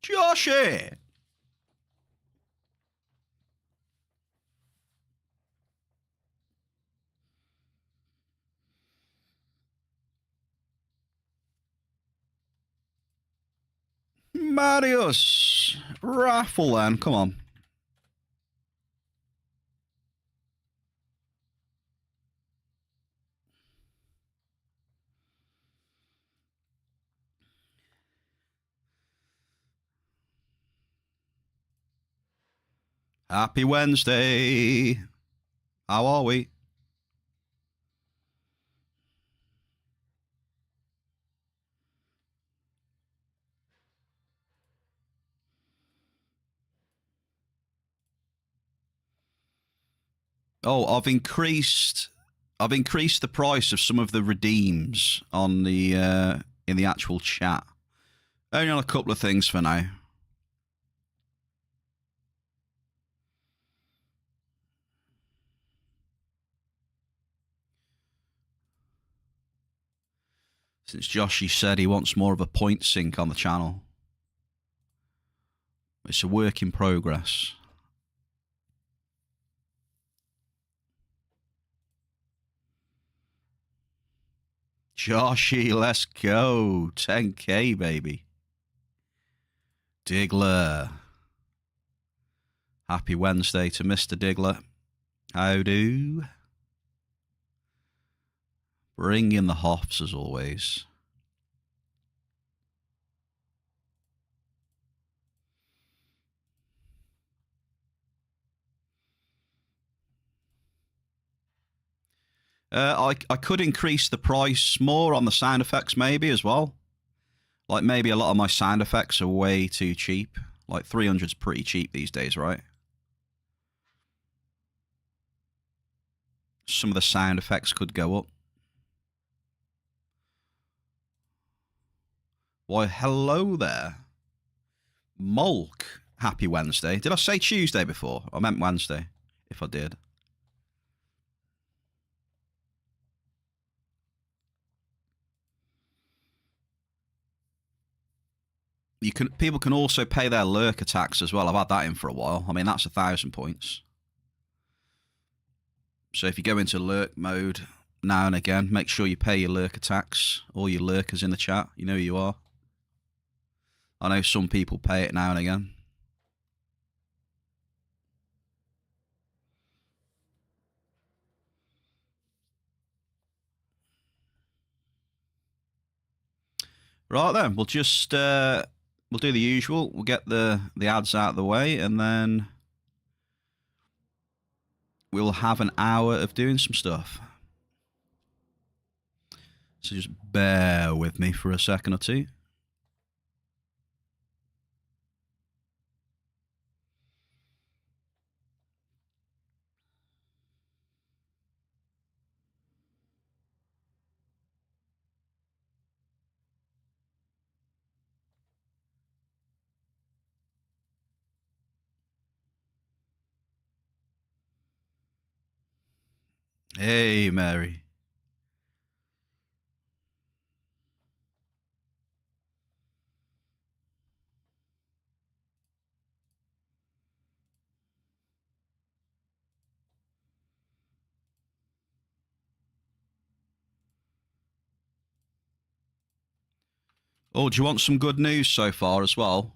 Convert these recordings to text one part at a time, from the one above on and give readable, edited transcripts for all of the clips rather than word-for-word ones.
Joshy! Marius! Raffle then, come on. Happy Wednesday. How are we? Oh, I've increased the price of some of the redeems on the in the actual chat. Only on a couple of things for now. Since Joshy said he wants more of a point sync on the channel. It's a work in progress. Joshy, let's go. 10K, baby. Diggler. Happy Wednesday to Mr. Diggler. How do? Bring in the hops as always. I could increase the price more on the sound effects maybe as well. Like maybe a lot of my sound effects are way too cheap. Like 300's pretty cheap these days, right? Some of the sound effects could go up. Why, hello there. Mulk, happy Wednesday. Did I say Tuesday before? I meant Wednesday, if I did. People can also pay their lurker tax as well. I've had that in for a while. I mean, that's 1,000 points. So if you go into lurk mode now and again, make sure you pay your lurker tax. All your lurkers in the chat, you know who you are. I know some people pay it now and again. Right then, we'll just we'll do the usual. We'll get the ads out of the way, and then we'll have an hour of doing some stuff. So just bear with me for a second or two. Hey, Mary. Oh, do you want some good news so far as well?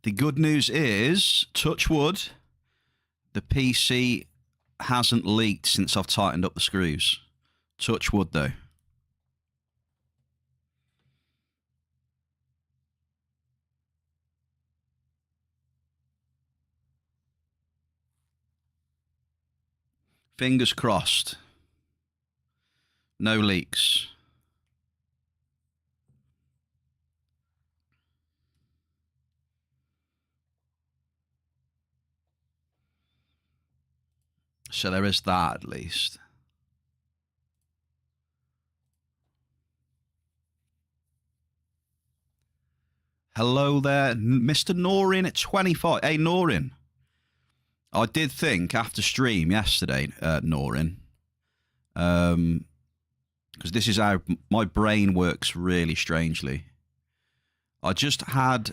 The good news is, touch wood, the PC hasn't leaked since I've tightened up the screws. Touch wood, though. Fingers crossed. No leaks. So there is that at least. Hello there, Mr. Norin at 25. Hey, Norin. I did think after stream yesterday, Norin, because this is how my brain works really strangely. I just had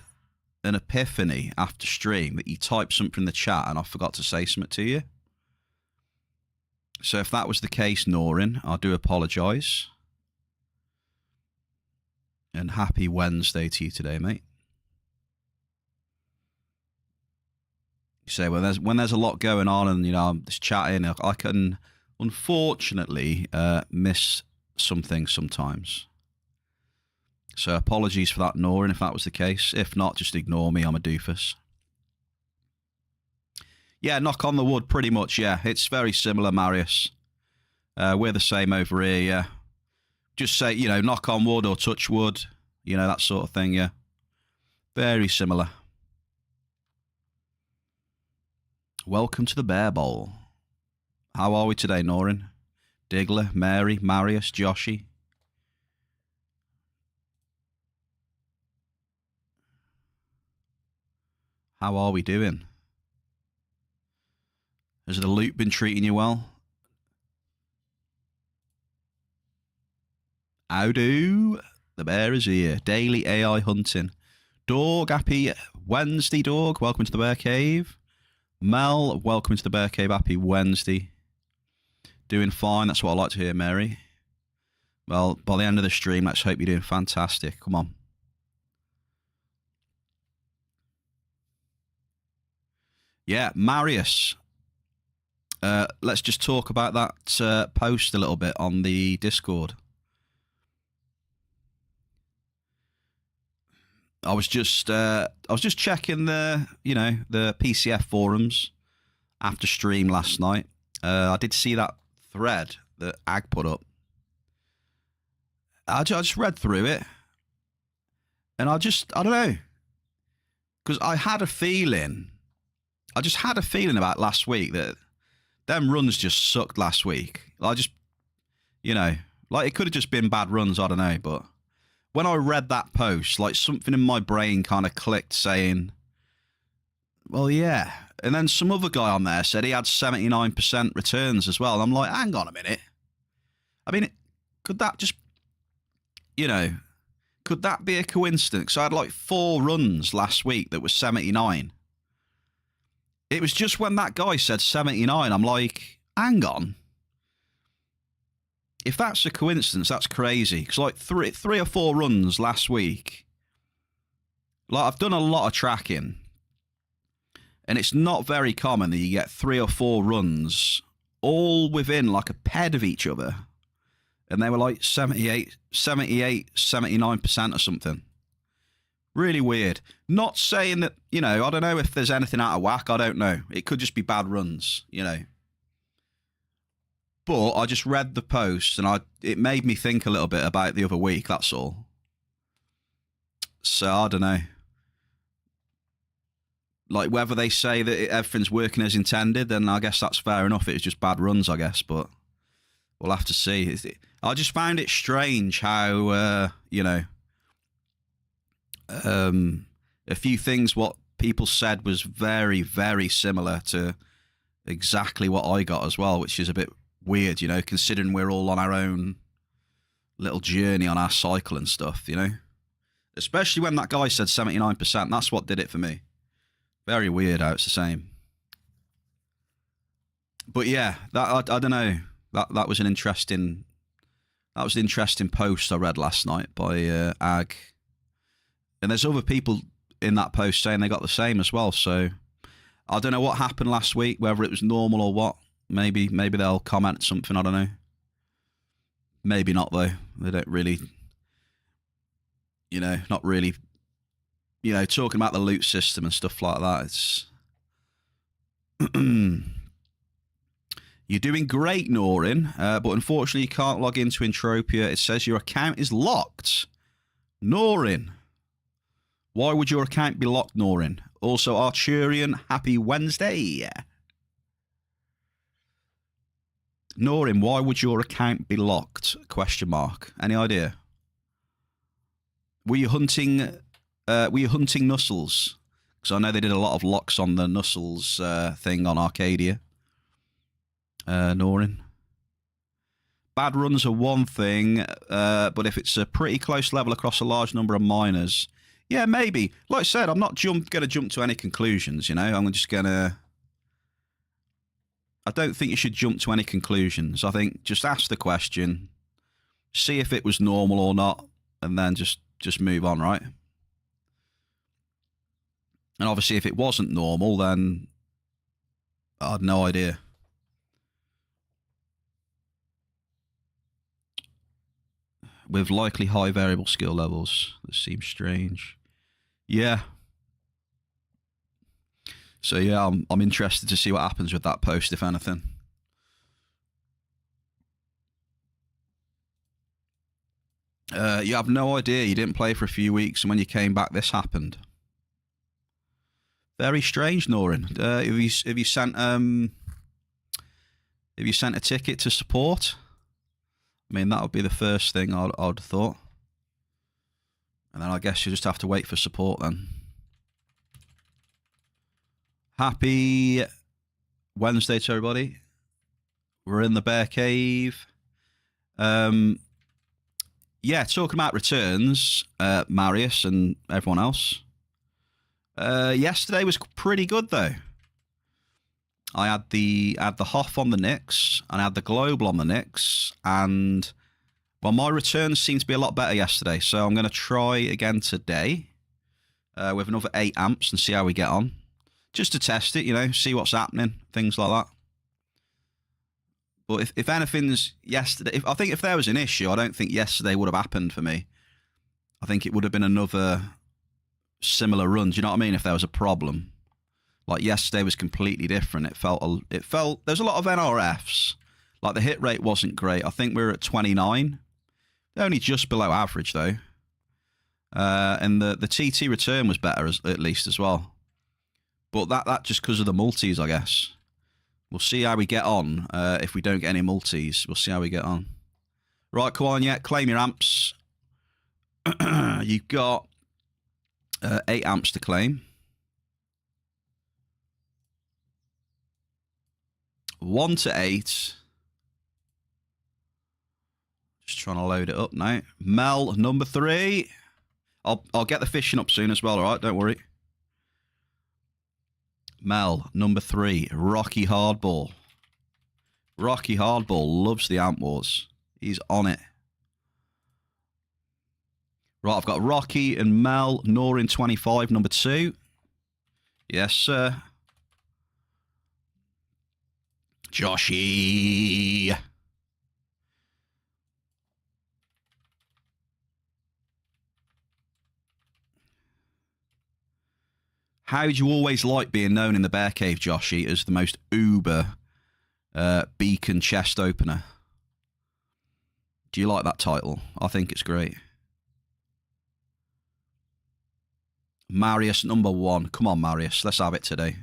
an epiphany after stream that you typed something in the chat and I forgot to say something to you. So if that was the case, Norin, I do apologise. And happy Wednesday to you today, mate. So when there's a lot going on and, you know, I'm just chatting, I can unfortunately miss some things sometimes. So apologies for that, Norin, if that was the case. If not, just ignore me. I'm a doofus. Yeah, knock on the wood, pretty much, yeah. It's very similar, Marius. We're the same over here, yeah. Just say, you know, knock on wood or touch wood. You know, that sort of thing, yeah. Very similar. Welcome to the Bear Bowl. How are we today, Norin? Diggler, Mary, Marius, Joshy. How are we doing? Has the loot been treating you well? How do? The bear is here. Daily AI hunting. Dog, happy Wednesday, dog. Welcome to the Bear Cave. Mel, welcome to the Bear Cave. Happy Wednesday. Doing fine. That's what I like to hear, Mary. Well, by the end of the stream, let's hope you're doing fantastic. Come on. Yeah, Marius. Let's just talk about that post a little bit on the Discord. I was just checking the PCF forums after stream last night. I did see that thread that Ag put up. I just read through it, and I don't know, because I had a feeling about last week that them runs just sucked last week. I just, you know, like it could have just been bad runs. I don't know, but when I read that post, like something in my brain kind of clicked saying, well, yeah. And then some other guy on there said he had 79% returns as well. And I'm like, hang on a minute. I mean, could that just, you know, could that be a coincidence? I had like 4 runs last week that was 79. It was just when that guy said 79, I'm like, hang on. If that's a coincidence, that's crazy. Because like three or 4 runs last week, like I've done a lot of tracking, and it's not very common that you get 3 or 4 runs all within like a ped of each other, and they were like 78, 79% or something. Really weird. Not saying that, you know, I don't know if there's anything out of whack. I don't know. It could just be bad runs, you know. But I just read the post and it made me think a little bit about the other week, that's all. So I don't know. Like whether they say that everything's working as intended, then I guess that's fair enough. It's just bad runs, I guess, but we'll have to see. I just found it strange how, you know, a few things what people said was very, very similar to exactly what I got as well, which is a bit weird, you know, considering we're all on our own little journey on our cycle and stuff, you know. Especially when that guy said 79%. That's what did it for me. Very weird how it's the same. But yeah, that I don't know. That was an interesting post I read last night by Ag. And there's other people in that post saying they got the same as well. So I don't know what happened last week, whether it was normal or what. Maybe they'll comment something. I don't know. Maybe not though. They don't really, you know, not really, you know, talking about the loot system and stuff like that. It's you're doing great, Norin, but unfortunately you can't log into Entropia. It says your account is locked. Norin. Why would your account be locked, Norin? Also, Arturian, happy Wednesday. Norin, why would your account be locked? Question mark. Any idea? Were you hunting Nussels? Because I know they did a lot of locks on the Nussels thing on Arcadia. Norin. Bad runs are one thing, but if it's a pretty close level across a large number of miners, yeah, maybe. Like I said, I'm not going to jump to any conclusions, you know. I'm just going to... I don't think you should jump to any conclusions. I think just ask the question, see if it was normal or not, and then just move on, right? And obviously, if it wasn't normal, then I had no idea. With likely high variable skill levels, this seems strange. Yeah. So yeah, I'm interested to see what happens with that post, if anything. You have no idea. You didn't play for a few weeks, and when you came back, this happened. Very strange, Norin. Have you sent a ticket to support? I mean, that would be the first thing I'd have thought. And then I guess you just have to wait for support then. Happy Wednesday to everybody. We're in the Bear Cave. Yeah, talking about returns, Marius and everyone else. Yesterday was pretty good though. I had the Hoff on the Knicks, and I had the Global on the Knicks, and well, my returns seemed to be a lot better yesterday, so I'm going to try again today with another 8 amps and see how we get on. Just to test it, you know, see what's happening, things like that. But if anything's yesterday, I think if there was an issue, I don't think yesterday would have happened for me. I think it would have been another similar run. Do you know what I mean? If there was a problem, like yesterday was completely different. It felt there's a lot of NRFs. Like the hit rate wasn't great. I think we were at 29, only just below average though. And the TT return was better at least as well. But that just because of the multis, I guess. We'll see how we get on. If we don't get any multis, we'll see how we get on. Right, come on, yeah, claim your amps. You've got 8 amps to claim. 1 to 8. Just trying to load it up now. Mel, number 3. I'll get the fishing up soon as well, all right? Don't worry. Mel, number 3, Rocky Hardball. Rocky Hardball loves the Amp Wars. He's on it. Right, I've got Rocky and Mel, Norin 25, number 2. Yes, sir. Joshy. How do you always like being known in the Bear Cave, Joshy, as the most uber beacon chest opener? Do you like that title? I think it's great. Marius, number 1. Come on, Marius. Let's have it today.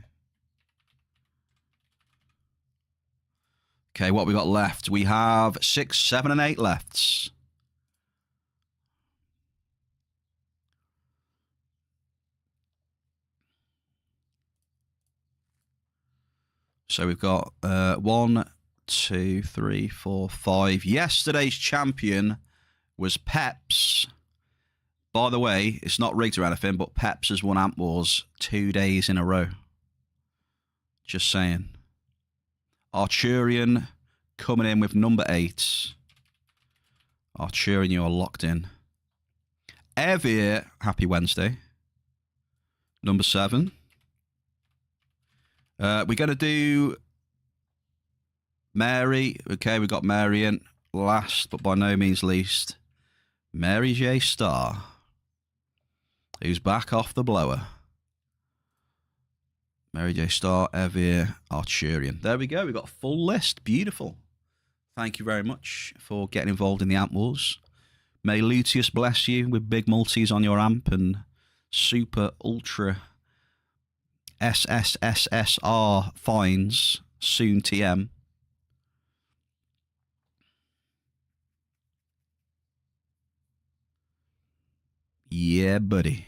Okay, what we got left? We have 6, 7, and 8 lefts. So we've got 1, 2, 3, 4, 5. Yesterday's champion was Peps. By the way, it's not rigged or anything, but Peps has won Amp Wars 2 days in a row. Just saying. Arturian coming in with number 8. Arturian, you are locked in. Evir, happy Wednesday. Number 7. We're going to do Mary. Okay, we got Marion. Last, but by no means least, Mary J. Star, who's back off the blower. Mary J. Star, Evir, Arturian. There we go. We've got a full list. Beautiful. Thank you very much for getting involved in the Amp Wars. May Lutius bless you with big multis on your amp and super ultra SSSSR finds soon TM. Yeah, buddy.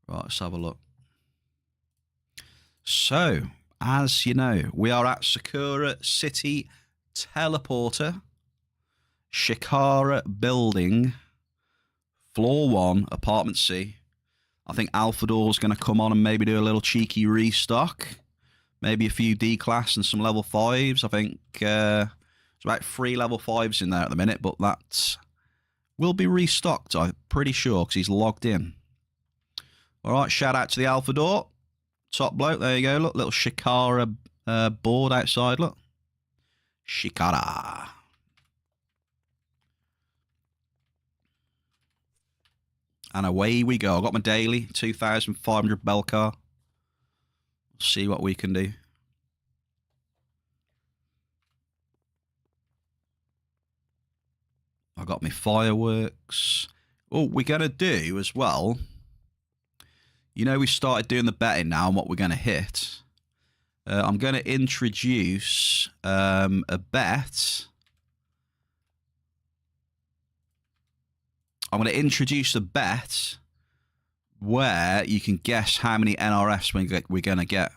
Right, let's have a look. So, as you know, we are at Sakura City Teleporter, Shikara Building, Floor 1, Apartment C. I think Alphador's going to come on and maybe do a little cheeky restock. Maybe a few D-Class and some level 5s. I think there's about 3 level 5s in there at the minute, but that will be restocked, I'm pretty sure, because he's logged in. All right, shout out to the Alphador. Top bloke, there you go. Look, little Shikara board outside, look. Shikara. And away we go. I got my daily, 2,500 bell car. See what we can do. I got my fireworks. Oh, we're going to do as well. You know, we started doing the betting now on what we're going to hit. I'm going to introduce a bet. I'm going to introduce a bet where you can guess how many NRFs we're going to get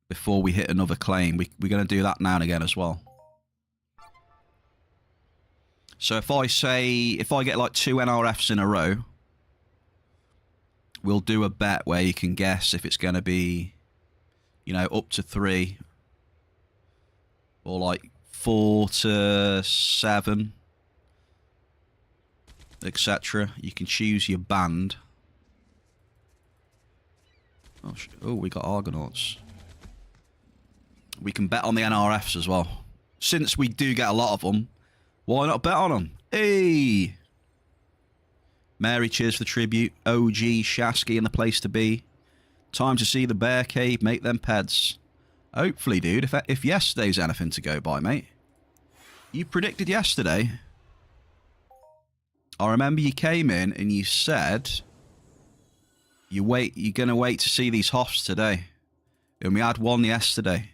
before we hit another claim. We're going to do that now and again as well. So if I get like 2 NRFs in a row, we'll do a bet where you can guess if it's going to be, you know, up to 3 or like 4 to 7, etc. You can choose your band. Oh, we got Argonauts. We can bet on the NRFs as well. Since we do get a lot of them, why not bet on them? Hey! Mary, cheers for the tribute. OG, Shasky in the place to be. Time to see the bear cave, make them peds. Hopefully, dude, if yesterday's anything to go by, mate. You predicted yesterday. I remember you came in and you said you're going to wait to see these hoffs today. And we had one yesterday.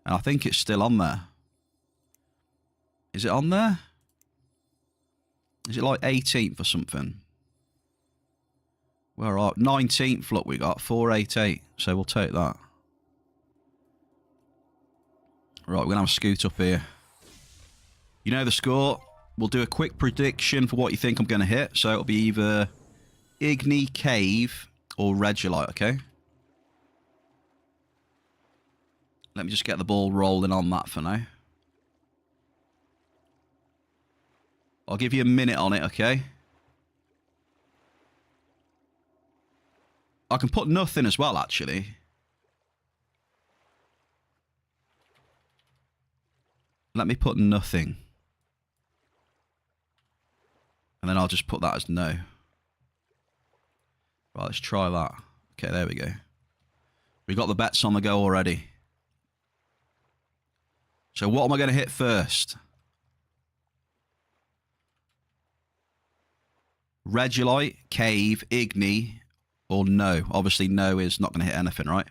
And I think it's still on there. Is it on there? Is it like 18th or something? Where are 19th? Look, we got 488. So we'll take that. Right, we're going to have a scoot up here. You know the score. We'll do a quick prediction for what you think I'm going to hit. So it'll be either Igni, Cave, or Regolite, okay? Let me just get the ball rolling on that for now. I'll give you a minute on it, okay? I can put nothing as well, actually. Let me put nothing. And then I'll just put that as no. Right, let's try that. Okay, there we go. We got the bets on the go already. So what am I going to hit first? Regolite, Cave, Igni, or no? Obviously, no is not going to hit anything, right?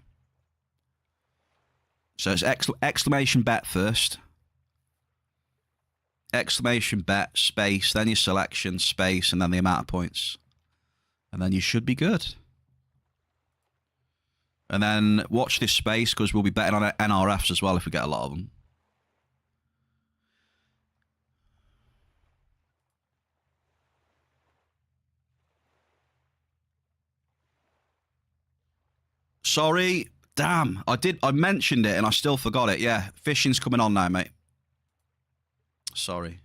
So it's exclamation bet first. Exclamation bet, space, then your selection, space, and then the amount of points. And then you should be good. And then watch this space, because we'll be betting on NRFs as well if we get a lot of them. Sorry. Damn. I mentioned it and I still forgot it. Yeah, fishing's coming on now, mate. Sorry.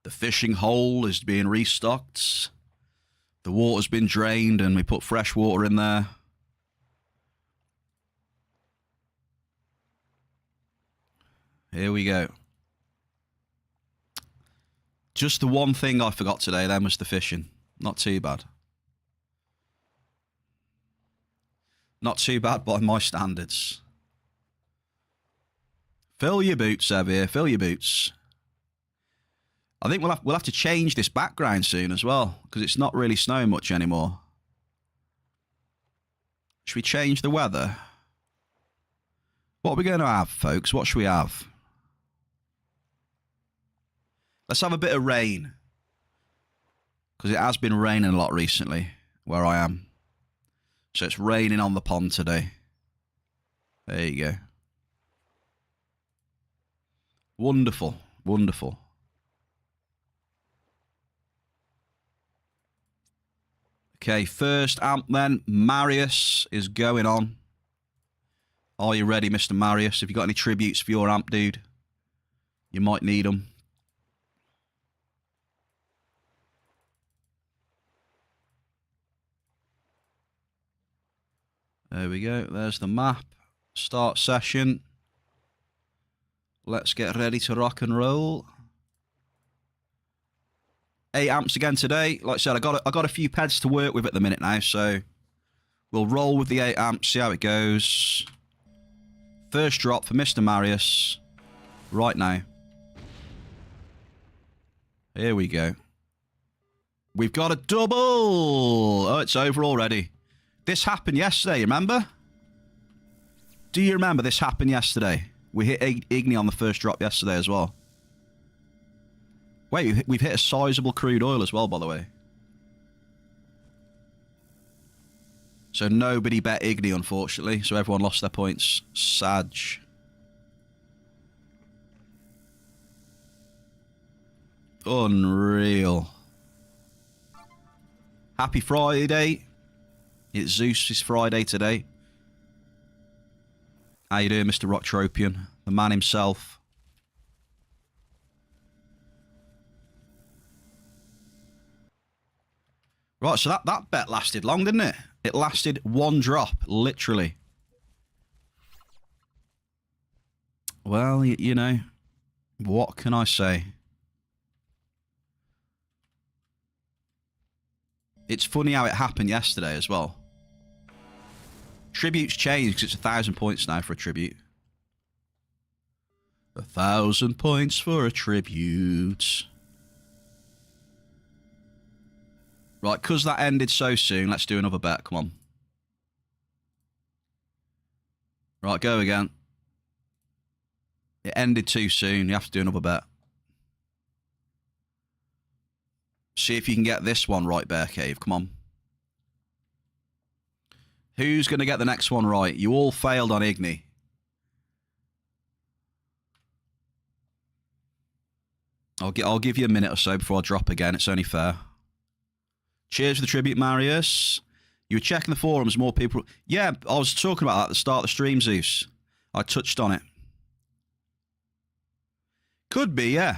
The fishing hole is being restocked. The water's been drained and we put fresh water in there. Here we go. Just the one thing I forgot today then was the fishing. Not too bad. Not too bad by my standards. Fill your boots, SirBear. Fill your boots. I think we'll have to change this background soon as well, because it's not really snowing much anymore. Should we change the weather? What are we going to have, folks? What should we have? Let's have a bit of rain. Because it has been raining a lot recently where I am. So it's raining on the pond today. There you go. Wonderful. Wonderful. Okay, first amp then. Marius is going on. Are you ready, Mr. Marius? Have you got any tributes for your amp, dude? You might need them. There we go. There's the map. Start session. Let's get ready to rock and roll. 8 amps again today. Like I said, I got a few pads to work with at the minute now, so we'll roll with the 8 amps, see how it goes. First drop for Mr. Marius right now. Here we go. We've got a double. Oh, it's over already. This happened yesterday, remember? Do you remember this happened yesterday? We hit Igni on the first drop yesterday as well. Wait, we've hit a sizable crude oil as well, by the way. So nobody bet Igni, unfortunately. So everyone lost their points. Sag. Unreal. Happy Friday. It's Zeus's Friday today. How you doing, Mr. Rocktropian? The man himself. Right, so that bet lasted long, didn't it? It lasted one drop, literally. Well, you know, what can I say? It's funny how it happened yesterday as well. Tribute's changed because it's 1,000 points now for a tribute. 1,000 points for a tribute. Right, because that ended so soon, let's do another bet. Come on. Right, go again. It ended too soon. You have to do another bet. See if you can get this one right, Bear Cave. Come on. Who's going to get the next one right? You all failed on Igni. I'll give you a minute or so before I drop again. It's only fair. Cheers for the tribute, Marius. You were checking the forums, more people... Yeah, I was talking about that at the start of the stream, Zeus. I touched on it. Could be, yeah.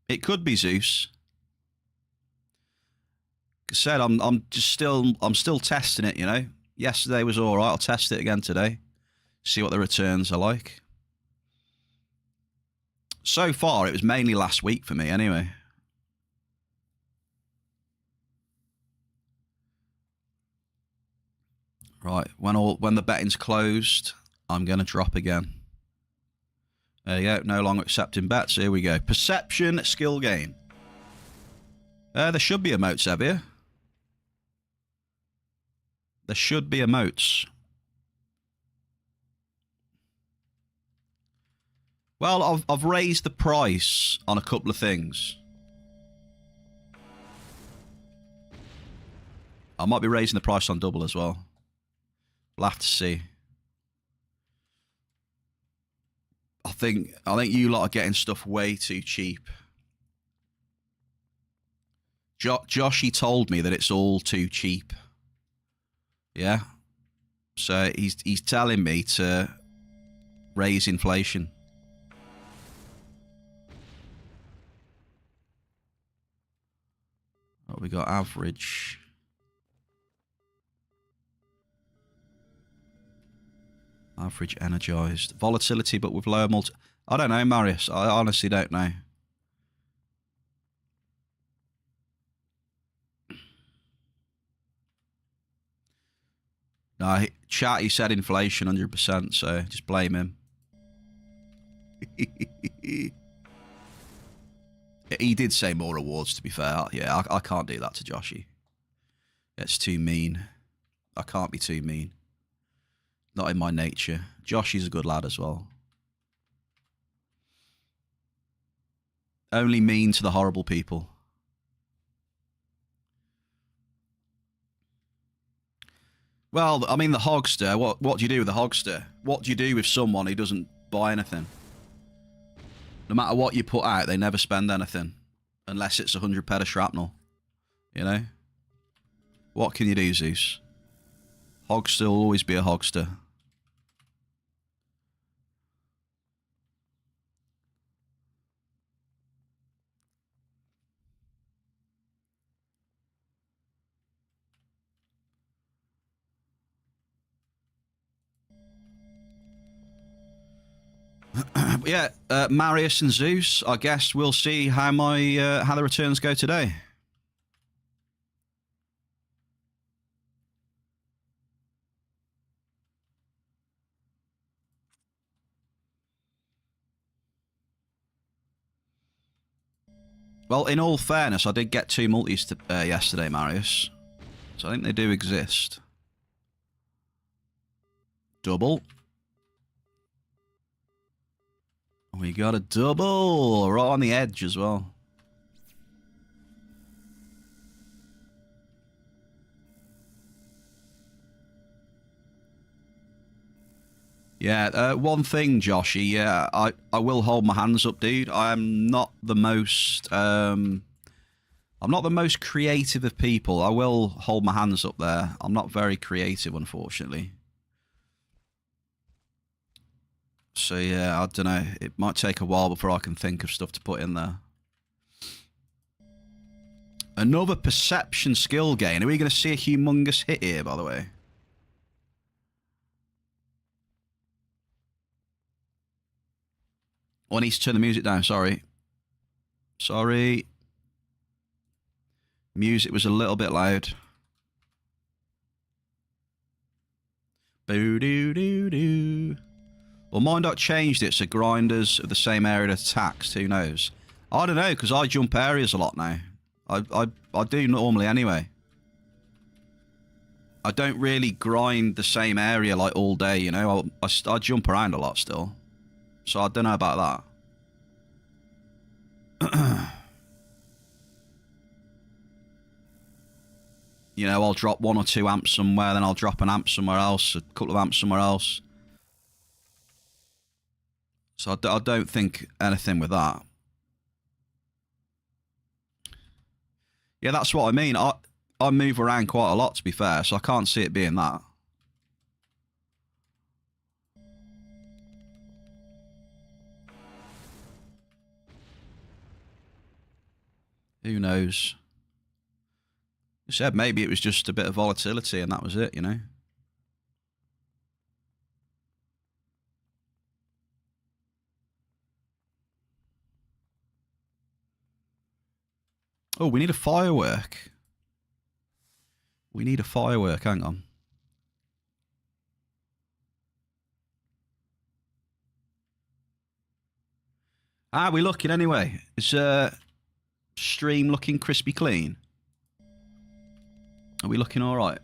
It could be, Zeus. Like I said, I'm still testing it, you know. Yesterday was all right. I'll test it again today. See what the returns are like. So far, it was mainly last week for me, anyway. Right, when the betting's closed, I'm going to drop again. There you go. No longer accepting bets. Here we go. Perception, skill gain. There should be emotes, SirBear. There should be emotes. Well, I've raised the price on a couple of things. I might be raising the price on double as well. We'll have to see. I think you lot are getting stuff way too cheap. Joshy told me that it's all too cheap. Yeah. So he's telling me to raise inflation. What we got? Average. Average energized. Volatility, but with lower multi... I don't know, Marius. I honestly don't know. No, chat, he said inflation 100%, so just blame him. He did say more rewards, to be fair. Yeah, I can't do that to Joshy. It's too mean. I can't be too mean. Not in my nature. Joshy's a good lad as well. Only mean to the horrible people. Well, I mean, the hogster, what do you do with the hogster? What do you do with someone who doesn't buy anything? No matter what you put out, they never spend anything. Unless it's 100 ped of shrapnel. You know? What can you do, Zeus? Hogster will always be a hogster. Yeah, Marius and Zeus, I guess we'll see how how the returns go today. Well, in all fairness, I did get 2 multis yesterday, Marius. So I think they do exist. Double. We got a double right on the edge as well. Yeah, one thing, Joshy. Yeah, I will hold my hands up, dude. I'm not the most creative of people. I will hold my hands up there. I'm not very creative, unfortunately. So yeah, I don't know. It might take a while before I can think of stuff to put in there. Another perception skill gain. Are we going to see a humongous hit here, by the way? Oh, I need to turn the music down. Sorry. Sorry. Music was a little bit loud. Boo-doo-doo-doo. Well, mine changed it, so grinders of the same area that attacks. Who knows? I don't know, because I jump areas a lot now. I do normally anyway. I don't really grind the same area like all day, you know. I jump around a lot still. So I don't know about that. You know, I'll drop 1 or 2 amps somewhere, then I'll drop an amp somewhere else, a couple of amps somewhere else. So I don't think anything with that. Yeah, that's what I mean. I move around quite a lot, to be fair, so I can't see it being that. Who knows? You said maybe it was just a bit of volatility and that was it, you know? Oh, we need a firework. We need a firework, hang on. Ah, we're looking anyway. Is stream looking crispy clean? Are we looking all right?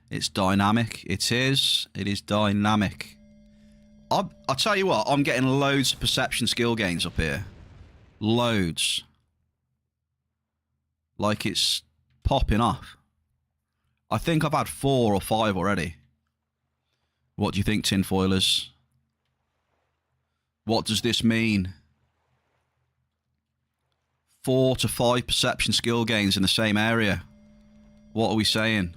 It's dynamic. It is. It is dynamic. I'll tell you what, I'm getting loads of perception skill gains up here. Loads. Like it's popping off. I think I've had 4 or 5 already. What do you think, tinfoilers? What does this mean? 4 to 5 perception skill gains in the same area. What are we saying?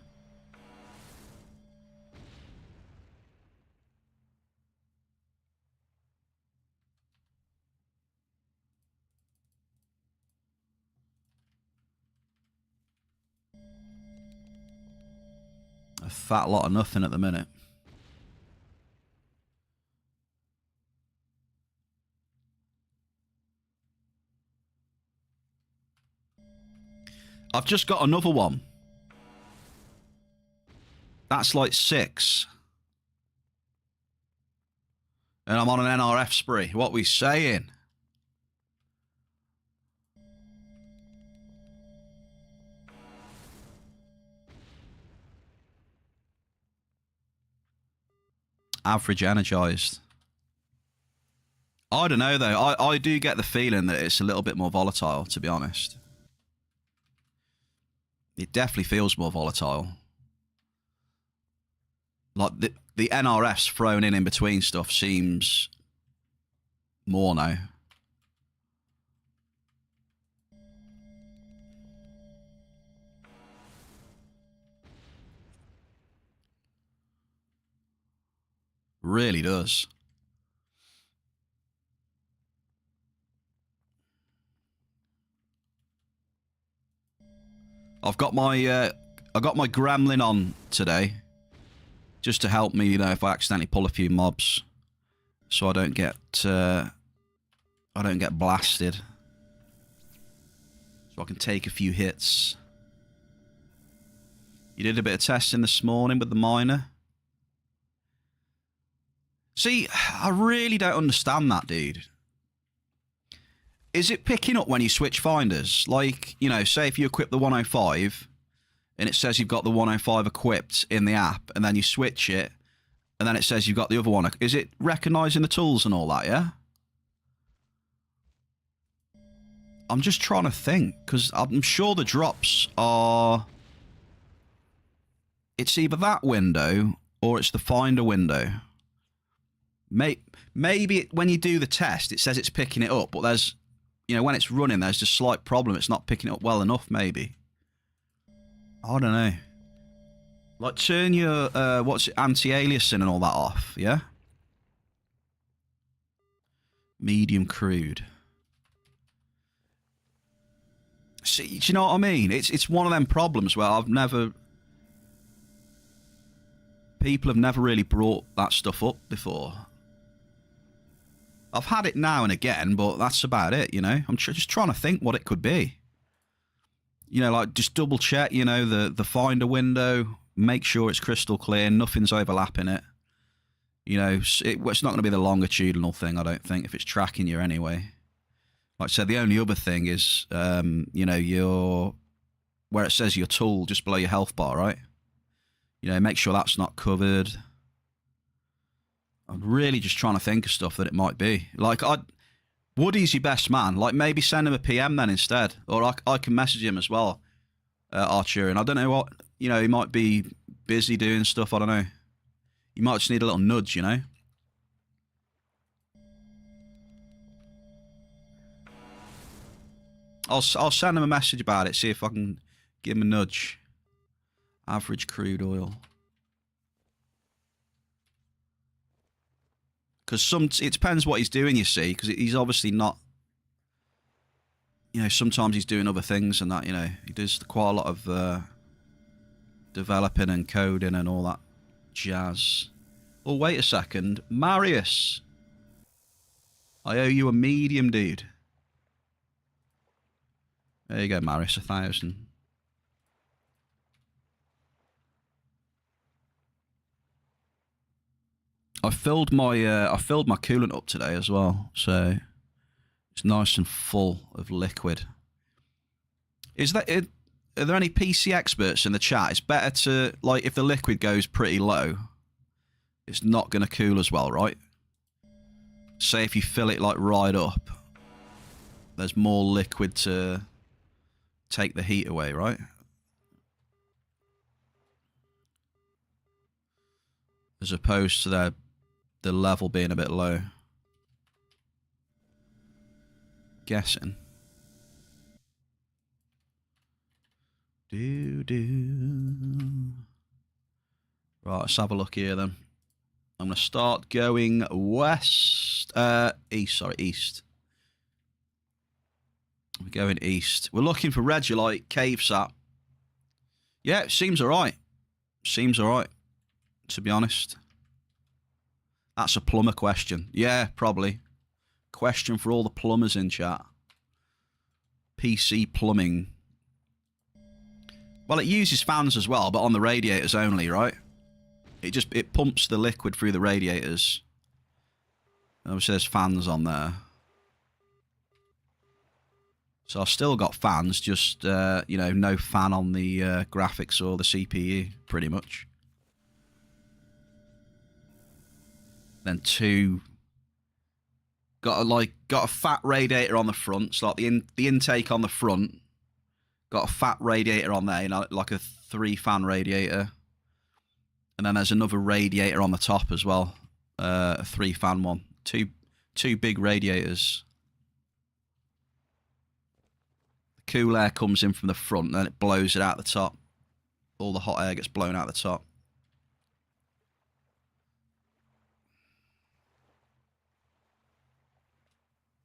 A fat lot of nothing at the minute. I've just got another one. That's like 6. And I'm on an NRF spree. What are we saying? Average energized. I don't know, though. I do get the feeling that it's a little bit more volatile, to be honest. It definitely feels more volatile. Like, the NRS thrown in between stuff seems more now. Really does. I got my gremlin on today, just to help me, you know, if I accidentally pull a few mobs, so I don't get blasted, so I can take a few hits. You did a bit of testing this morning with the miner. See, I really don't understand that, dude. Is it picking up when you switch finders? Like, you know, say if you equip the 105 and it says you've got the 105 equipped in the app, and then you switch it and then it says you've got the other one. Is it recognizing the tools and all that, yeah? I'm just trying to think, because I'm sure the drops are... It's either that window or it's the finder window. Maybe when you do the test, it says it's picking it up, but there's, you know, when it's running, there's just a slight problem. It's not picking it up well enough, maybe. I don't know. Like, turn your, anti-aliasing and all that off, yeah? Medium crude. See, do you know what I mean? It's one of them problems where people have never really brought that stuff up before. I've had it now and again, but that's about it, you know? I'm just trying to think what it could be. You know, like, just double check, you know, the finder window, make sure it's crystal clear, nothing's overlapping it. You know, it's not going to be the longitudinal thing, I don't think, if it's tracking you anyway. Like I said, the only other thing is, you know, where it says your tool just below your health bar, right? You know, make sure that's not covered. I'm really just trying to think of stuff that it might be. Like, Woody's your best man. Like, maybe send him a PM then instead. Or I can message him as well, Arturian. I don't know what, you know, he might be busy doing stuff. I don't know. You might just need a little nudge, you know? I'll send him a message about it, see if I can give him a nudge. Average crude oil. Because it depends what he's doing, you see, because he's obviously not, you know, sometimes he's doing other things and that, you know, he does quite a lot of developing and coding and all that jazz. Oh, wait a second. Marius. I owe you a medium, dude. There you go, Marius, 1,000. I filled my coolant up today as well, so it's nice and full of liquid. Are there any PC experts in the chat? It's better to, like, if the liquid goes pretty low, it's not going to cool as well, right? Say if you fill it like right up, there's more liquid to take the heat away, right? As opposed to the level being a bit low. Guessing. Right, let's have a look here then. I'm going to start going east. We're going east. We're looking for Regolite, Cave Sap. Yeah, it seems alright. Seems alright, to be honest. That's a plumber question. Yeah, probably. Question for all the plumbers in chat. PC plumbing. Well, it uses fans as well, but on the radiators only, right? It pumps the liquid through the radiators. Obviously, there's fans on there. So I've still got fans, just, you know, no fan on the graphics or the CPU, pretty much. then two. Got a fat radiator on the front, so like the intake on the front. Got a fat radiator on there, you know, like a 3-fan radiator. And then there's another radiator on the top as well, a 3-fan one. Two big radiators. The cool air comes in from the front, and then it blows it out the top. All the hot air gets blown out the top.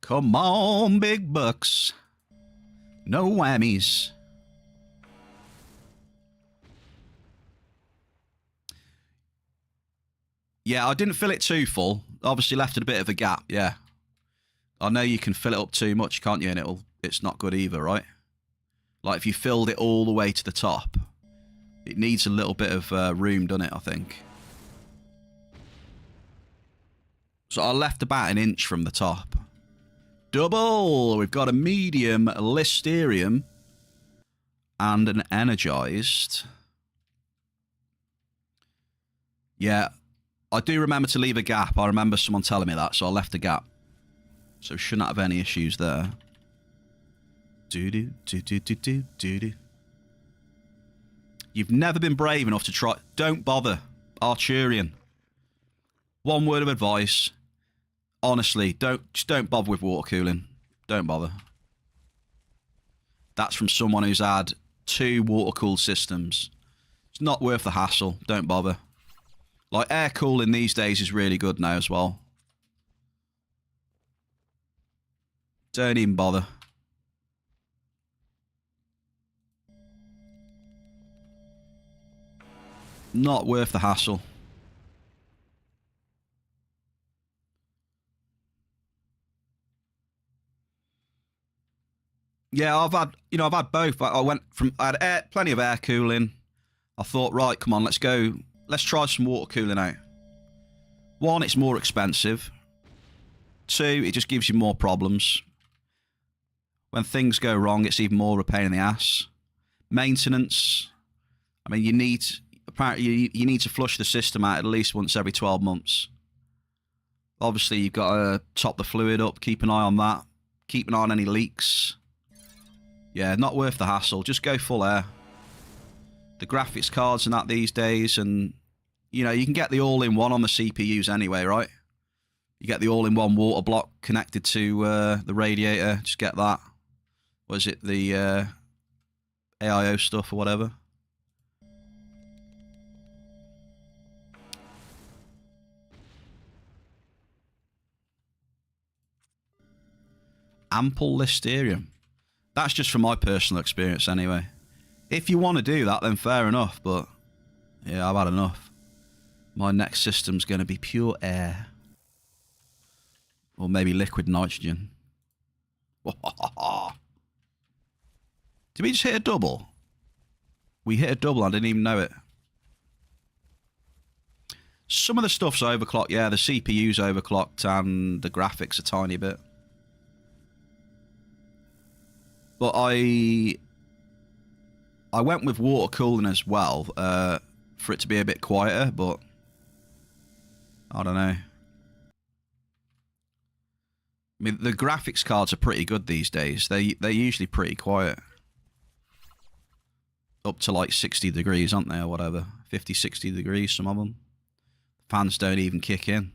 Come on, big bucks. No whammies. Yeah, I didn't fill it too full. Obviously left it a bit of a gap, yeah. I know you can fill it up too much, can't you? And it's not good either, right? Like if you filled it all the way to the top, it needs a little bit of room, doesn't it, I think? So I left about an inch from the top. Double! We've got a medium Listerium and an energized. Yeah, I do remember to leave a gap. I remember someone telling me that, so I left a gap. So shouldn't have any issues there. Do-do, do-do, do-do, do-do. You've never been brave enough to try... Don't bother. Arturian. One word of advice. Honestly, just don't bother with water cooling. Don't bother. That's from someone who's had 2 water-cooled systems. It's not worth the hassle. Don't bother. Like, air cooling these days is really good now as well. Don't even bother. Not worth the hassle. Yeah, I've had both. I had plenty of air cooling. I thought, right, come on, let's go. Let's try some water cooling out. 1, it's more expensive. 2, it just gives you more problems. When things go wrong, it's even more of a pain in the ass. Maintenance. I mean, you need to flush the system out at least once every 12 months. Obviously, you've got to top the fluid up, keep an eye on that. Keep an eye on any leaks. Yeah, not worth the hassle. Just go full air. The graphics cards and that these days, and you know, you can get the all-in-one on the CPUs anyway, right? You get the all-in-one water block connected to the radiator. Just get that. Was it the AIO stuff or whatever? Ample Listerium. That's just from my personal experience anyway. If you want to do that, then fair enough, but yeah, I've had enough. My next system's going to be pure air. Or maybe liquid nitrogen. Did we just hit a double? We hit a double, I didn't even know it. Some of the stuff's overclocked, yeah, the CPU's overclocked and the graphics a tiny bit. But I went with water cooling as well, for it to be a bit quieter, but I don't know. I mean, the graphics cards are pretty good these days. They're usually pretty quiet. Up to like 60 degrees, aren't they, or whatever. 50, 60 degrees, some of them. Fans don't even kick in.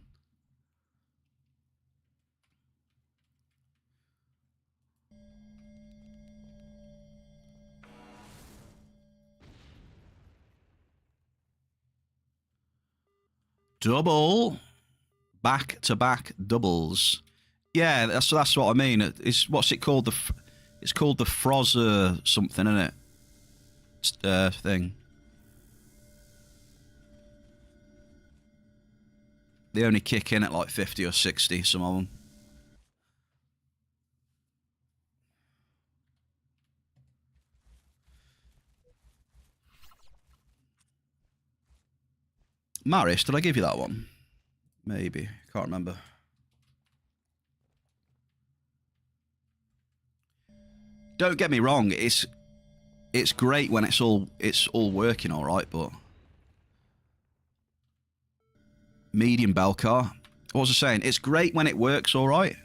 Double. Back-to-back doubles. Yeah, that's what I mean. It's what's it called? It's called the Frozzer something, isn't it? Thing. They only kick in at like 50 or 60, some of them. Marius, did I give you that one? Maybe. Can't remember. Don't get me wrong, it's great when it's all working all right, but medium bell car, what was I saying? It's great when it works all right.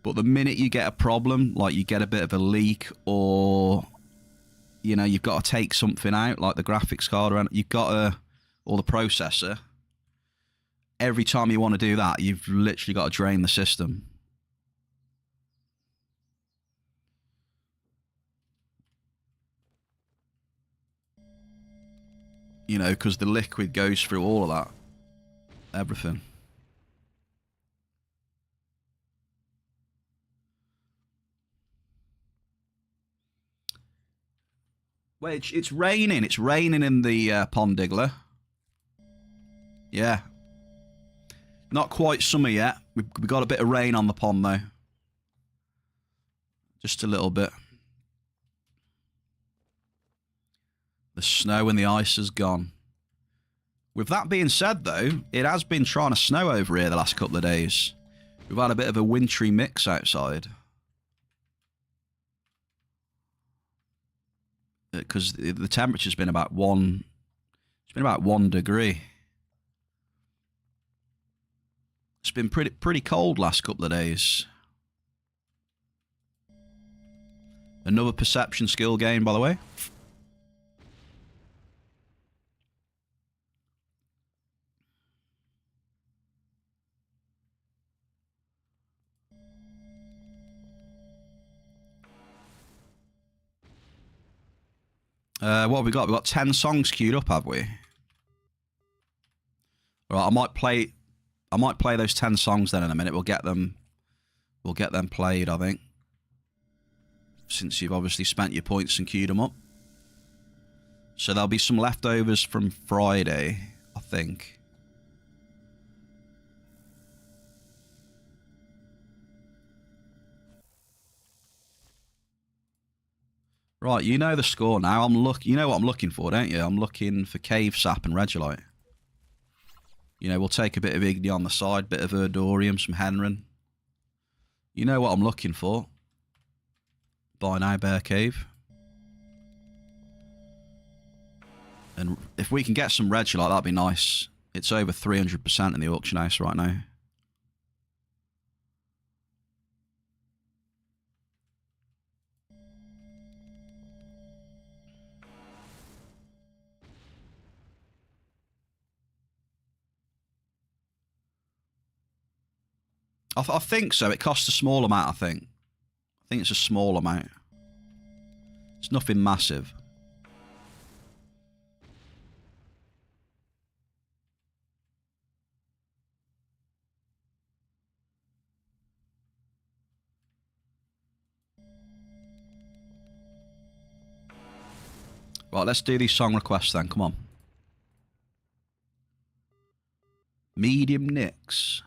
But the minute you get a problem, like you get a bit of a leak or, you know, you've got to take something out, like the graphics card, or you've got to, or the processor, every time you want to do that, you've literally got to drain the system. You know, because the liquid goes through all of that. Everything. Well, it's raining. It's raining in the pond diggler. Yeah. Not quite summer yet. We've got a bit of rain on the pond, though. Just a little bit. The snow and the ice has gone. With that being said, though, it has been trying to snow over here the last couple of days. We've had a bit of a wintry mix outside. Because the temperature's been about one... It's been about 1 degree. It's been pretty cold last couple of days. Another perception skill game, by the way. What have we got? We've got 10 songs queued up, have we? Right, I might play those 10 songs then in a minute. We'll get them played, I think. Since you've obviously spent your points and queued them up. So there'll be some leftovers from Friday, I think. Right, you know the score now. You know what I'm looking for, don't you? I'm looking for Cave Sap and Regolite. You know, we'll take a bit of Igni on the side, bit of Erdorium, some Henrin. You know what I'm looking for. Buy now, Bear Cave. And if we can get some Regolite, that'd be nice. It's over 300% in the auction house right now. I think so. It costs a small amount, I think. I think it's a small amount. It's nothing massive. Right, let's do these song requests then. Come on. Medium Nicks.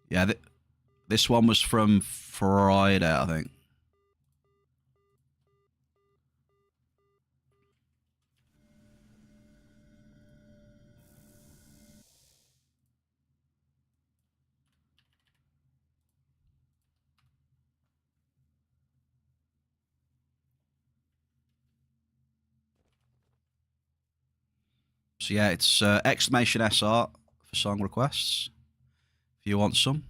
Yeah, this one was from Friday, I think. So yeah, it's exclamation SR for song requests. If you want some.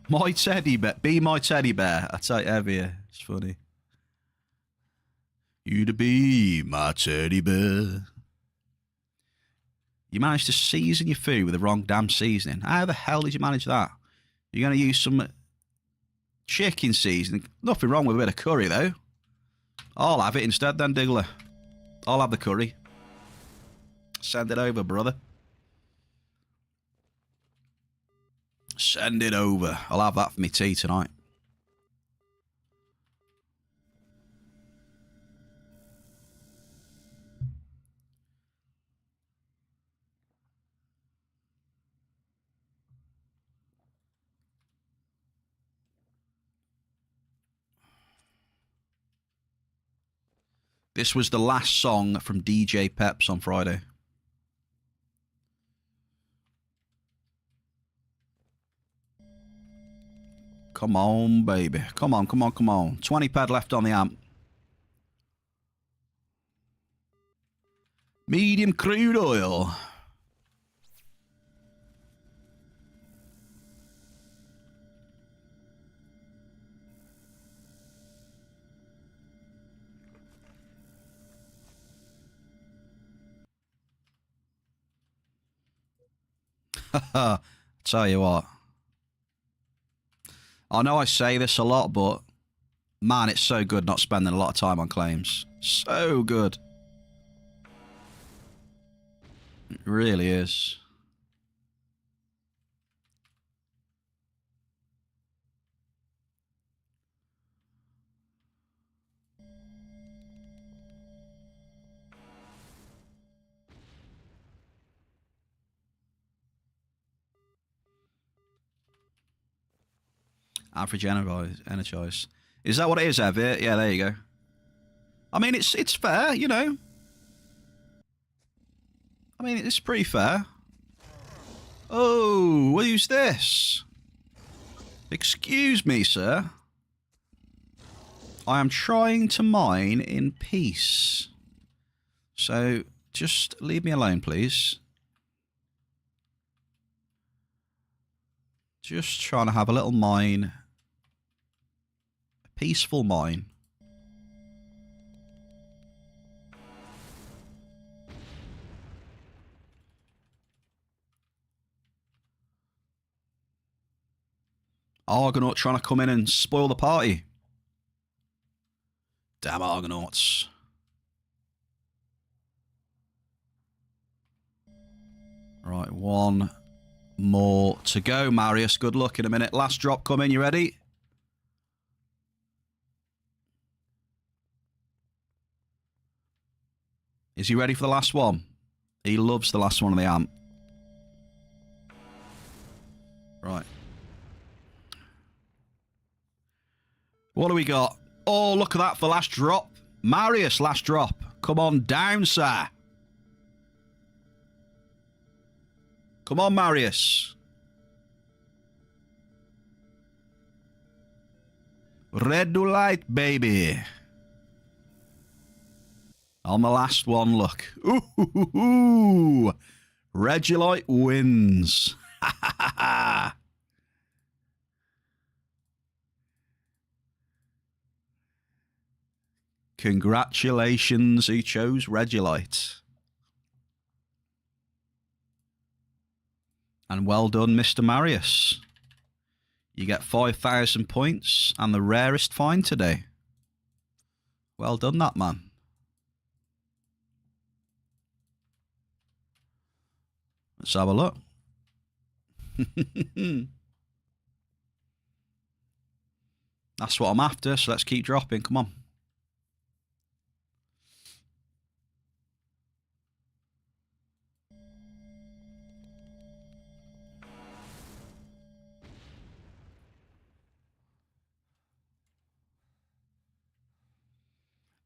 My teddy bear. Be my teddy bear. I tell you every year. It's funny. You to be my teddy bear. You managed to season your food with the wrong damn seasoning. How the hell did you manage that? You're going to use some chicken seasoning. Nothing wrong with a bit of curry, though. I'll have it instead then, Diggler. I'll have the curry. Send it over, brother. Send it over. I'll have that for me tea tonight. This was the last song from DJ Peps on Friday. Come on, baby. Come on, come on, come on. 20 pad left on the amp. Medium crude oil. Tell you what. I know I say this a lot, but man, it's so good not spending a lot of time on claims. So good. It really is. Average energize. Is that what it is, Evie? Yeah, there you go. I mean, it's fair, you know. I mean, it's pretty fair. Oh, who's this? Excuse me, sir. I am trying to mine in peace. So, just leave me alone, please. Just trying to have a little mine. A peaceful mine. Argonaut trying to come in and spoil the party. Damn Argonauts. Right, one more to go, Marius. Good luck in a minute. Last drop coming. You ready? Is he ready for the last one? He loves the last one on the amp. Right. What do we got? Oh, look at that for last drop. Marius, last drop. Come on down, sir. Come on, Marius. Red light, baby. On the last one, look. Ooh, Regilite wins. Ha ha ha ha. Congratulations, who chose Regilite. And well done, Mr. Marius. You get 5,000 points and the rarest find today. Well done, that man. Let's have a look. That's what I'm after, so let's keep dropping. Come on.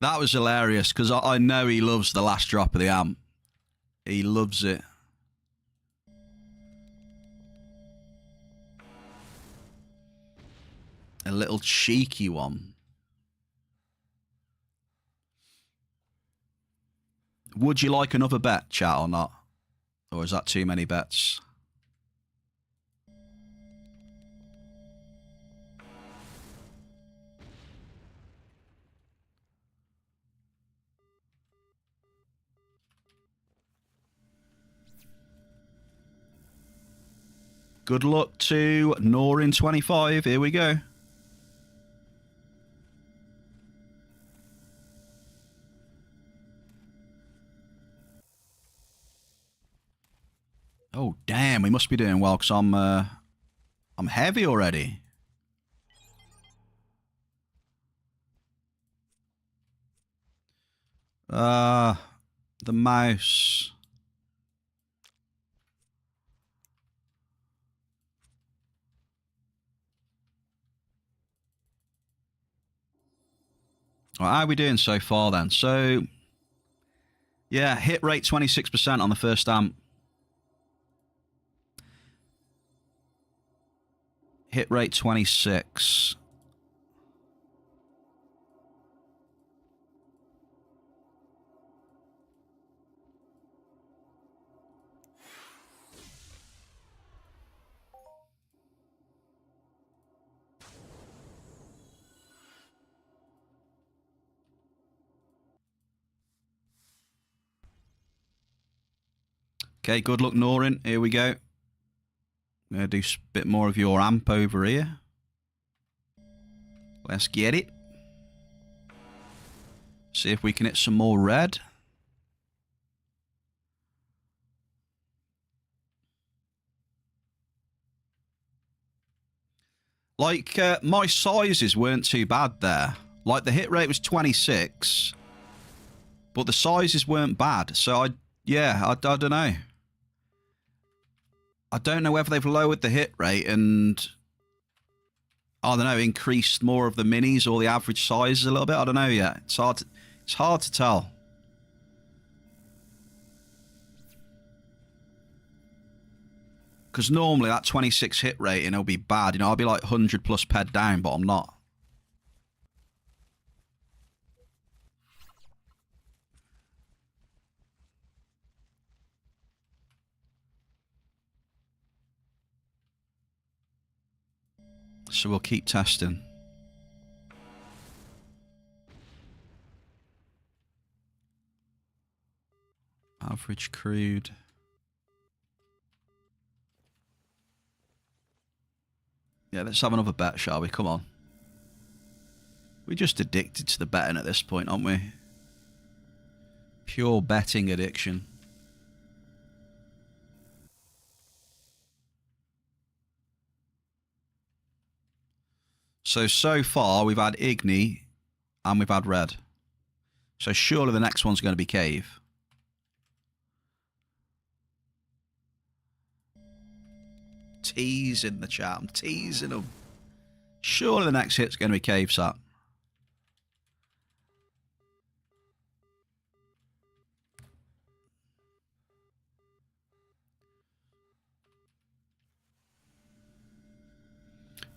That was hilarious because I know he loves the last drop of the amp. He loves it. A little cheeky one. Would you like another bet, chat, or not? Or is that too many bets? Good luck to Norin25. Here we go. Oh, damn. We must be doing well because I'm heavy already. The mouse. Right, how are we doing so far then? So, yeah, hit rate 26% on the first amp. Hit rate 26. Okay, good luck, Norin. Here we go. I'm going to do a bit more of your amp over here. Let's get it. See if we can hit some more red. Like, my sizes weren't too bad there. Like, the hit rate was 26. But the sizes weren't bad. So, I don't know. I don't know whether they've lowered the hit rate and, I don't know, increased more of the minis or the average sizes a little bit. I don't know yet. It's hard to tell. Because normally that 26 hit rating will be bad. You know, I'll be like 100 plus ped down, but I'm not. So we'll keep testing. Average crude. Yeah, let's have another bet, shall we? Come on. We're just addicted to the betting at this point, aren't we? Pure betting addiction. So far, we've had Igni and we've had red. So surely the next one's going to be cave. Teasing the chat. I'm teasing them. Surely the next hit's going to be cave sat.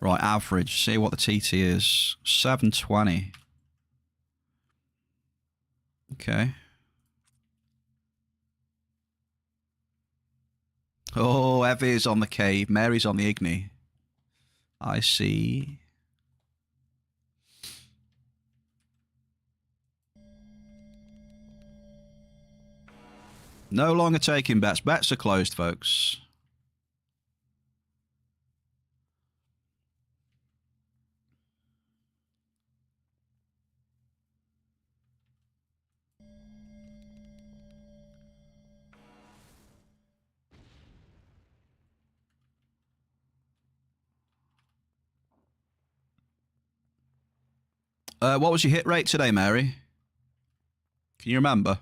Right, average. See what the TT is. 720. Okay. Oh, Evie's on the cave. Mary's on the Igni. I see. No longer taking bets. Bets are closed, folks. What was your hit rate today, Mary? Can you remember?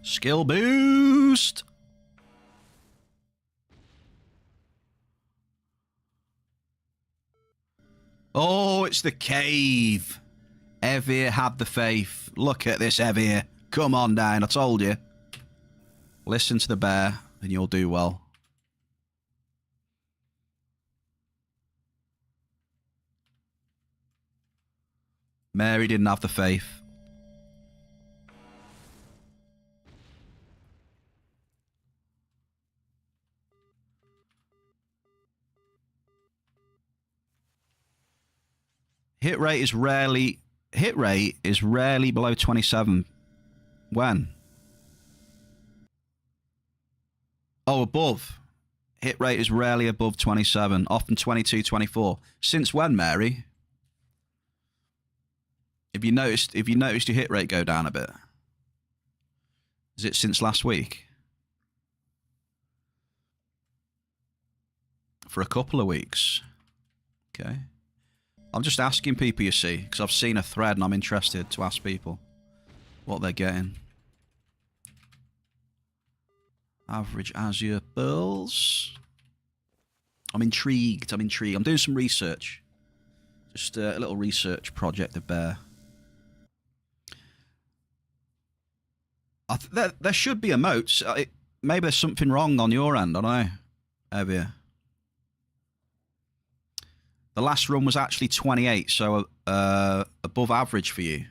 Skill boost. Oh, it's the cave. Evie had the faith. Look at this, Evie. Come on down, I told you. Listen to the bear and you'll do well. Mary didn't have the faith. Hit rate is rarely below 27. When? Oh, above. Hit rate is rarely above 27, often 22, 24. Since when, Mary? Have you noticed your hit rate go down a bit? Is it since last week? For a couple of weeks. Okay. I'm just asking people, you see, because I've seen a thread and I'm interested to ask people. what they're getting. Average Azure bills. I'm intrigued. I'm doing some research. Just a little research project of Bear. There should be emotes. Maybe there's something wrong on your end. I don't know. Evia. The last run was actually 28, so above average for you.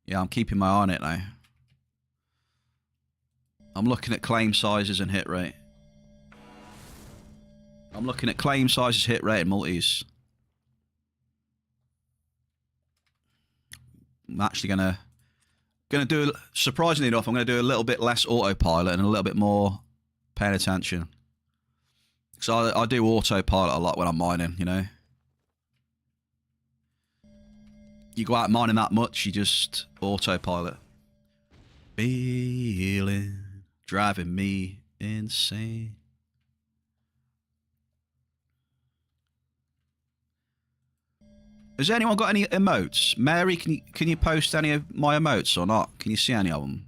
Yeah, I'm keeping my eye on it now. I'm looking at claim sizes and hit rate. I'm looking at claim sizes, hit rate, and multis. I'm actually gonna do, surprisingly enough, I'm gonna do a little bit less autopilot and a little bit more paying attention. So I do autopilot a lot when I'm mining, you know. You go out mining that much, you just autopilot. Feeling driving me insane. Has anyone got any emotes? Mary, can you post any of my emotes or not? Can you see any of them?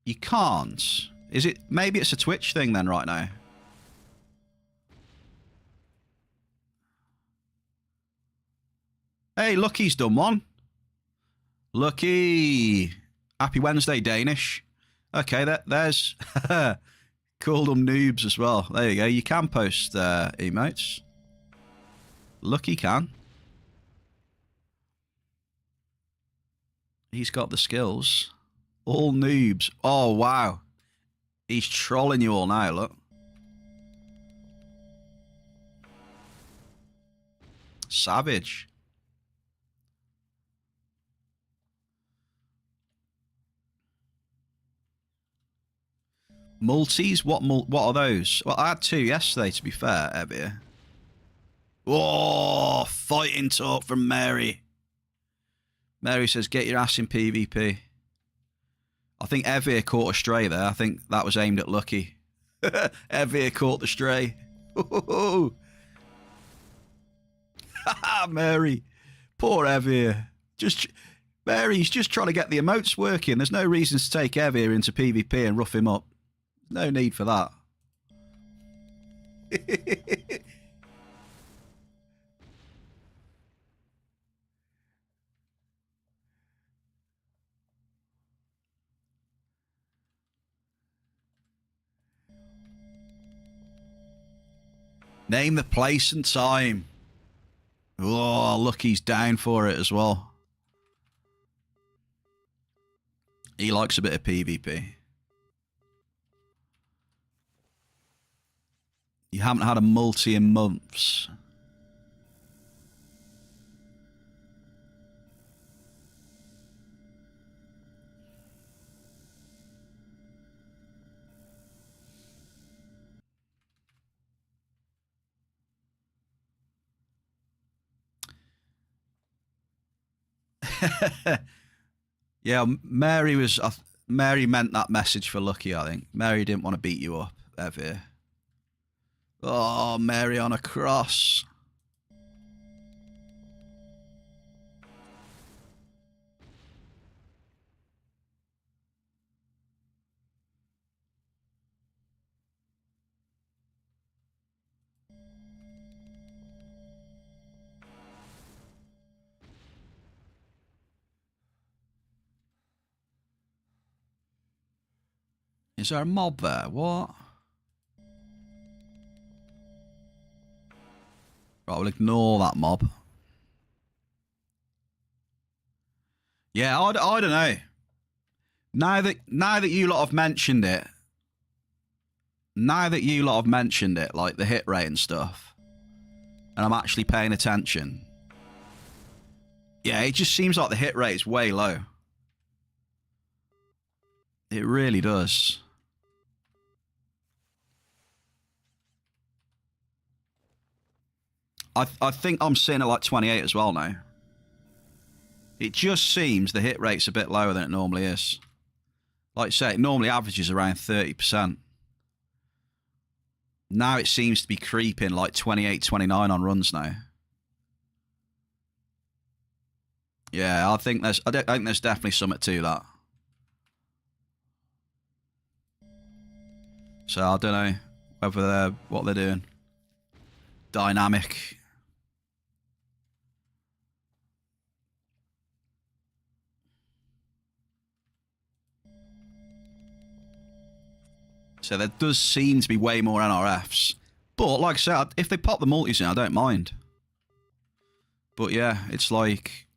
You can't. Is it? Maybe it's a Twitch thing then right now. Hey, Lucky's done one. Lucky. Happy Wednesday, Danish. Okay, there's called them noobs as well. There you go. You can post emotes. Lucky can. He's got the skills. All noobs. Oh, wow. He's trolling you all now, look. Savage. Multis? What are those? Well, I had 2 yesterday, to be fair, Evia. Oh, fighting talk from Mary. Mary says, get your ass in PvP. I think Evia caught a stray there. I think that was aimed at Lucky. Evia caught the stray. Mary. Poor Evia. Mary's just trying to get the emotes working. There's no reason to take Evia into PvP and rough him up. No need for that. Name the place and time. Oh, look, he's down for it as well. He likes a bit of PvP. You haven't had a multi in months. Yeah, Mary meant that message for Lucky, I think. Mary didn't want to beat you up, ever. Oh, Mary on a cross. Is there a mob there? What? Right, we'll ignore that mob. Yeah, I don't know. Now that you lot have mentioned it, like the hit rate and stuff, and I'm actually paying attention. Yeah, it just seems like the hit rate is way low. It really does. I think I'm sitting at like 28 as well now. It just seems the hit rate's a bit lower than it normally is. Like I say, it normally averages around 30%. Now it seems to be creeping like 28, 29 on runs now. Yeah, I think there's definitely something to that. So I don't know whether what they're doing. Dynamic. So there does seem to be way more NRFs. But like I said, if they pop the multis in, I don't mind. But yeah, it's like,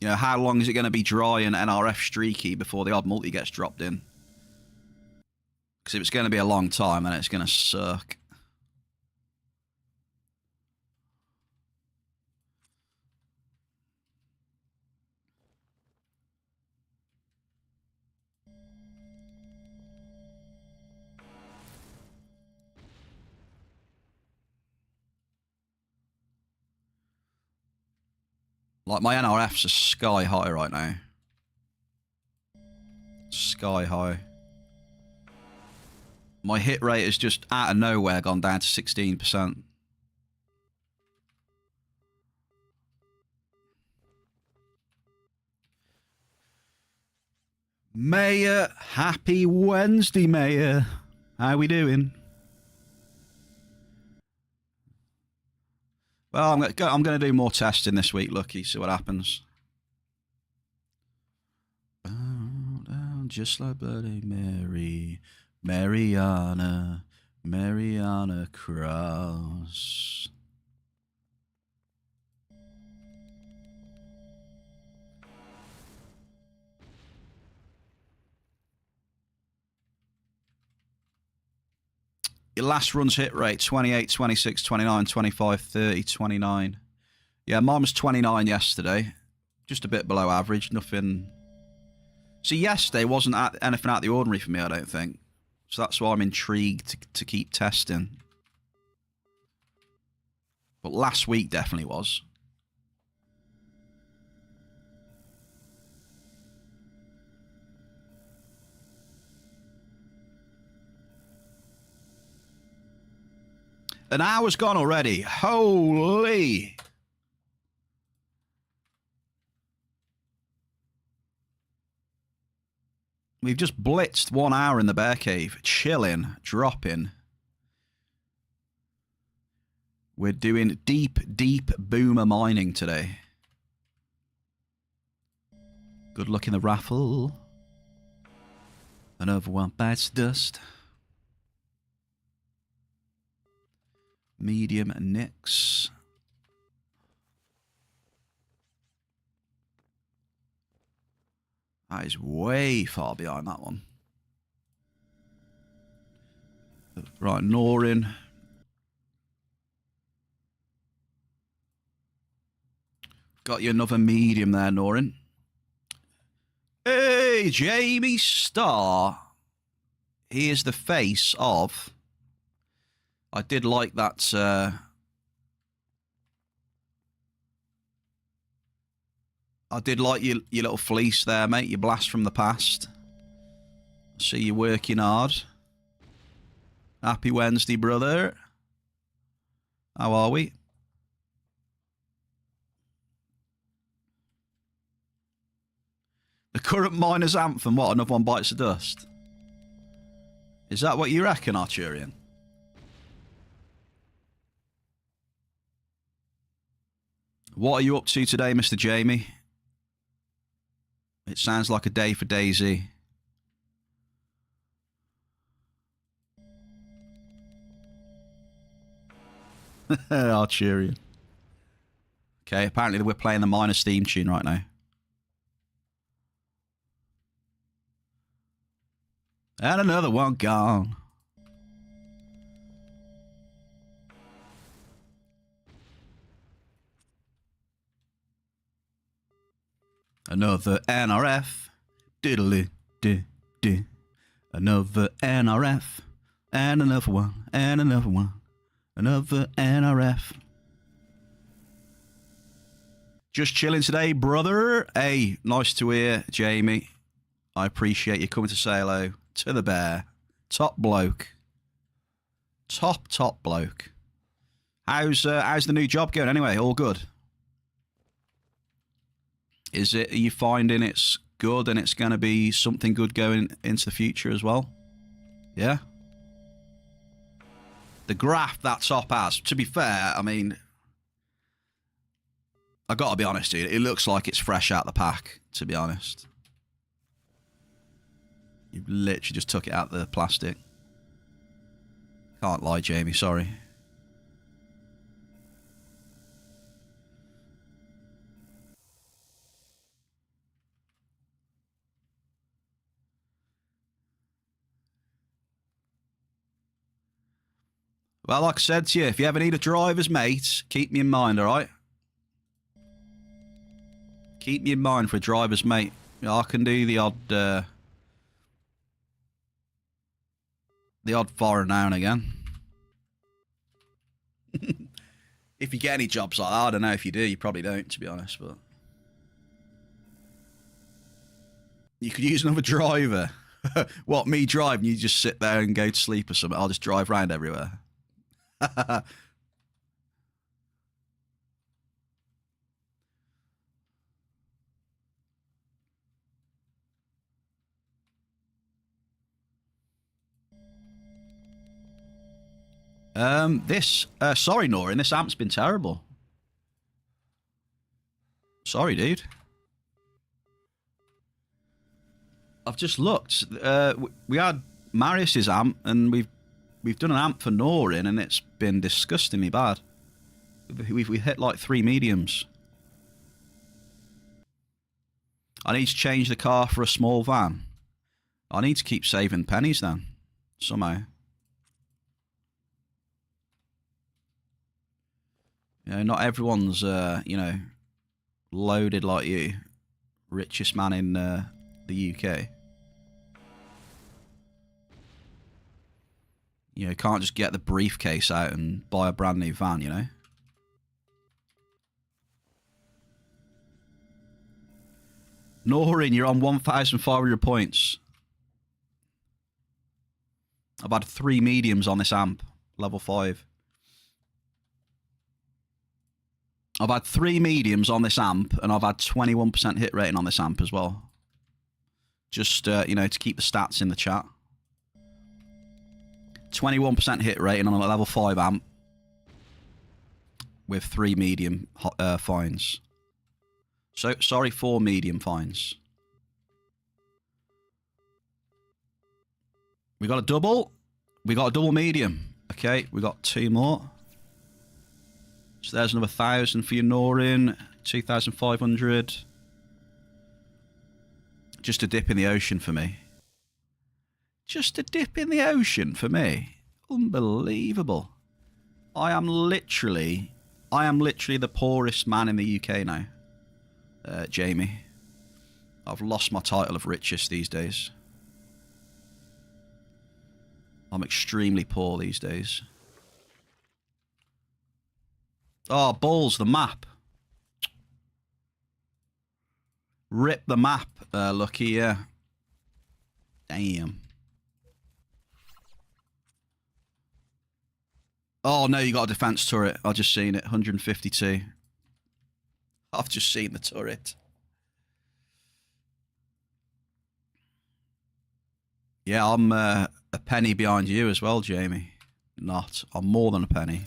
you know, how long is it going to be dry and NRF streaky before the odd multi gets dropped in? Because if it's going to be a long time, then it's going to suck. Like, my NRFs are sky high right now. Sky high. My hit rate has just out of nowhere gone down to 16%. Mayor, happy Wednesday, Mayor. How we doing? Well, I'm going to do more testing this week, Lucky, see what happens. Bow down just like Bloody Mary, Mariana Cross. Your last run's hit rate, 28, 26, 29, 25, 30, 29. Yeah, mine was 29 yesterday. Just a bit below average, nothing. See, yesterday wasn't anything out of the ordinary for me, I don't think. So that's why I'm intrigued to keep testing. But last week definitely was. An hour's gone already. Holy. We've just blitzed 1 hour in the bear cave. Chilling, dropping. We're doing deep, deep boomer mining today. Good luck in the raffle. Another one bites dust. Medium nicks. That is way far behind that one. Right, Norin. Got you another medium there, Norin. Hey, Jamie Starr. He is the face of... I did like that. I did like your little fleece there, mate. Your blast from the past. See you working hard. Happy Wednesday, brother. How are we? The current miner's anthem. What? Another one bites the dust. Is that what you reckon, Arturian? What are you up to today, Mr. Jamie? It sounds like a day for Daisy. Arturian. Okay, apparently we're playing the Miners theme tune right now. And another one gone. Another NRF. Diddly di di. Another NRF. And another one. And another one. Another NRF. Just chilling today, brother. Hey, nice to hear, Jamie. I appreciate you coming to say hello to the bear. Top bloke. Top bloke. How's the new job going anyway? All good? Are you finding it's good and it's going to be something good going into the future as well? Yeah? The graph that top has, to be fair, I mean, I got to be honest, dude, it looks like it's fresh out the pack, to be honest. You literally just took it out the plastic. Can't lie, Jamie, sorry. Well, like I said to you, if you ever need a driver's mate, keep me in mind, alright? Keep me in mind for a driver's mate. I can do the odd foreign now and again. If you get any jobs like that, I don't know if you do. You probably don't, to be honest, but... You could use another driver. What, me driving? You just sit there and go to sleep or something? I'll just drive around everywhere. Sorry, Norrin, this amp's been terrible. Sorry, dude. I've just looked. We had Marius's amp, and we've done an amp for Norrin, and it's been disgustingly bad. We've hit like 3 mediums. I need to change the car for a small van. I need to keep saving pennies then, somehow. You know, not everyone's, you know, loaded like you. Richest man in the UK. You know, can't just get the briefcase out and buy a brand new van, you know? Norrin, you're on 1,500 points. I've had 3 mediums on this amp, level 5. I've had 3 mediums on this amp, and I've had 21% hit rating on this amp as well. Just, you know, to keep the stats in the chat. 21% hit rating on a level 5 amp with 3 medium fines. So, sorry, 4 medium fines. We got a double. We got a double medium. Okay, we got 2 more. So there's another 1,000 for your Norrin. 2,500. Just a dip in the ocean for me. Just a dip in the ocean for me. Unbelievable. I am literally the poorest man in the UK now. Jamie. I've lost my title of richest these days. I'm extremely poor these days. Oh, balls, the map. Rip the map, Lucky, yeah. Damn. Oh, no, you got a defense turret. I've just seen it, 152. I've just seen the turret. Yeah, I'm a penny behind you as well, Jamie. Not. I'm more than a penny.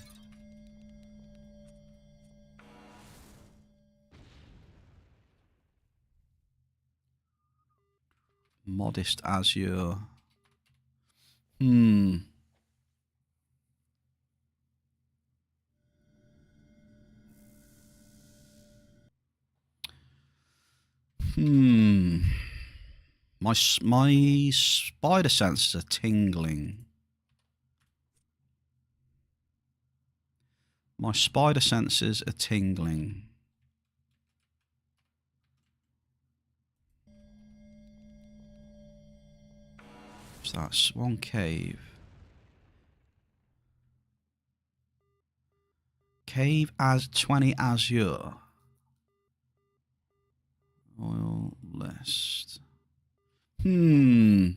Modest Azure. My spider senses are tingling. My spider senses are tingling. So that's one cave. Cave as 20 Azure. Oil list. Hmm.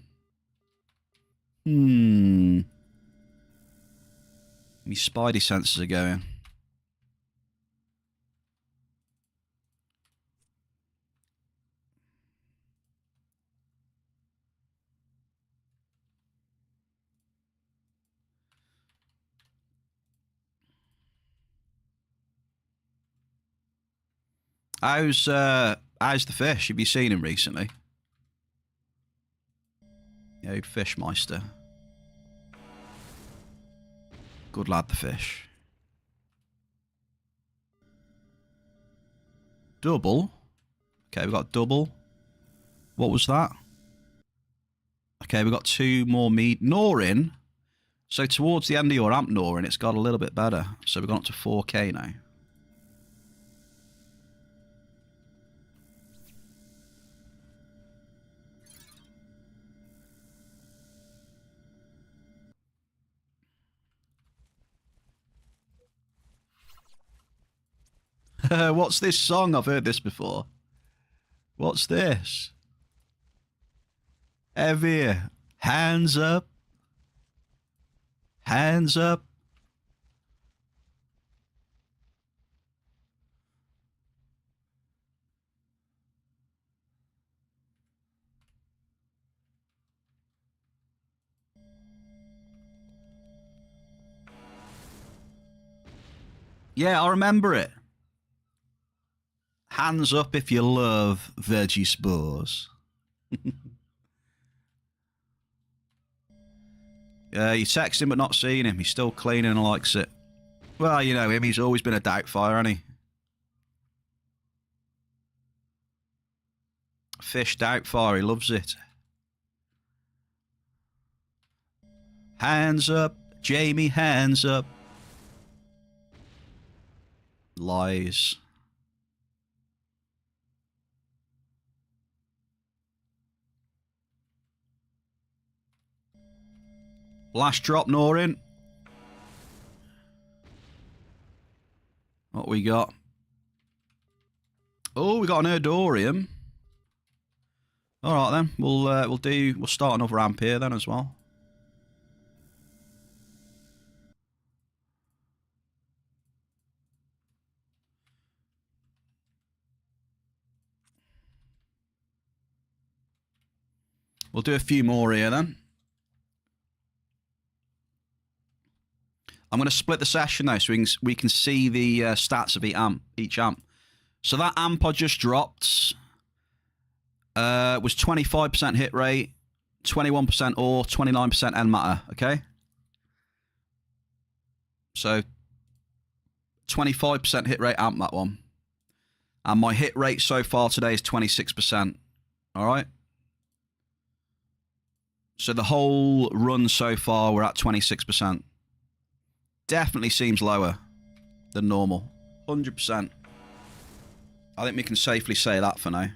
My spidey senses are going. How's the fish? Have you seen him recently? Yeah, Fishmeister. Good lad, the fish. Double. Okay, we got double. What was that? Okay, we got 2 more meat. Norin. So towards the end of your amp, Norin, it's got a little bit better. So we've gone up to 4K now. What's this song? I've heard this before. What's this? Heavier. Hands up. Hands up. Yeah, I remember it. Hands up if you love veggie spores. Yeah, you text him but not seen him. He's still cleaning and likes it. Well, you know him. He's always been a doubtfire, hasn't he? Fish doubtfire. He loves it. Hands up. Jamie, hands up. Lies. Last drop, Norin. What we got? Oh, we got an Erdorium. All right then, we'll start another amp here then as well. We'll do a few more here then. I'm going to split the session now so we can see the stats of each amp. So that amp I just dropped was 25% hit rate, 21% ore, 29% end matter, okay? So 25% hit rate amp, that one. And my hit rate so far today is 26%, all right? So the whole run so far, we're at 26%. Definitely seems lower than normal. 100%. I think we can safely say that for now.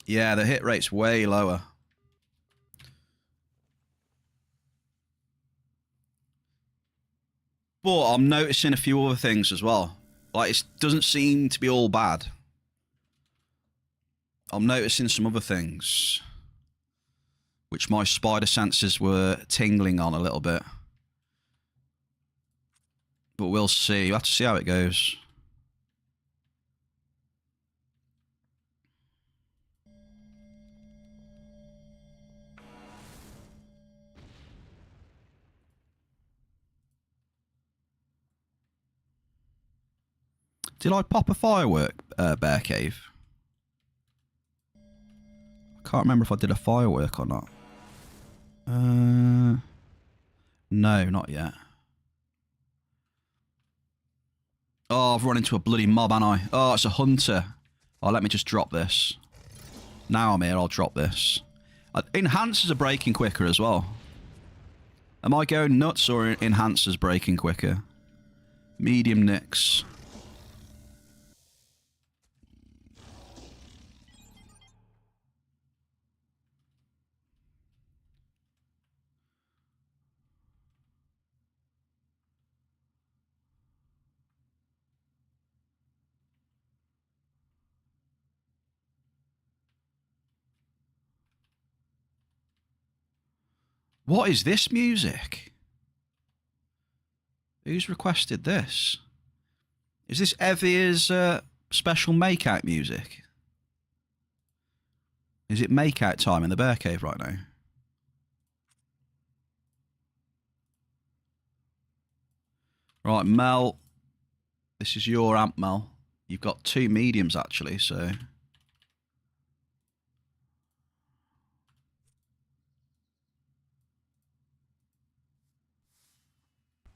Yeah, the hit rate's way lower. But I'm noticing a few other things as well. Like, it doesn't seem to be all bad. I'm noticing some other things which my spider senses were tingling on a little bit. But we'll see. We'll have to see how it goes. Did I pop a firework, Bear Cave? I can't remember if I did a firework or not. No, not yet. Oh, I've run into a bloody mob, haven't I? Oh, it's a hunter. Oh, let me just drop this. Now I'm here, I'll drop this. Enhancers are breaking quicker as well. Am I going nuts or enhancers breaking quicker? Medium nicks. What is this music? Who's requested this? Is this Evie's special makeout music? Is it makeout time in the bear cave right now? Right, Mel. This is your amp, Mel. You've got 2 mediums, actually, so...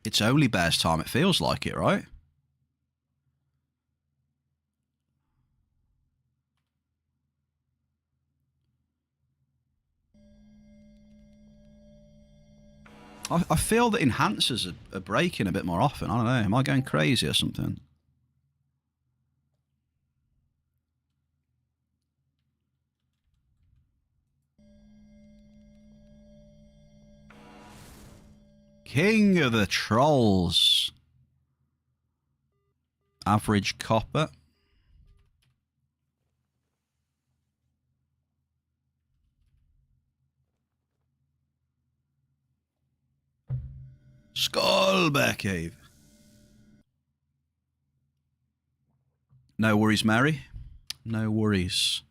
It's only bear's time, it feels like it, right? I feel that enhancers are breaking a bit more often. I don't know. Am I going crazy or something? King of the Trolls. Average copper. Skull Bear Cave. No worries, Mary. No worries.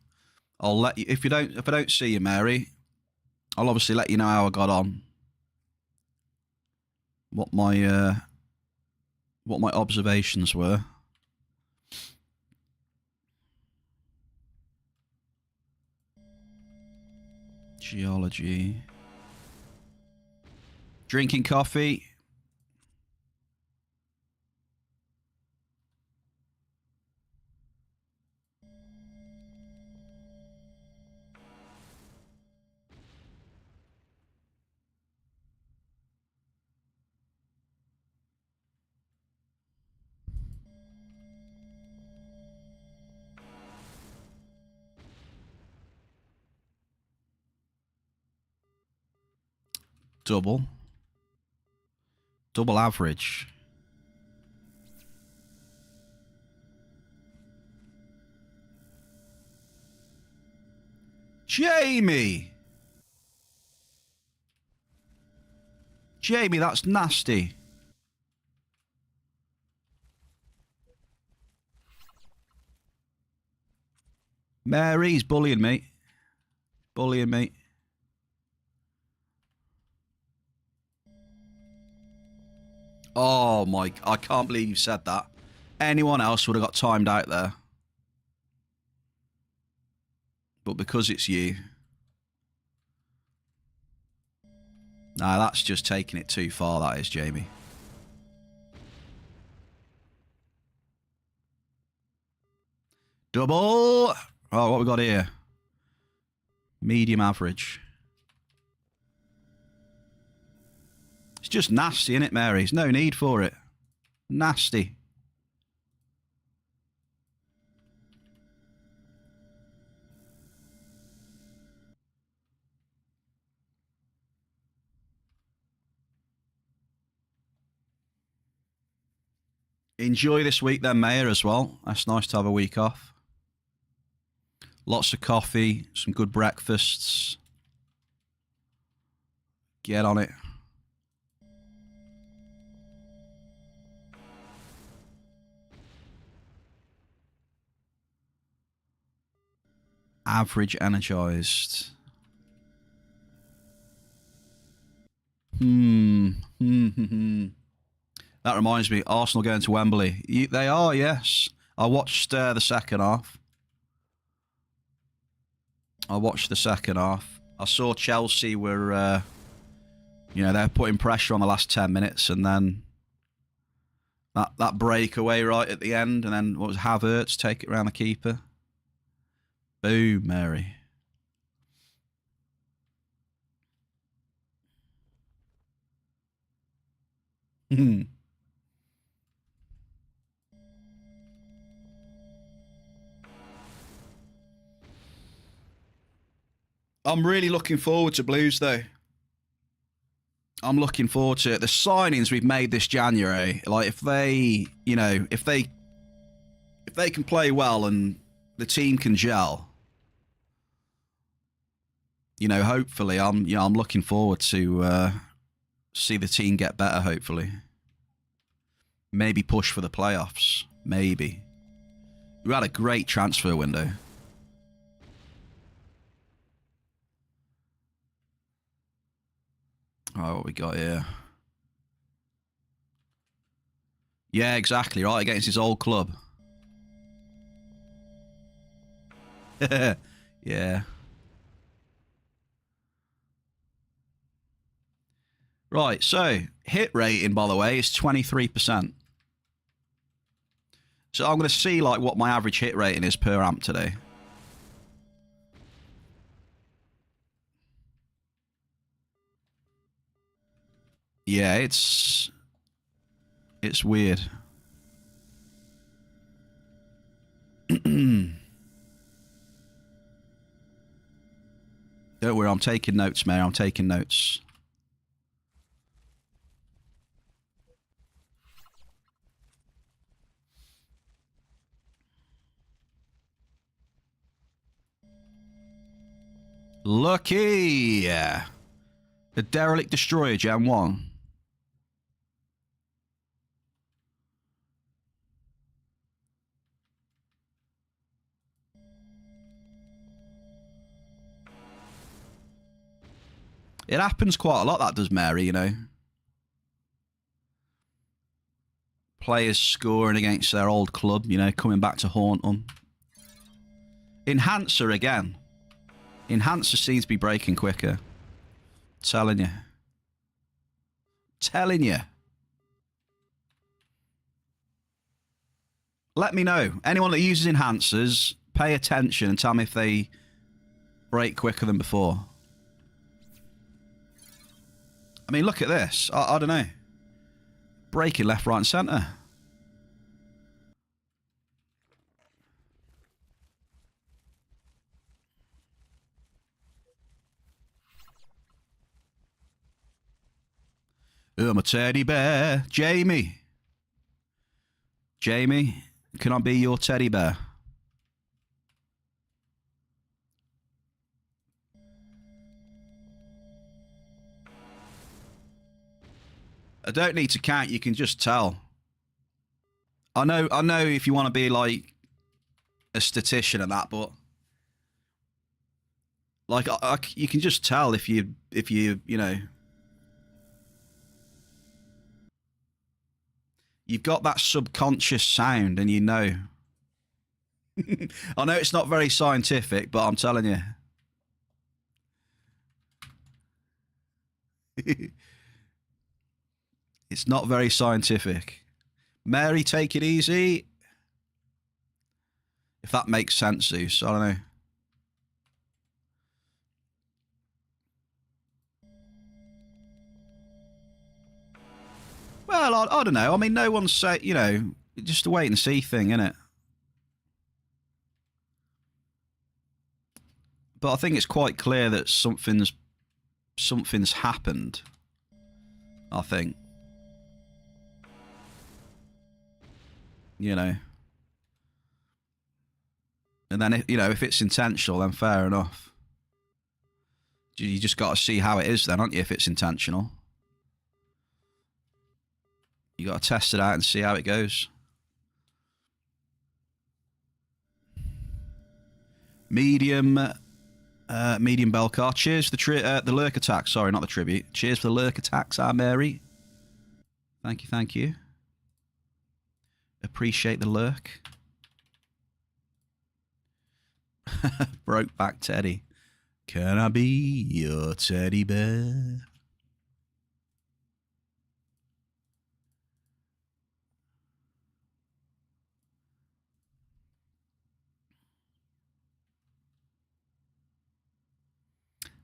I'll let you if I don't see you, Mary, I'll obviously let you know how I got on. What my observations were. Geology. Drinking coffee. Double average. Jamie, that's nasty. Mary's bullying me. Oh my, I can't believe you said that. Anyone else would have got timed out there. But because it's you. Nah, that's just taking it too far, that is, Jamie. Double. Oh, what we got here? Medium average. It's just nasty, isn't it, Mary? There's no need for it. Nasty. Enjoy this week then, Mayor, as well. That's nice to have a week off. Lots of coffee, some good breakfasts. Get on it. Average energized. That reminds me, Arsenal going to Wembley. They are, yes. I watched the second half. I saw Chelsea were, they're putting pressure on the last 10 minutes, and then that breakaway right at the end, and then what was Havertz take it around the keeper. Boom, Mary. I'm really looking forward to Blues, though. I'm looking forward to it. The signings we've made this January, like if they can play well and the team can gel, you know, hopefully, I'm looking forward to see the team get better. Hopefully, maybe push for the playoffs. Maybe we had a great transfer window. Oh, what we got here? Yeah, exactly right, against his old club. Yeah. Right, so hit rating, by the way, is 23%. So I'm going to see like what my average hit rating is per amp today. Yeah, it's weird. Don't worry, I'm taking notes, Mayor. I'm taking notes. Lucky! The Derelict Destroyer, Gen 1. It happens quite a lot, that does, Mary, you know. Players scoring against their old club, you know, coming back to haunt them. Enhancer again. Enhancer seems to be breaking quicker. Telling you. Telling you. Let me know. Anyone that uses enhancers, pay attention and tell me if they break quicker than before. I mean, look at this. I don't know. Breaking left, right, and centre. I'm a teddy bear. Jamie. Jamie, can I be your teddy bear? I don't need to count, you can just tell. I know if you want to be like a statistician and that, but like you can just tell if you know, you've got that subconscious sound and you know. I know it's not very scientific, but I'm telling you. It's not very scientific. Mary, take it easy. If that makes sense, Zeus. I don't know. Well, I don't know. I mean, no one's say, you know, just a wait and see thing, isn't it? But I think it's quite clear that something's happened. I think. You know. And then, you know, if it's intentional, then fair enough. You just got to see how it is then, aren't you, if it's intentional? You got to test it out and see how it goes. Medium Belcar. Cheers for the lurk attack. Sorry, not the tribute. Cheers for the lurk attacks, our Mary. Thank you, thank you. Appreciate the lurk. Brokeback Teddy. Can I be your teddy bear?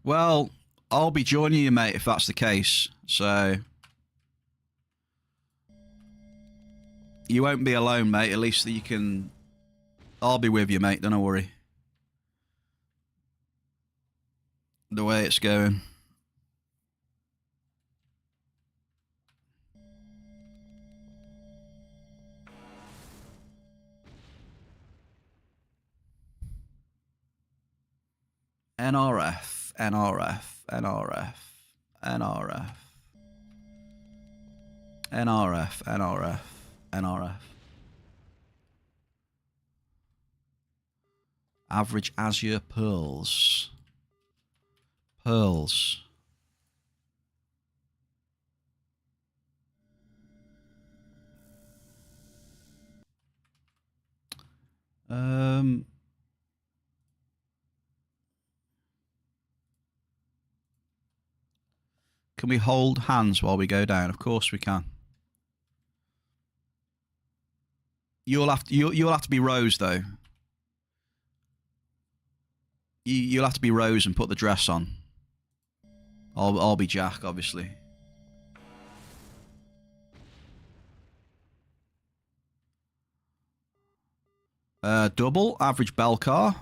Well, I'll be joining you, mate, if that's the case. So you won't be alone, mate. At least that you can. I'll be with you, mate. Don't worry. The way it's going. NRF. NRF, NRF, NRF, NRF, NRF, NRF. Average Azure pearls. Pearls. Can we hold hands while we go down? Of course we can. You'll have to be Rose though. You'll have to be Rose and put the dress on. I'll be Jack, obviously. Double average bell car.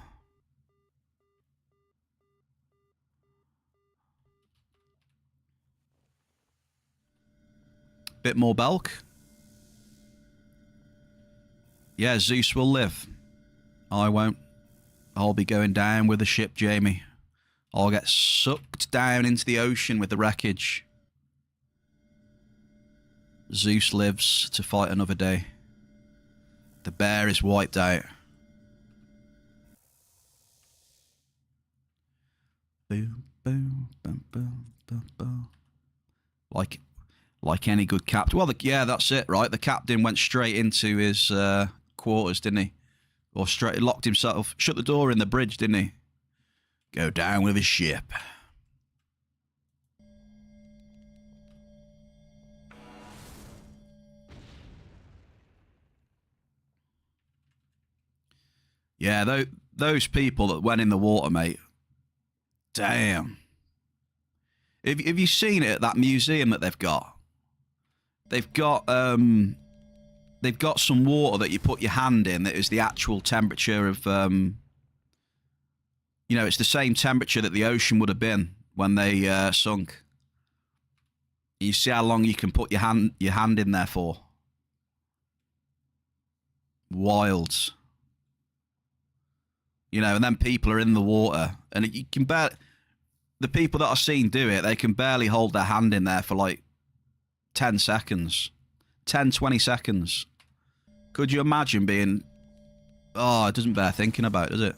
Bit more bulk. Yeah, Zeus will live. I won't. I'll be going down with the ship, Jamie. I'll get sucked down into the ocean with the wreckage. Zeus lives to fight another day. The bear is wiped out. Boom, boom, boom, boom, boom, boom. Like any good captain. Well, yeah, that's it, right? The captain went straight into his quarters, didn't he? Or straight locked himself, shut the door in the bridge, didn't he? Go down with his ship. Yeah, those people that went in the water, mate. Damn. Have you seen it at that museum that they've got? They've got some water that you put your hand in that is the actual temperature of you know, it's the same temperature that the ocean would have been when they sunk. You see how long you can put your hand in there for. Wild. You know, and then people are in the water, and you can bet the people that I've seen do it, they can barely hold their hand in there for like 10 seconds. 10, 20 seconds. Could you imagine being... Oh, it doesn't bear thinking about, does it?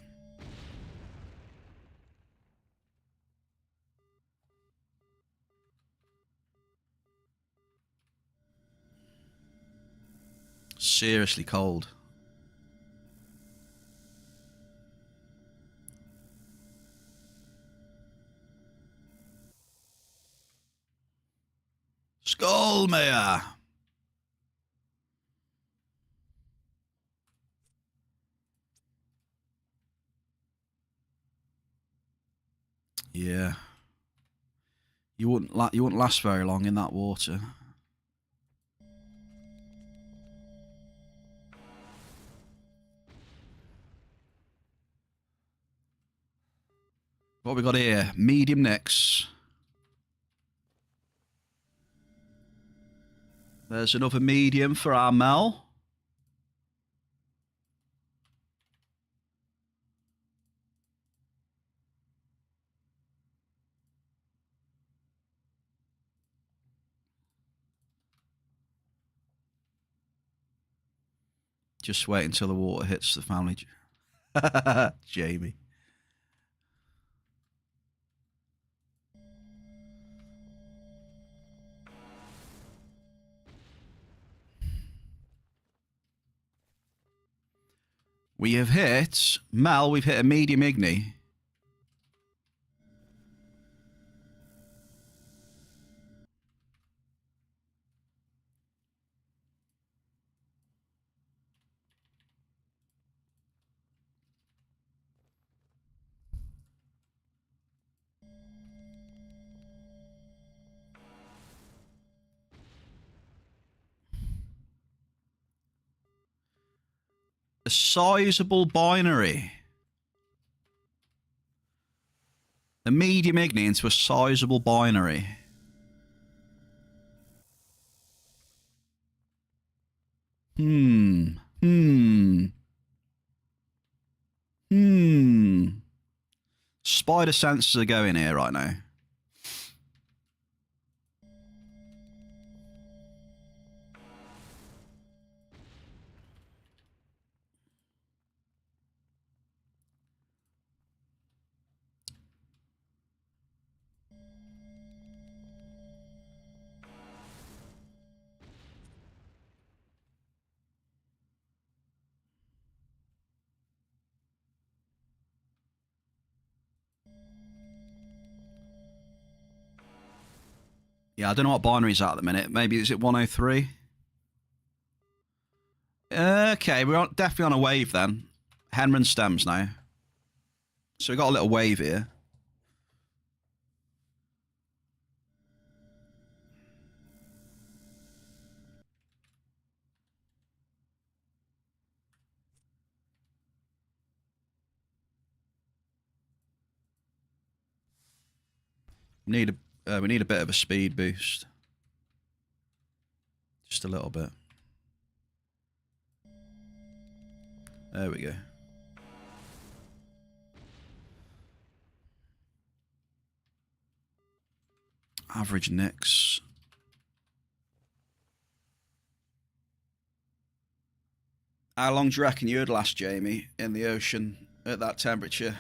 Seriously cold. Skullmayer! Yeah. You wouldn't last very long in that water. What we got here? Medium necks. There's another medium for our Mel. Just wait until the water hits the family. Jamie. We have hit, Mel, we've hit a medium igni. A sizable binary. A medium igni into a sizable binary. spider sensors are going here right now. Yeah, I don't know what binary's at the minute. Maybe is it 103? Okay, we're definitely on a wave then. Henman stems now. So we got a little wave here. We need a bit of a speed boost. Just a little bit. There we go. Average nicks. How long do you reckon you'd last, Jamie, in the ocean at that temperature?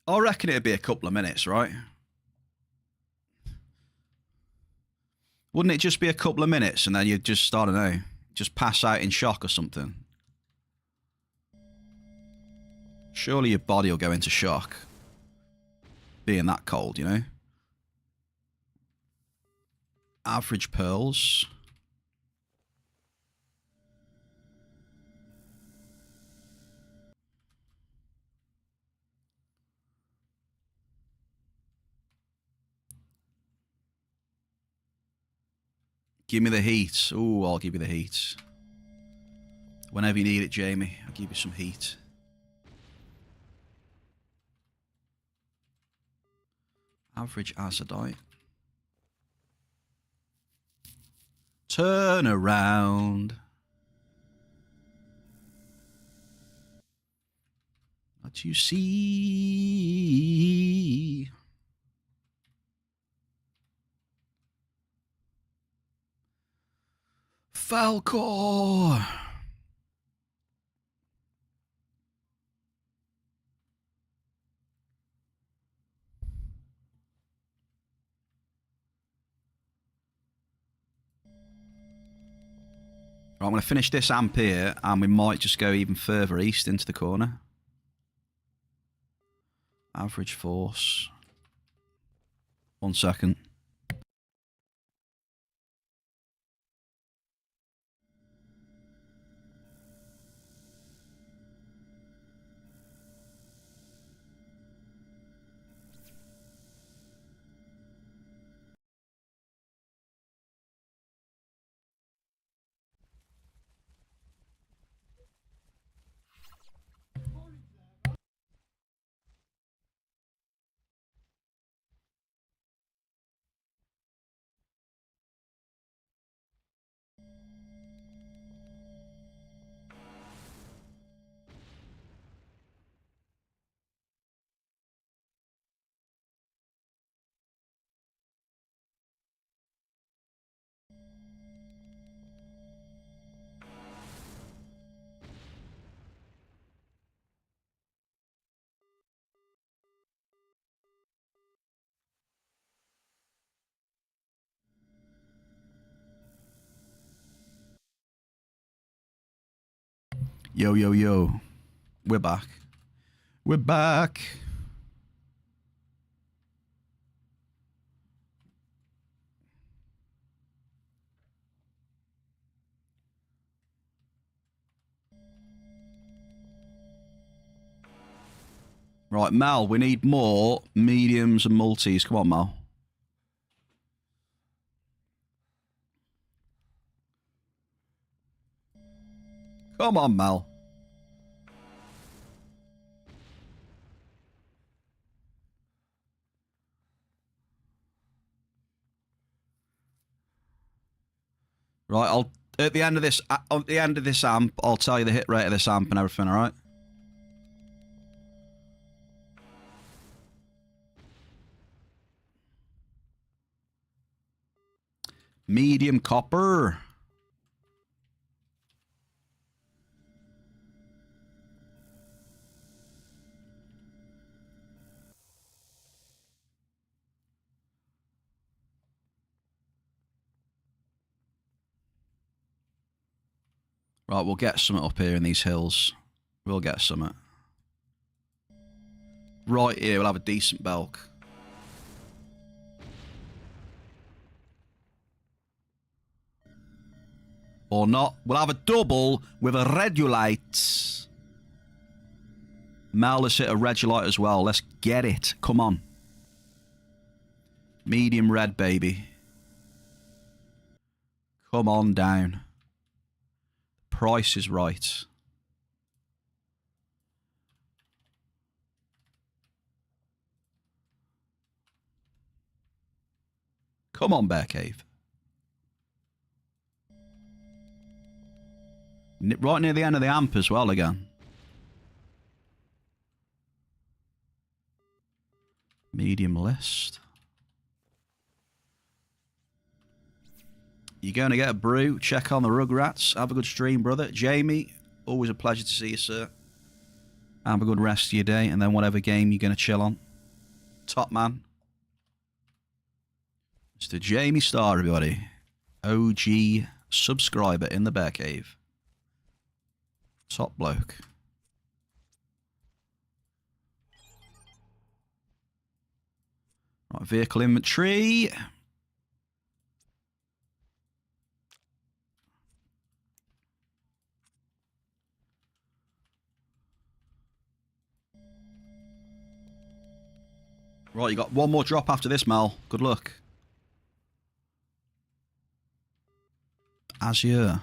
I reckon it'd be a couple of minutes, right? Wouldn't it just be a couple of minutes and then you'd just, I don't know, just pass out in shock or something? Surely your body will go into shock. Being that cold, you know? Average pearls. Give me the heat. Ooh, I'll give you the heat. Whenever you need it, Jamie, I'll give you some heat. Average azadite. Turn around. What you see. Falcor. Right, I'm going to finish this amp here, and we might just go even further east into the corner. Average force. 1 second. Yo, yo, yo. We're back. We're back. Right, Mal, we need more mediums and multis. Come on, Mal. Come on, Mal. Right, At the end of this amp, I'll tell you the hit rate of this amp and everything, alright? Medium copper. Right, we'll get something up here in these hills. We'll get something. Right here, we'll have a decent bulk. Or not. We'll have a double with a Redulite. Mel has hit a Redulite as well. Let's get it. Come on. Medium red, baby. Come on down. Price is right. Come on, Bear Cave. Right near the end of the amp as well again. Medium list. You're going to get a brew. Check on the Rugrats. Have a good stream, brother. Jamie, always a pleasure to see you, sir. Have a good rest of your day, and then whatever game you're going to chill on. Top man. Mr. Jamie Starr, everybody. OG subscriber in the Bear Cave. Top bloke. Right, vehicle inventory. Right, you got one more drop after this, Mal. Good luck. Azure.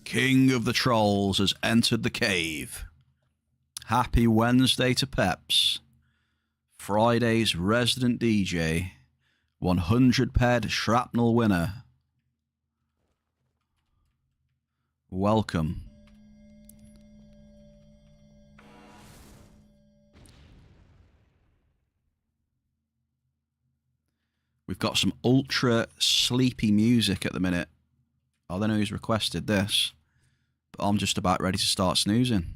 King of the Trolls has entered the cave. Happy Wednesday to Peps. Friday's resident DJ. 100 ped shrapnel winner. Welcome. We've got some ultra sleepy music at the minute. I don't know who's requested this, but I'm just about ready to start snoozing.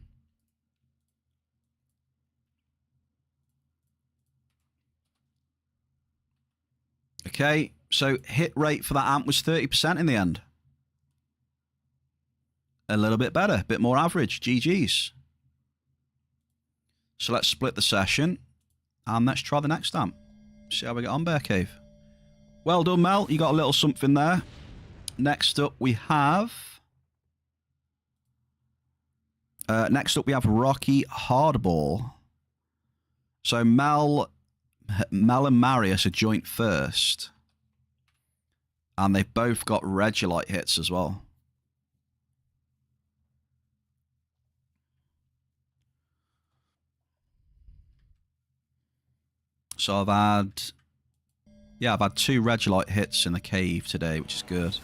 Okay, so hit rate for that amp was 30% in the end. A little bit better, a bit more average. GG's. So let's split the session and let's try the next amp. See how we get on, Bear Cave. Well done, Mel. You got a little something there. Next up we have Rocky Hardball. So Mel and Marius are joint first. And they've both got Redulite hits as well. So I've had 2 Redulite hits in the cave today, which is good.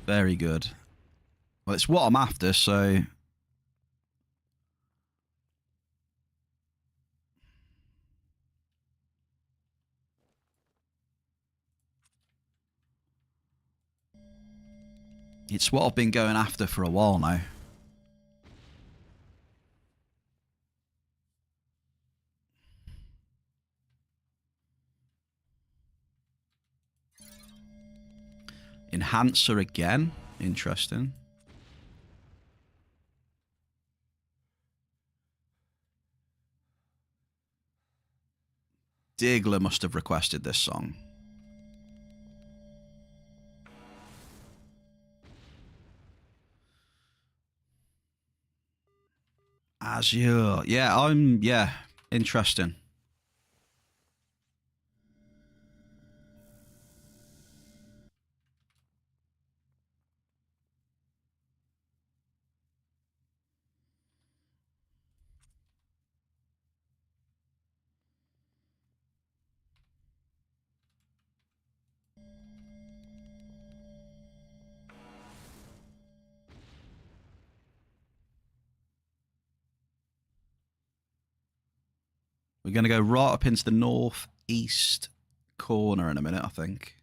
Very good. Well, it's what I'm after, so... It's what I've been going after for a while now. Enhancer again. Interesting. Diggler must have requested this song. Azure. Yeah, interesting. We're going to go right up into the northeast corner in a minute, I think.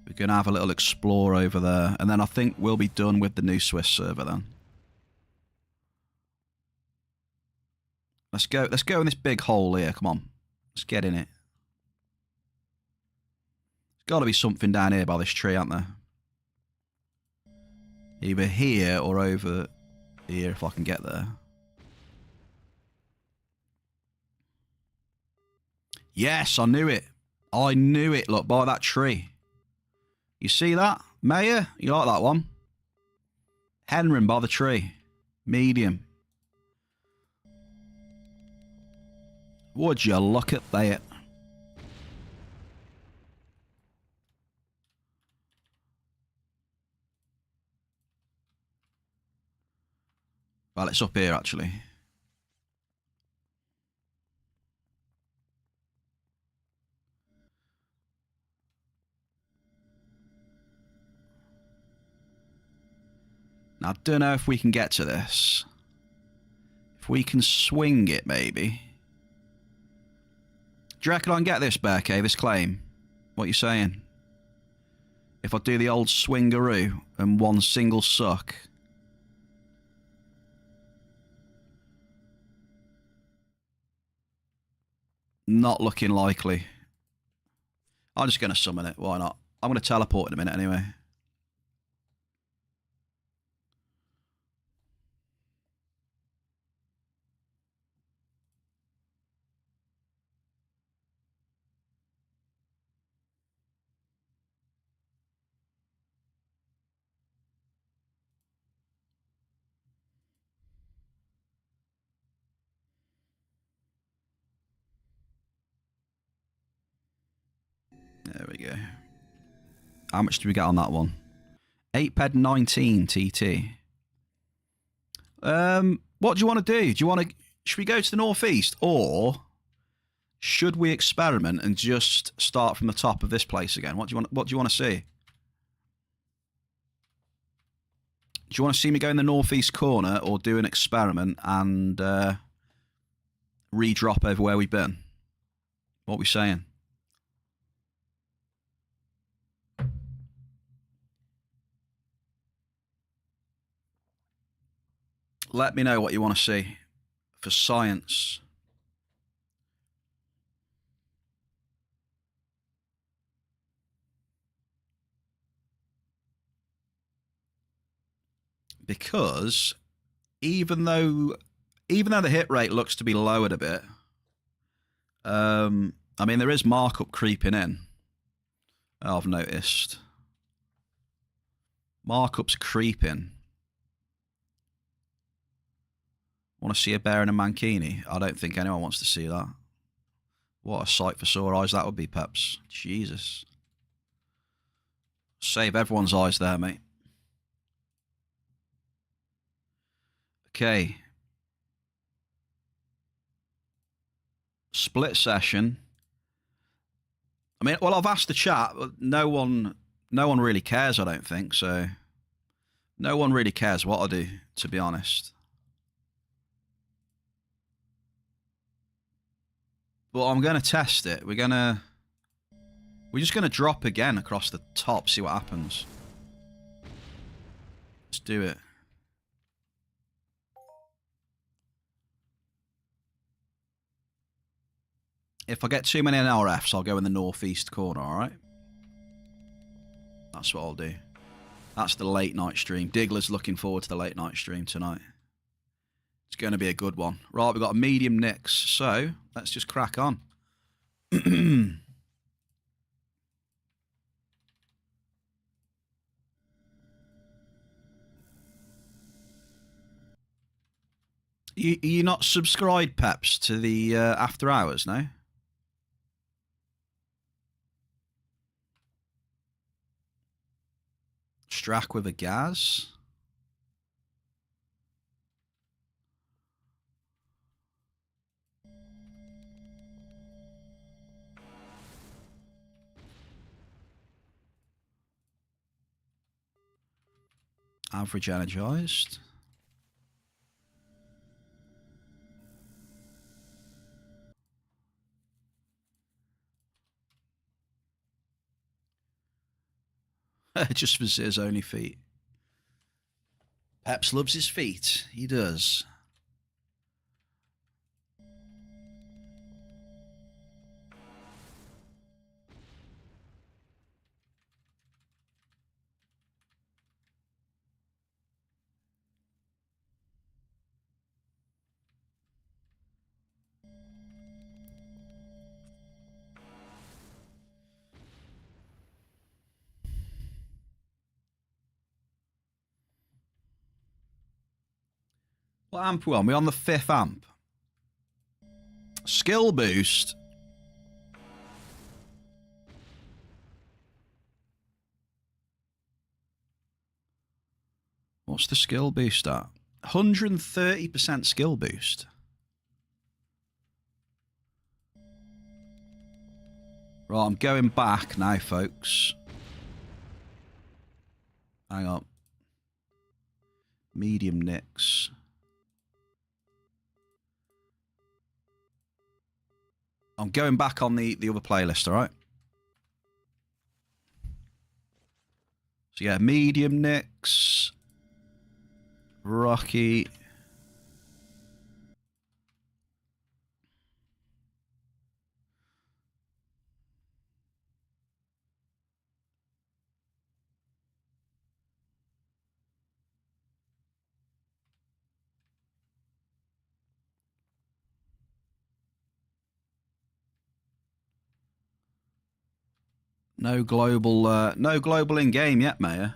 We're going to have a little explore over there. And then I think we'll be done with the new Swiss server then. Let's go in this big hole here. Come on. Let's get in it. There's got to be something down here by this tree, aren't there? Either here or over here if I can get there. Yes, I knew it. I knew it. Look, by that tree. You see that? Mayor? You like that one? Henry by the tree. Medium. Would you look at that? Well, it's up here, actually. Now, I don't know if we can get to this. If we can swing it, maybe. Do you reckon I can get this, Bear Cave, this claim? What you saying? If I do the old swingaroo and one single suck. Not looking likely. I'm just going to summon it. Why not? I'm going to teleport in a minute anyway. There we go. How much do we get on that one? 8 19 TT. What do you want to do? Should we go to the northeast, or should we experiment and just start from the top of this place again? What do you want to see? Do you want to see me go in the northeast corner, or do an experiment and redrop over where we've been? What are we saying? Let me know what you want to see for science. Because even though the hit rate looks to be lowered a bit, I mean, there is markup creeping in. I've noticed. Markup's creeping. Want to see a bear in a mankini? I don't think anyone wants to see that. What a sight for sore eyes that would be, Peps. Jesus. Save everyone's eyes there, mate. Okay. Split session. I mean, well, I've asked the chat, but no one really cares, I don't think, so no one really cares what I do, to be honest. But I'm going to test it. We're just going to drop again across the top, see what happens. Let's do it. If I get too many NRFs, I'll go in the northeast corner, alright? That's what I'll do. That's the late night stream. Diggler's looking forward to the late night stream tonight. It's going to be a good one. Right, we've got a medium Nix, so let's just crack on. You not subscribed, Peps, to the after hours, no? Strack with a gas. Average energized. Just for his only feet. Peps loves his feet. He does. What amp are we on? We're on the 5th amp. Skill boost. What's the skill boost at? 130% skill boost. Right, I'm going back now, folks. Hang on. Medium nicks. I'm going back on the other playlist, all right? So yeah, medium nicks. Rocky. No global in game yet, Mayor.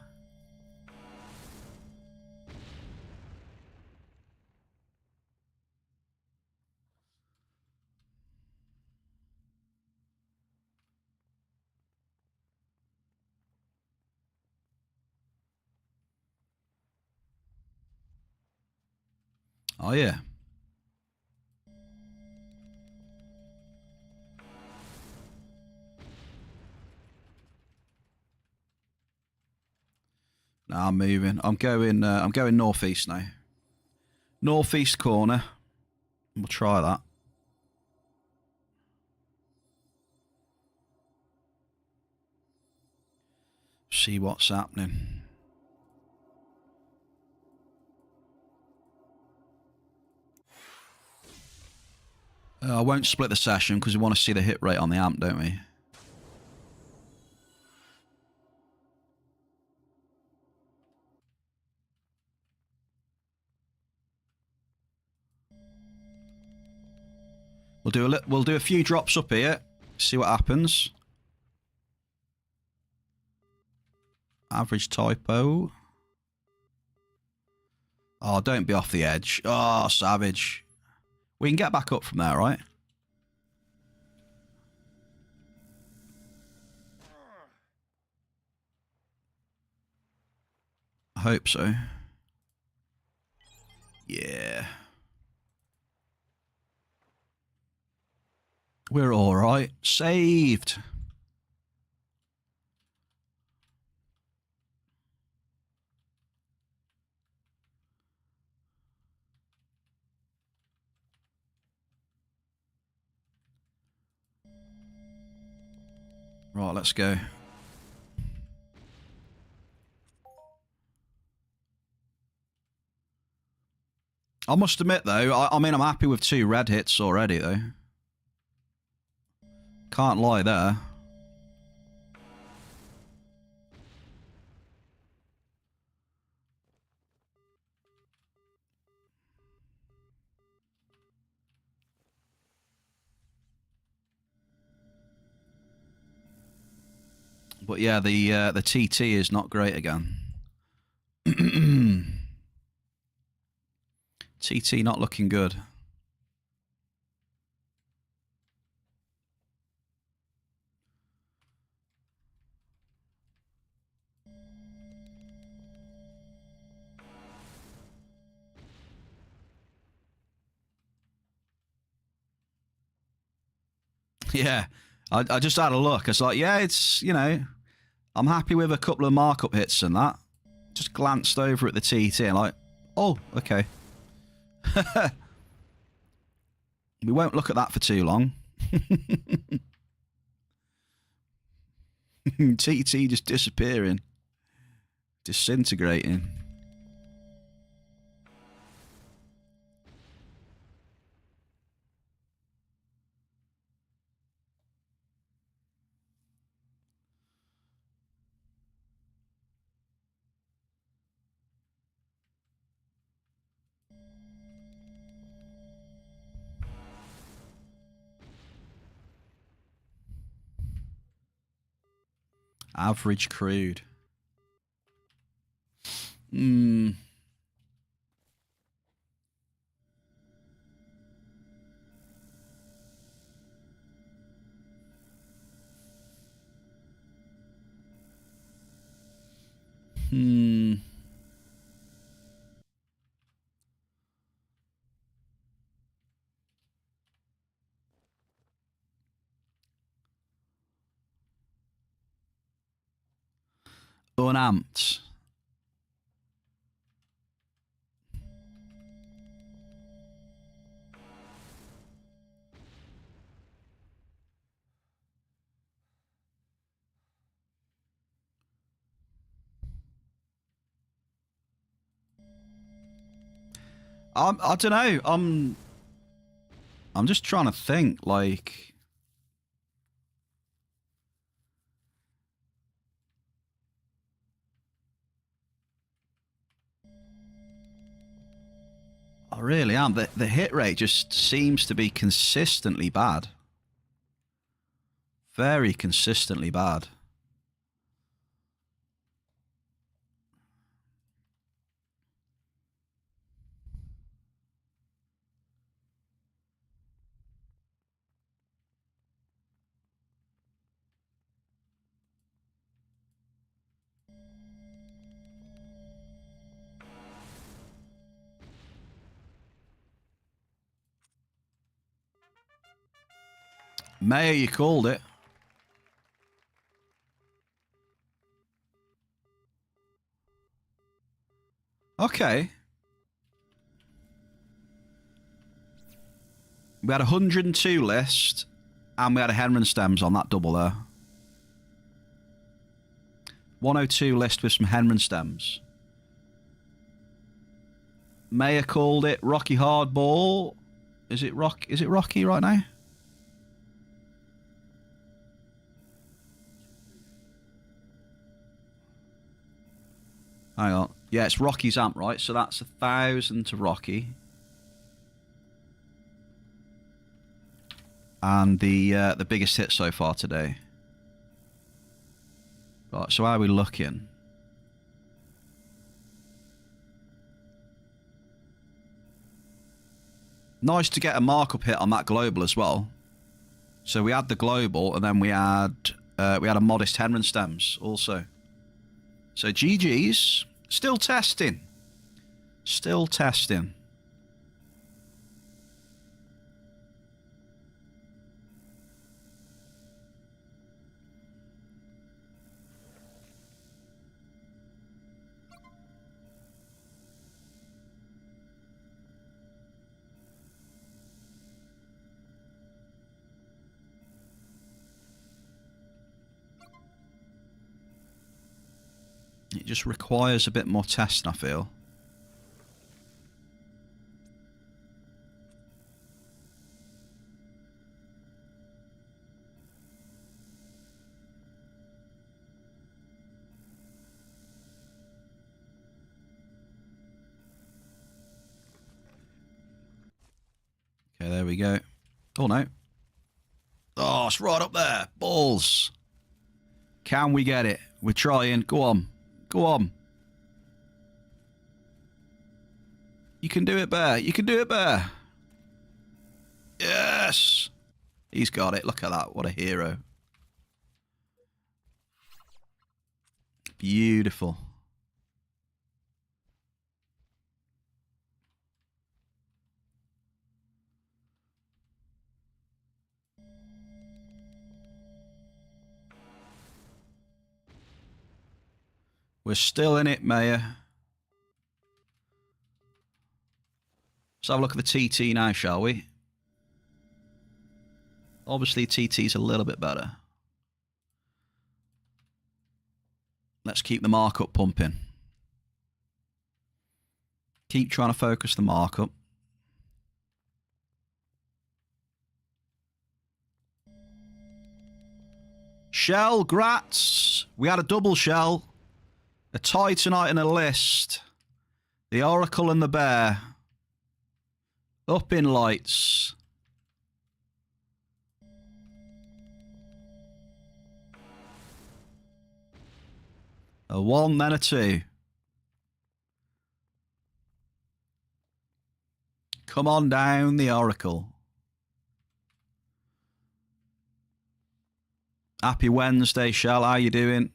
Oh yeah. No, I'm moving. I'm going northeast now. Northeast corner. We'll try that. See what's happening. I won't split the session because we want to see the hit rate on the amp, don't we? We'll do a few drops up here. See what happens. Average typo. Oh, don't be off the edge. Oh, savage. We can get back up from there, right? I hope so. Yeah. We're all right. Saved. Right, let's go. I must admit, though, I mean, I'm happy with 2 red hits already, though. Can't lie there. But yeah, the TT is not great again. TT not looking good. Yeah, I just had a look. It's like, yeah, it's, you know, I'm happy with a couple of markup hits and that. Just glanced over at the TT and like, oh, okay. We won't look at that for too long. TT just disappearing. Disintegrating. Average crude. Hmm. Unamped. I don't know. I'm just trying to think, like, I really am. The hit rate just seems to be consistently bad. Very consistently bad. Mayor, you called it. Okay. We had 102 list, and we had a Henman stems on that double there. 102 list with some Henman stems. Mayor called it Rocky Hardball. Is it Rocky right now? Hang on. Yeah, it's Rocky's amp, right? So that's 1,000 to Rocky. And the biggest hit so far today. Right, so how are we looking? Nice to get a markup hit on that global as well. So we had the global, and then we had a modest Henman stems also. So GG's. Still testing. Still testing. It just requires a bit more testing, I feel. Okay, there we go. Oh, no. Oh, it's right up there. Balls. Can we get it? We're trying. Go on. Go on. You can do it, Bear. You can do it, Bear. Yes. He's got it. Look at that. What a hero. Beautiful. We're still in it, Mayor. Let's have a look at the TT now, shall we? Obviously, TT's a little bit better. Let's keep the markup pumping. Keep trying to focus the markup. Shell, grats. We had a double shell. A Titanite and a list. The Oracle and the Bear. Up in lights. A 1, then a 2. Come on down, the Oracle. Happy Wednesday, Shell. How you doing?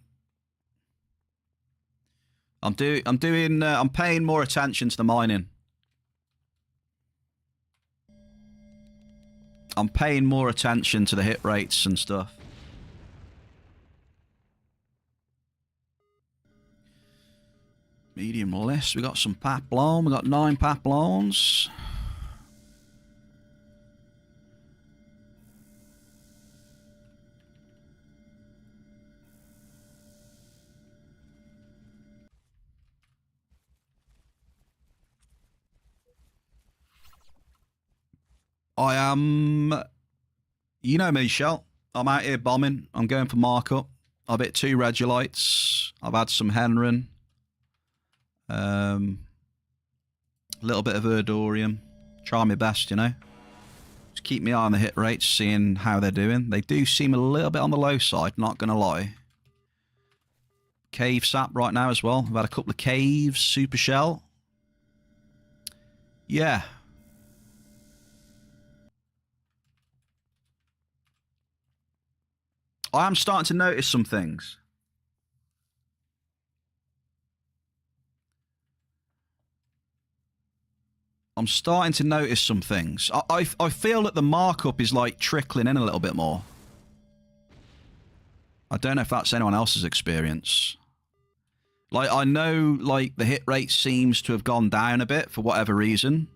I'm paying more attention to the mining. I'm paying more attention to the hit rates and stuff. Medium list. We got some Paplon. We got 9 Paplons. I am, you know me, Shell. I'm out here bombing. I'm going for markup. I've hit 2 Regulites. I've had some Henrin. A little bit of Erdorium. Try my best, you know. Just keep my eye on the hit rates, seeing how they're doing. They do seem a little bit on the low side, not going to lie. Cave sap right now as well. I've had a couple of caves, super shell. Yeah. I am starting to notice some things. I'm starting to notice some things. I feel that the markup is like trickling in a little bit more. I don't know if that's anyone else's experience. Like, I know, like, the hit rate seems to have gone down a bit for whatever reason.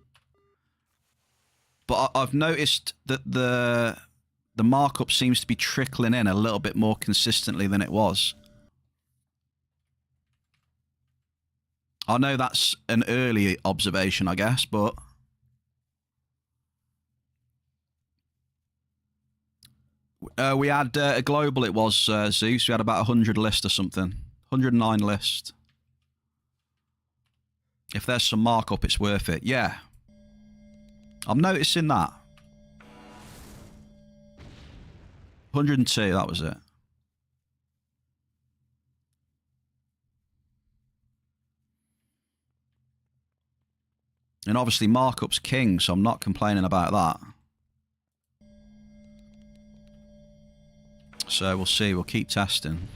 But I've noticed that the markup seems to be trickling in a little bit more consistently than it was. I know that's an early observation, I guess, but we had a global, it was, Zeus. We had about 100 list or something. 109 list. If there's some markup, it's worth it. Yeah. I'm noticing that. 102, that was it. And obviously markup's king, so I'm not complaining about that. So we'll see, we'll keep testing.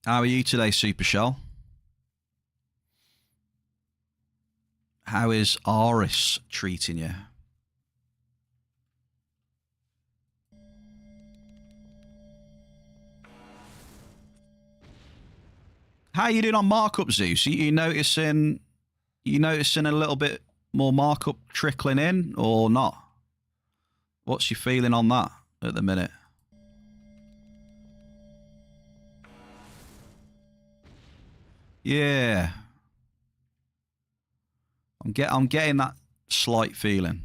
How are you today, Super Shell? How is Aris treating you? How are you doing on markup, Zeus? You noticing a little bit more markup trickling in or not? What's your feeling on that at the minute? Yeah. I'm getting that slight feeling.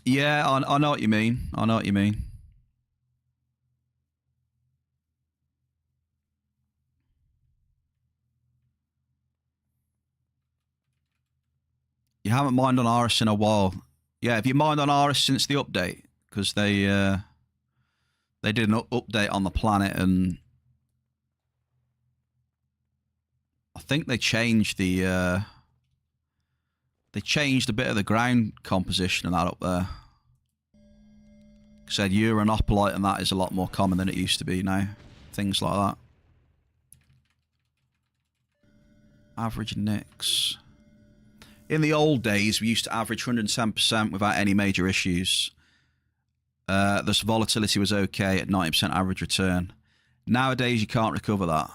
Yeah, I know what you mean. I know what you mean. You haven't mined on Aris in a while. Yeah, have you mined on Aris since the update? Because they did an update on the planet, and I think they changed a bit of the ground composition and that up there. Said uranopolite and that is a lot more common than it used to be now. Things like that. Average nicks. In the old days, we used to average 110% without any major issues. This volatility was okay at 90% average return. Nowadays, you can't recover that.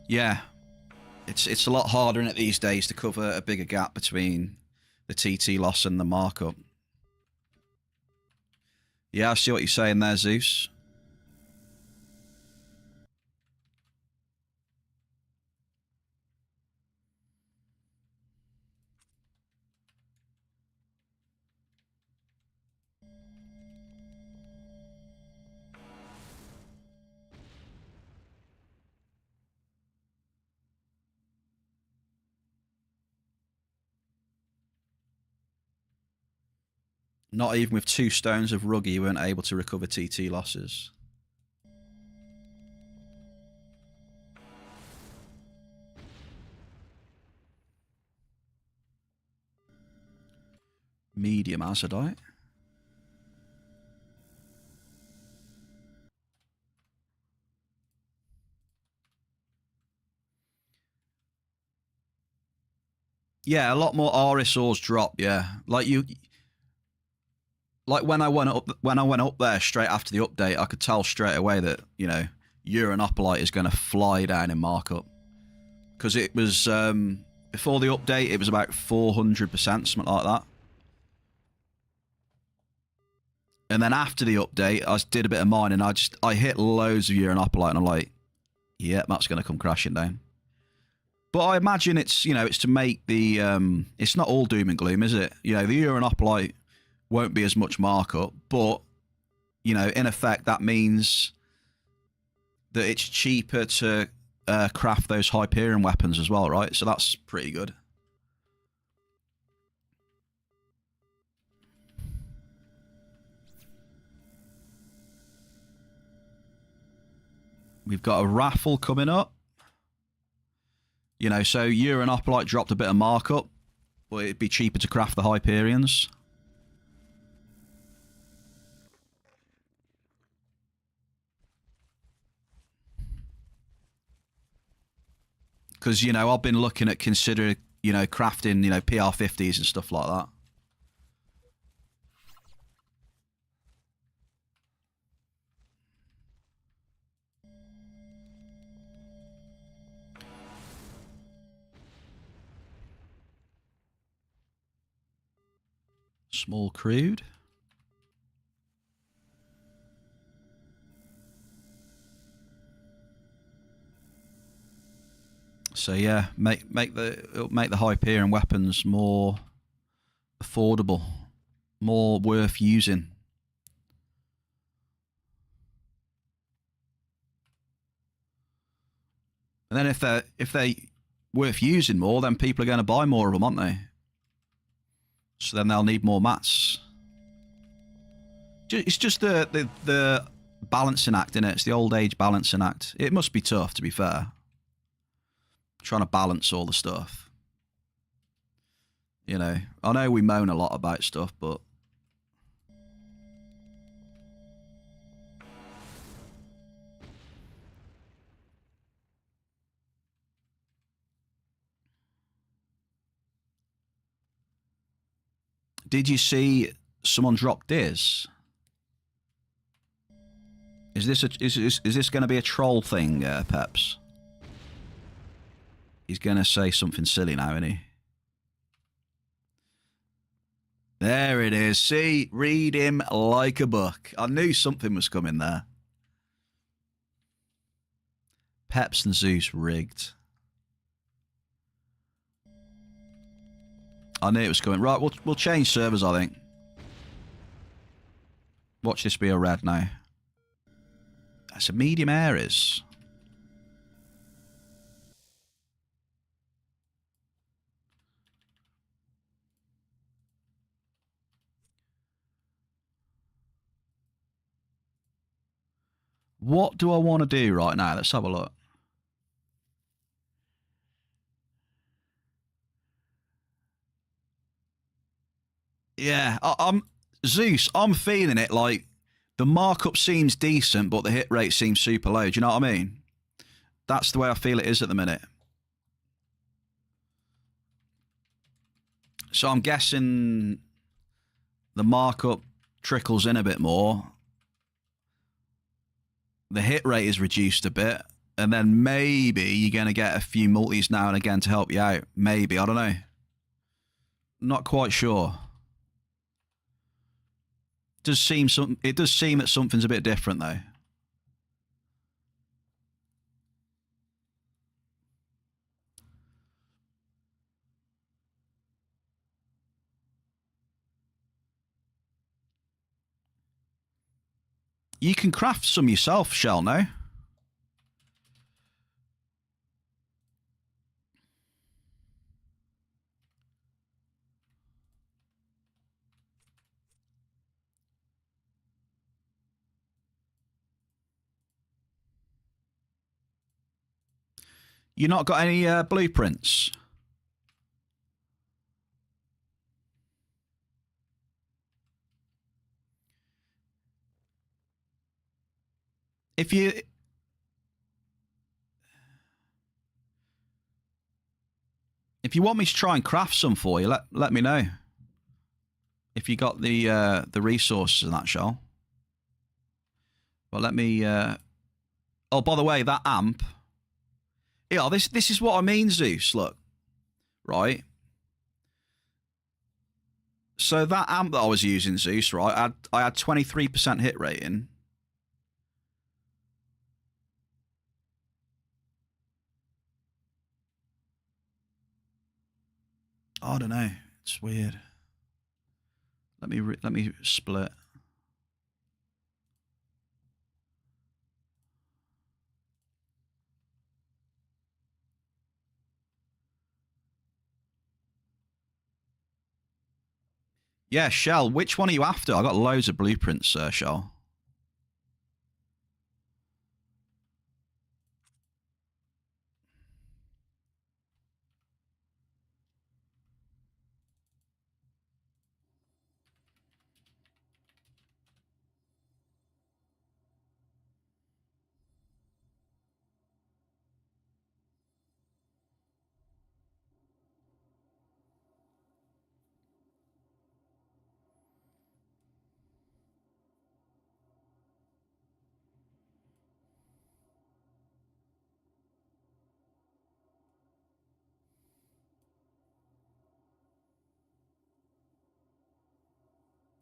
Yeah, it's a lot harder in it these days to cover a bigger gap between the TT loss and the markup. Yeah, I see what you're saying there, Zeus. Not even with 2 stones of ruggy, you weren't able to recover TT losses. Medium azadite. Yeah, a lot more RS ores drop. Yeah, like when I went up there straight after the update, I could tell straight away that uranopolite is going to fly down in markup because it was before the update, it was about 400%, something like that. And then after the update, I did a bit of mining. I hit loads of uranopolite, and I'm like, yeah, that's going to come crashing down. But I imagine it's to make the it's not all doom and gloom, is it? The uranopolite won't be as much markup, but in effect that means that it's cheaper to craft those Hyperion weapons as well, right? So that's pretty good. We've got a raffle coming up. So uranopolite dropped a bit of markup, but it'd be cheaper to craft the Hyperions. Because, I've been looking at crafting, PR50s and stuff like that. Small crude. So yeah, make the Hyperion weapons more affordable, more worth using. And then if they're worth using more, then people are going to buy more of them, aren't they? So then they'll need more mats. It's just the balancing act, innit? It's the old age balancing act. It must be tough, to be fair. Trying to balance all the stuff. I know we moan a lot about stuff, but did you see someone drop this? Is this going to be a troll thing, Peps? He's going to say something silly now, isn't he? There it is. See, read him like a book. I knew something was coming there. Peps and Zeus rigged. I knew it was coming. Right, we'll change servers, I think. Watch this be a red now. That's a medium Aries. What do I want to do right now? Let's have a look. Yeah, I'm Zeus. I'm feeling it like The markup seems decent, but the hit rate seems super low. Do you know what I mean? That's the way I feel it is at the minute. So I'm guessing the markup trickles in a bit more. The hit rate is reduced a bit. And then maybe you're going to get a few multis now and again to help you out. Maybe. I don't know. Not quite sure. It does seem that something's a bit different, though. You can craft some yourself, Shell, no? You not got any blueprints? If you want me to try and craft some for you, let me know. If you got the resources and that, Shell. Well, let me. Oh, by the way, that amp. Yeah, this is what I mean, Zeus. Look, right. So that amp that I was using, Zeus, right? I had 23% hit rating. I don't know. It's weird. Let me split. Yeah, Shell, which one are you after? I got loads of blueprints, Shell.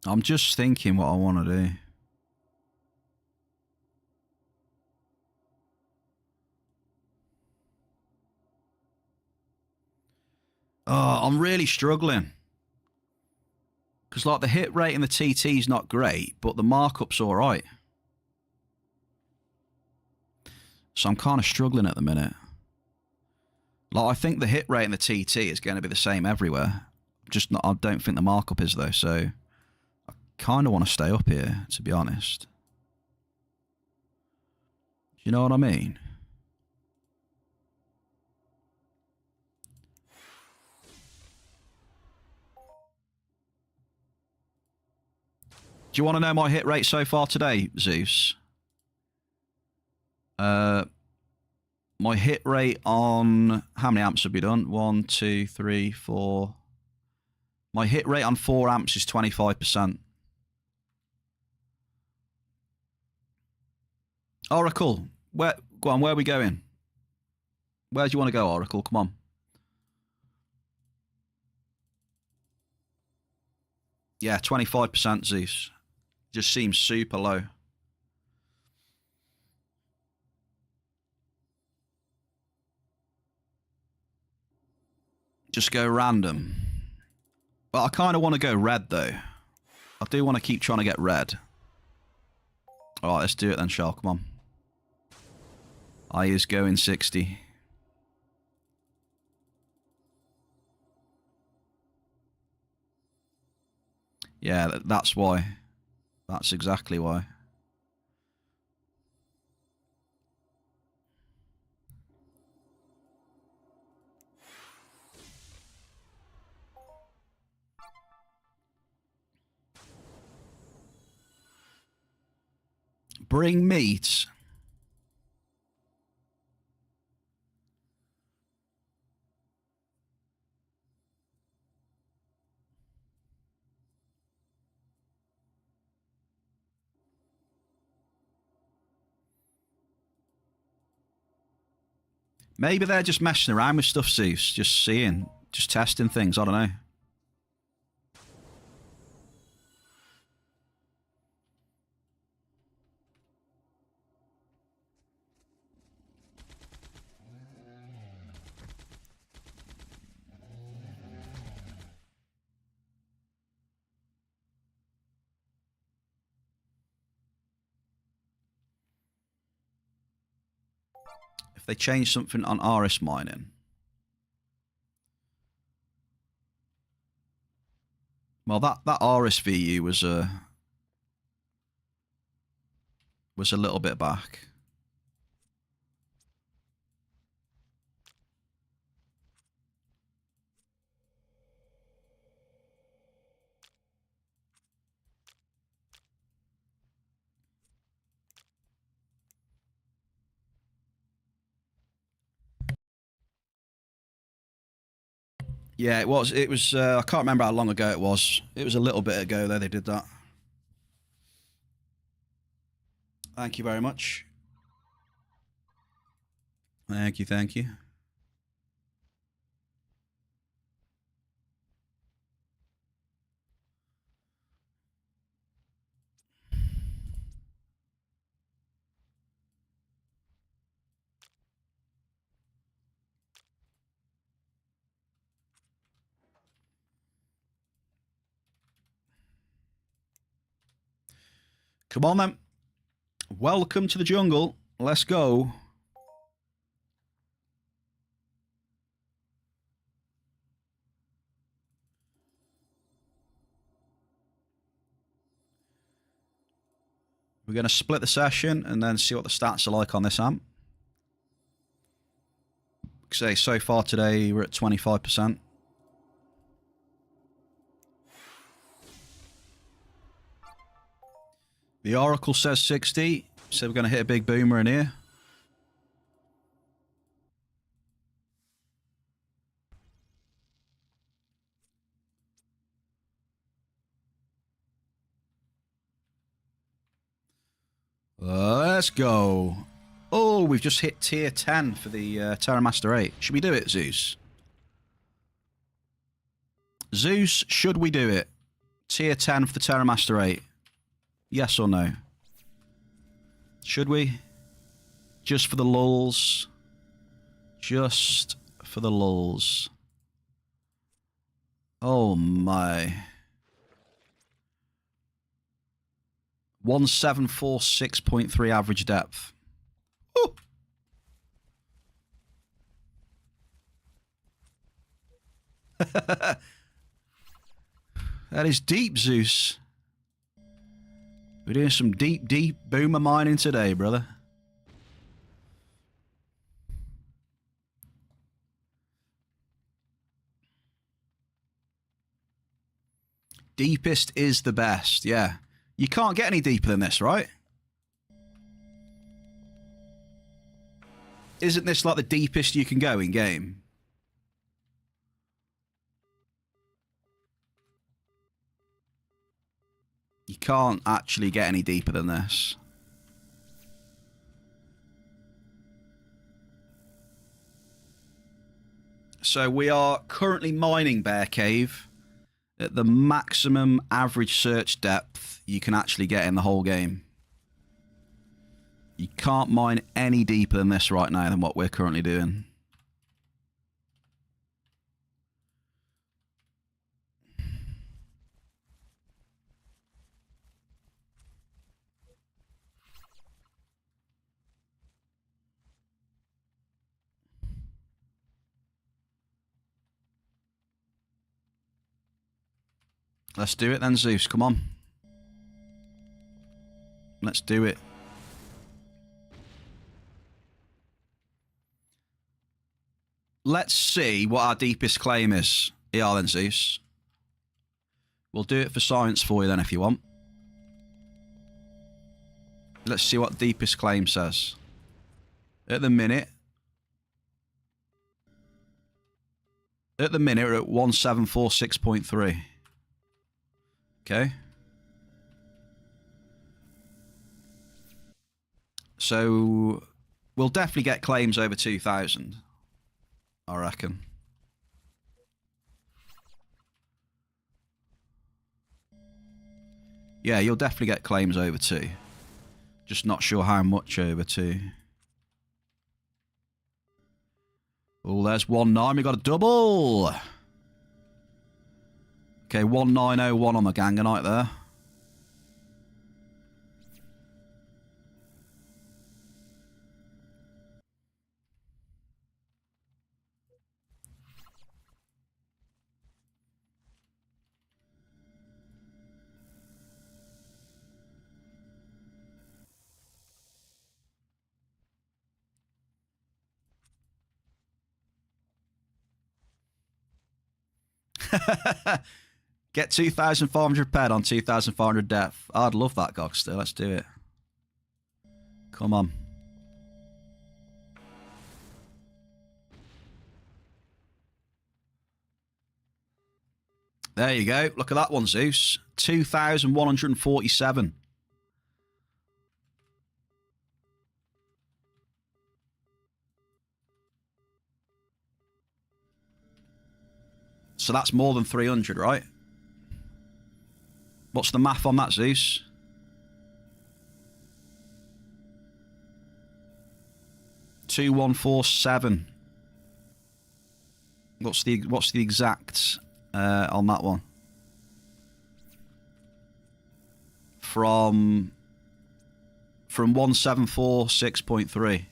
I'm just thinking what I want to do. Oh, I'm really struggling. Because, like, the hit rate in the TT is not great, but the markup's all right. So I'm kind of struggling at the minute. Like, I think the hit rate in the TT is going to be the same everywhere. Just not, I don't think the markup is, though. So I kind of want to stay up here, to be honest. Do you know what I mean? Do you want to know my hit rate so far today, Zeus? My hit rate on... How many amps have we done? 1, 2, 3, 4... My hit rate on 4 amps is 25%. Oracle, go on, where are we going? Where do you want to go, Oracle? Come on. Yeah, 25%, Zeus. Just seems super low. Just go random. But I kind of want to go red, though. I do want to keep trying to get red. All right, let's do it then, Shell. Come on. I is going 60. Yeah, that's why. That's exactly why. Bring meat. Maybe they're just messing around with stuff, Zeus. Just seeing. Just testing things. I don't know. If they change something on RS mining. Well, that RSVU was a little bit back. Yeah, it was. It was. I can't remember how long ago it was. It was a little bit ago though they did that. Thank you very much. Thank you. Thank you. Come on then. Welcome to the jungle. Let's go. We're going to split the session and then see what the stats are like on this amp. Say so far today we're at 25%. The Oracle says 60, so we're going to hit a big boomer in here. Let's go. Oh, we've just hit tier 10 for the Terramaster 8. Should we do it, Zeus? Zeus, should we do it? Tier 10 for the Terramaster 8. Yes or no? Should we? Just for the lulz. Just for the lulz. Oh my. 1746.3 average depth. Ooh. That is deep, Zeus. We're doing some deep boomer mining today, brother. Deepest is the best, yeah. You can't get any deeper than this, right? Isn't this like the deepest you can go in game? You can't actually get any deeper than this. So we are currently mining Bear Cave at the maximum average search depth you can actually get in the whole game. You can't mine any deeper than this right now than what we're currently doing. Let's do it then, Zeus. Come on. Let's do it. Let's see what our deepest claim is. Yeah, then, Zeus. We'll do it for science for you then if you want. Let's see what deepest claim says. At the minute, we're at 1746.3. Okay. So we'll definitely get claims over 2,000, I reckon. Yeah, you'll definitely get claims over 2. Just not sure how much over 2. Oh, there's 1-9. We got a double. Okay, 1901 on the Ganganite there. Get 2,400 ped on 2,400 depth. I'd love that, Gogster. Let's do it. Come on. There you go. Look at that one, Zeus. 2,147. So that's more than 300, right? What's the math on that, Zeus? $2,147. What's the exact on that one? From 1746.3.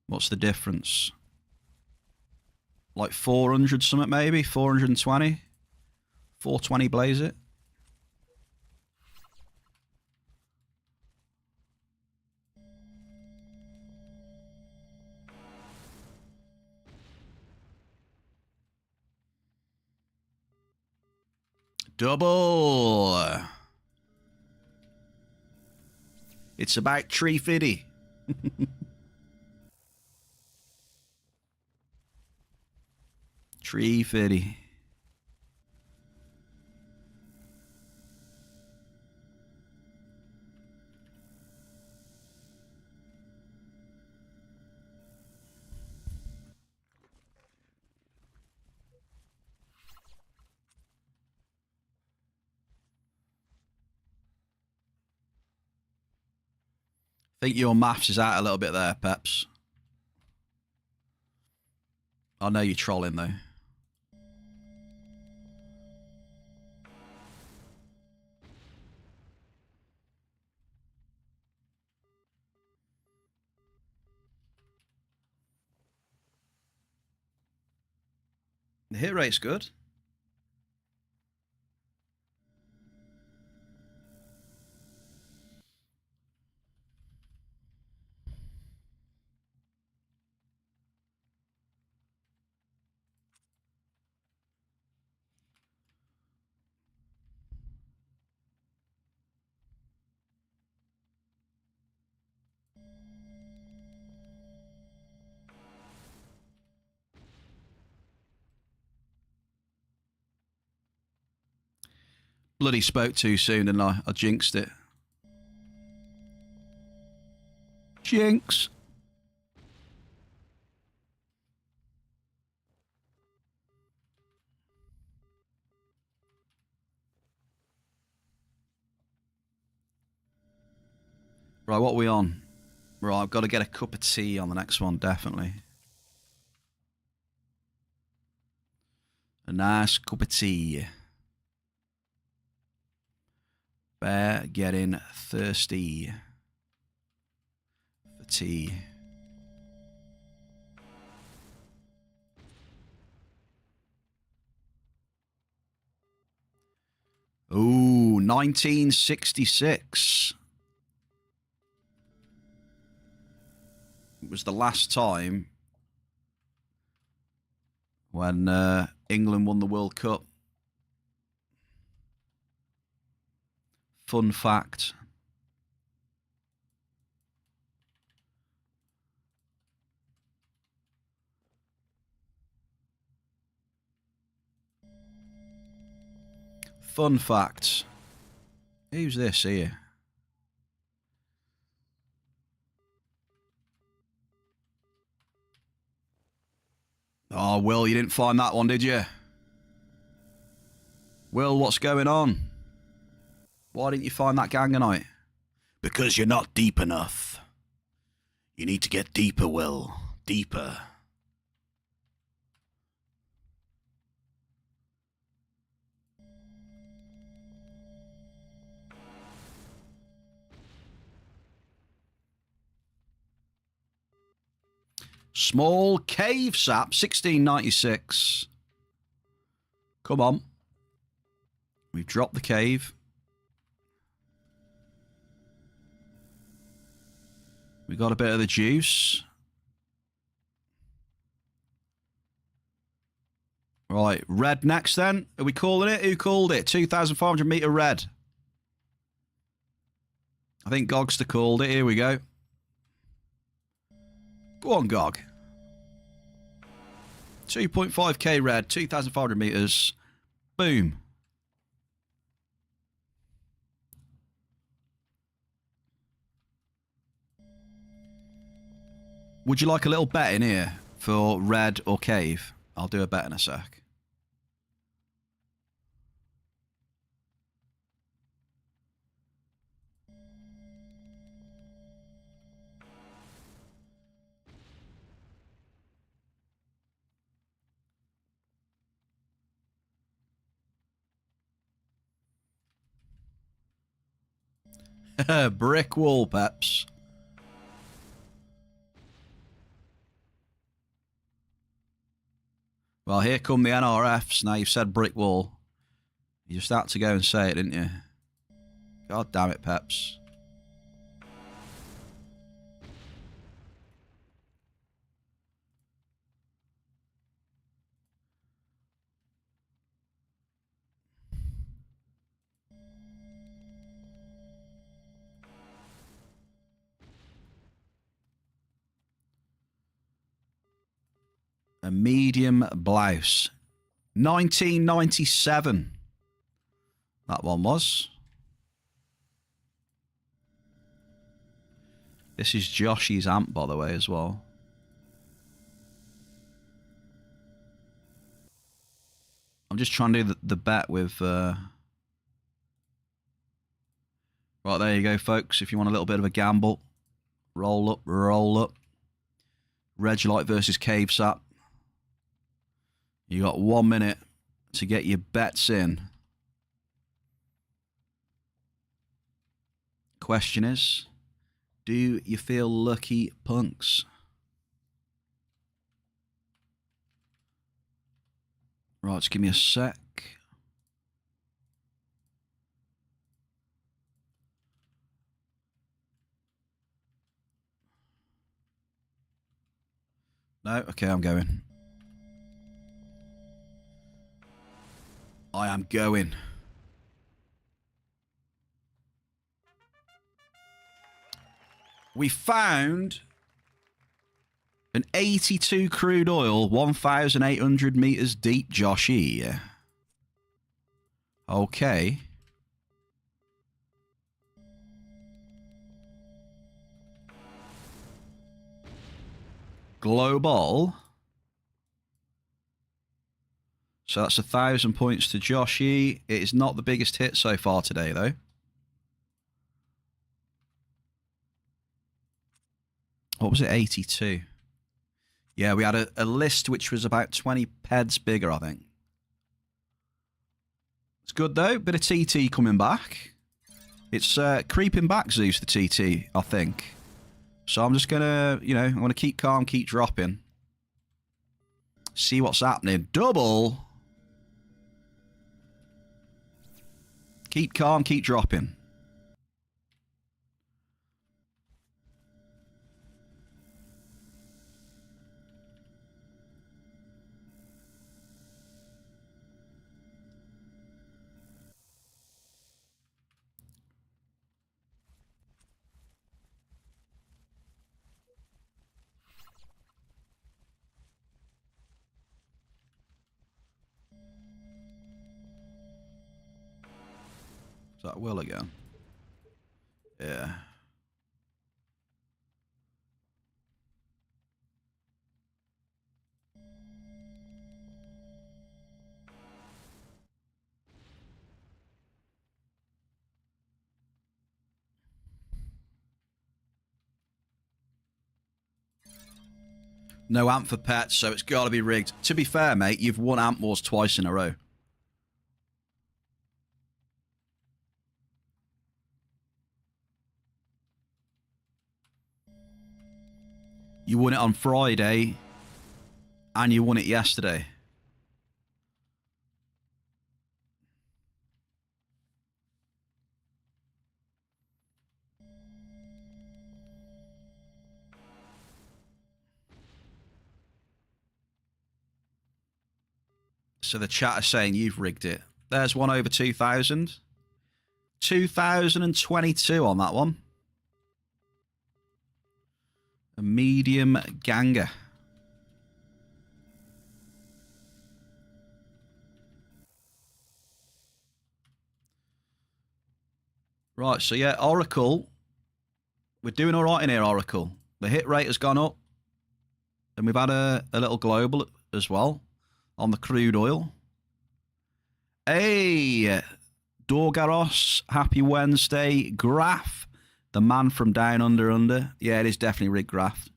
What's the difference? Like 400 something maybe? 420? 420 blaze it? Double! It's about 350. Tree fitty. I think your maths is out a little bit there, Peps. I know you're trolling though. The hit rate's good. Bloody spoke too soon and I jinxed it. Jinx. Right, what are we on? Right, I've got to get a cup of tea on the next one, definitely. A nice cup of tea. Bear getting thirsty for tea. Ooh, 1966. It was the last time when England won the World Cup. Fun fact. Fun fact. Who's this here? Oh, Will, you didn't find that one, did you? Will, what's going on? Why didn't you find that ganganite? Because you're not deep enough. You need to get deeper, Will. Deeper. Small cave sap, 1696. Come on. We've dropped the cave. We got a bit of the juice. Right, red next then. Are we calling it? Who called it? 2,500 meter red. I think Gogster called it. Here we go. Go on, Gog. 2.5k red, 2,500 meters. Boom. Would you like a little bet in here for red or cave? I'll do a bet in a sec. Brick wall, Peps. Well, here come the NRFs. Now you've said brick wall. You just had to go and say it, didn't you? God damn it, Peps. A medium blouse. 1997. That one was. This is Joshy's amp, by the way, as well. I'm just trying to do the bet with... Right, there you go, folks. If you want a little bit of a gamble. Roll up, roll up. Regolite versus Cave Sap. You got 1 minute to get your bets in. Question is, do you feel lucky, punks? Right, just give me a sec. No? Okay, I'm going. I am going. We found an 82 crude oil, 1,800 meters deep, Joshy. Okay. Global. So that's 1,000 points to Joshy. It is not the biggest hit so far today, though. What was it? 82. Yeah, we had a list which was about 20 peds bigger, I think. It's good, though. Bit of TT coming back. It's creeping back, Zeus, the TT, I think. So I'm just going to, you know, I'm going to keep calm, keep dropping. See what's happening. Double. Keep calm, keep dropping. Is that Will again? Yeah. No amp for pets, so it's got to be rigged. To be fair, mate, you've won Amp Wars twice in a row. You won it on Friday, and you won it yesterday. So the chat is saying you've rigged it. There's one over 2,000. 2,022 on that one. A medium ganger. Right, so yeah, Oracle. We're doing all right in here, Oracle. The hit rate has gone up. And we've had a little global as well on the crude oil. Hey, Dorgaros, happy Wednesday. Graph, the man from down under. Yeah, it is definitely rigged, Graph.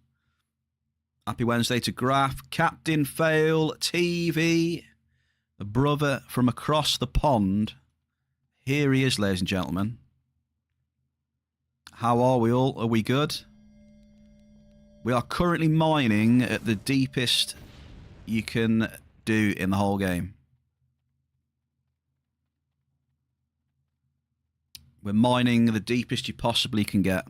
Happy Wednesday to Graph. Captain Fail TV, a brother from across the pond. Here he is, ladies and gentlemen. How are we all? Are we good? We are currently mining at the deepest you can do in the whole game. We're mining the deepest you possibly can get.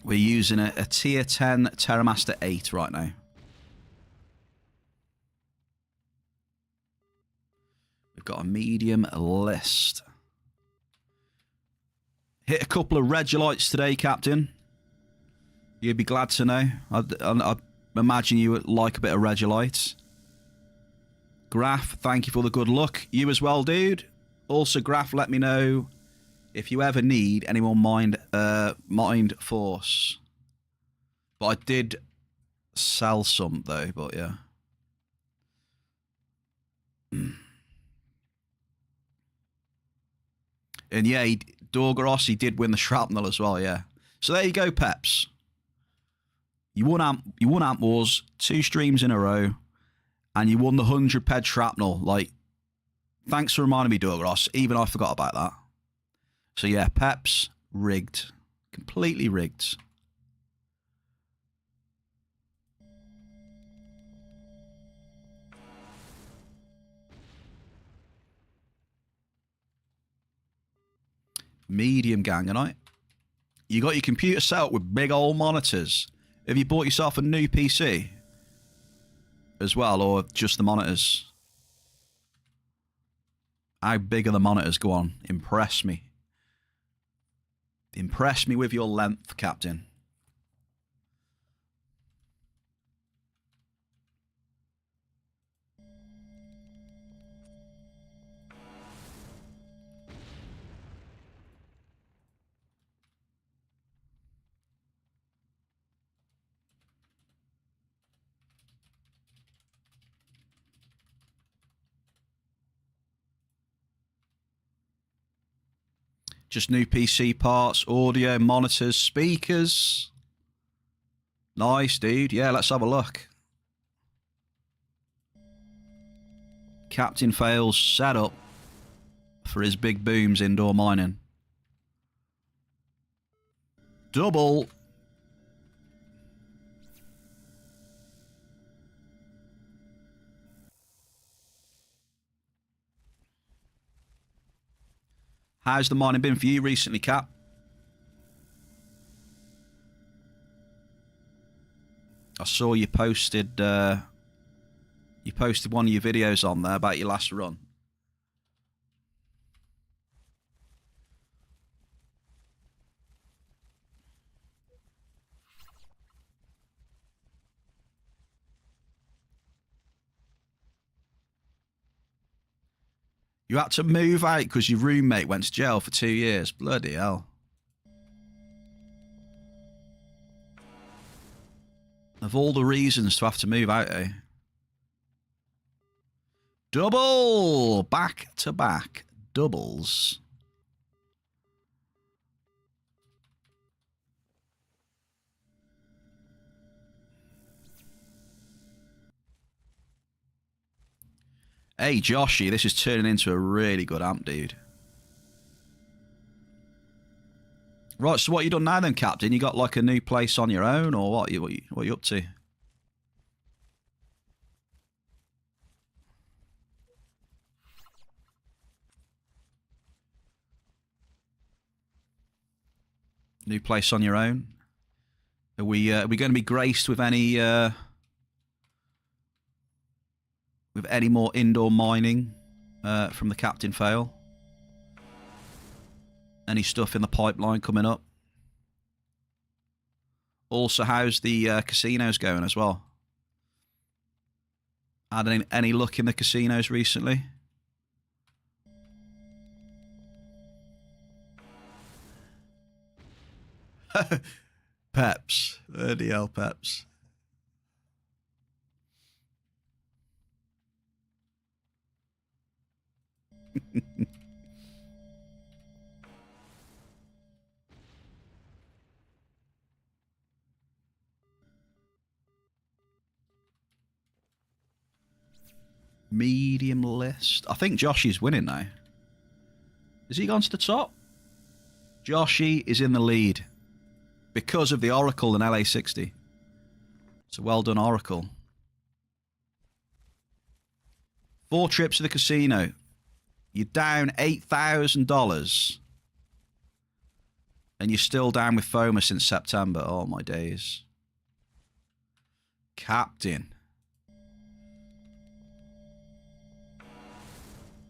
We're using a tier 10 Terramaster 8 right now. We've got a medium list. Hit a couple of Regulites today, Captain. You'd be glad to know. I'd imagine you would like a bit of Regulites. Graph, thank you for the good luck. You as well, dude. Also, Graph, let me know if you ever need any more mind force. But I did sell some, though, but yeah. And yeah, Dorgaros, he did win the shrapnel as well, yeah. So there you go, Peps. You won Amp Wars 2 streams in a row, and you won the 100 ped shrapnel. Like, thanks for reminding me, Dorgaros. Even I forgot about that. So yeah, Peps, rigged. Completely rigged. Medium ganganite. You got your computer set up with big old monitors. Have you bought yourself a new PC as well, or just the monitors? How big are the monitors? Go on, impress me. Impress me with your length, Captain. Just new PC parts, audio, monitors, speakers. Nice, dude. Yeah, let's have a look. Captain Fails set up for his big booms indoor mining. Double. How's the mining been for you recently, Cap? I saw you posted one of your videos on there about your last run. You had to move out because your roommate went to jail for 2 years. Bloody hell. Of all the reasons to have to move out, eh? Double! Back to back. Doubles. Hey, Joshy, this is turning into a really good amp, dude. Right, so what you done now then, Captain? You got like a new place on your own, or what? What are you up to? New place on your own? Are we going to be graced with any more indoor mining from the Captain Fail? Any stuff in the pipeline coming up? Also, how's the casinos going as well? Had any luck in the casinos recently? Peps. Bloody hell, Peps. Medium list. I think Joshy's winning now. Has he gone to the top? Joshy is in the lead because of the Oracle and LA60. So well done, Oracle. 4 trips to the casino. You're down $8,000. And you're still down with FOMA since September. Oh, my days. Captain.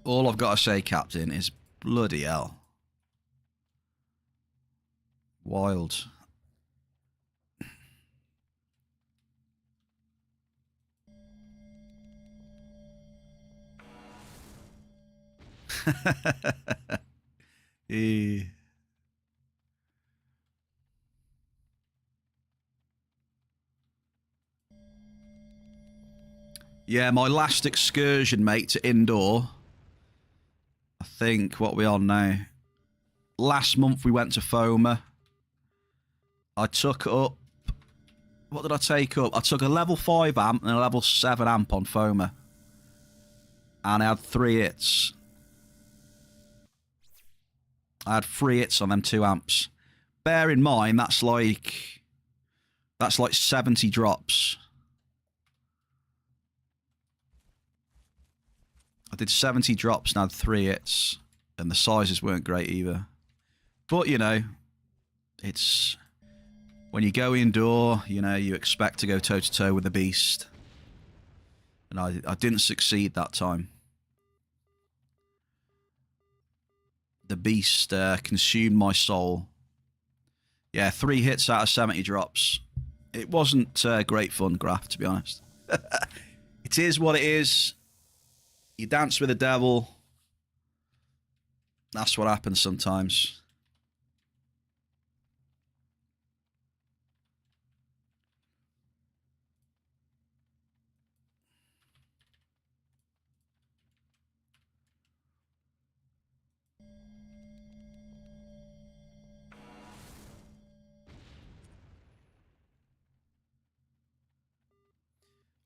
All I've got to say, Captain, is bloody hell. Wild. Yeah, my last excursion, mate, to indoor. I think, what are we on now? Last month we went to FOMA. I took up... What did I take up? I took a level 5 amp and a level 7 amp on FOMA. And I had 3 hits. I had 3 hits on them 2 amps. Bear in mind, that's like 70 drops. I did 70 drops and had 3 hits. And the sizes weren't great either. But, you know, it's... When you go indoor, you know, you expect to go toe-to-toe with the beast. And I didn't succeed that time. The beast consumed my soul. Yeah, 3 hits out of 70 drops. It wasn't great fun, Graph, to be honest. It is what it is. You dance with the devil. That's what happens sometimes.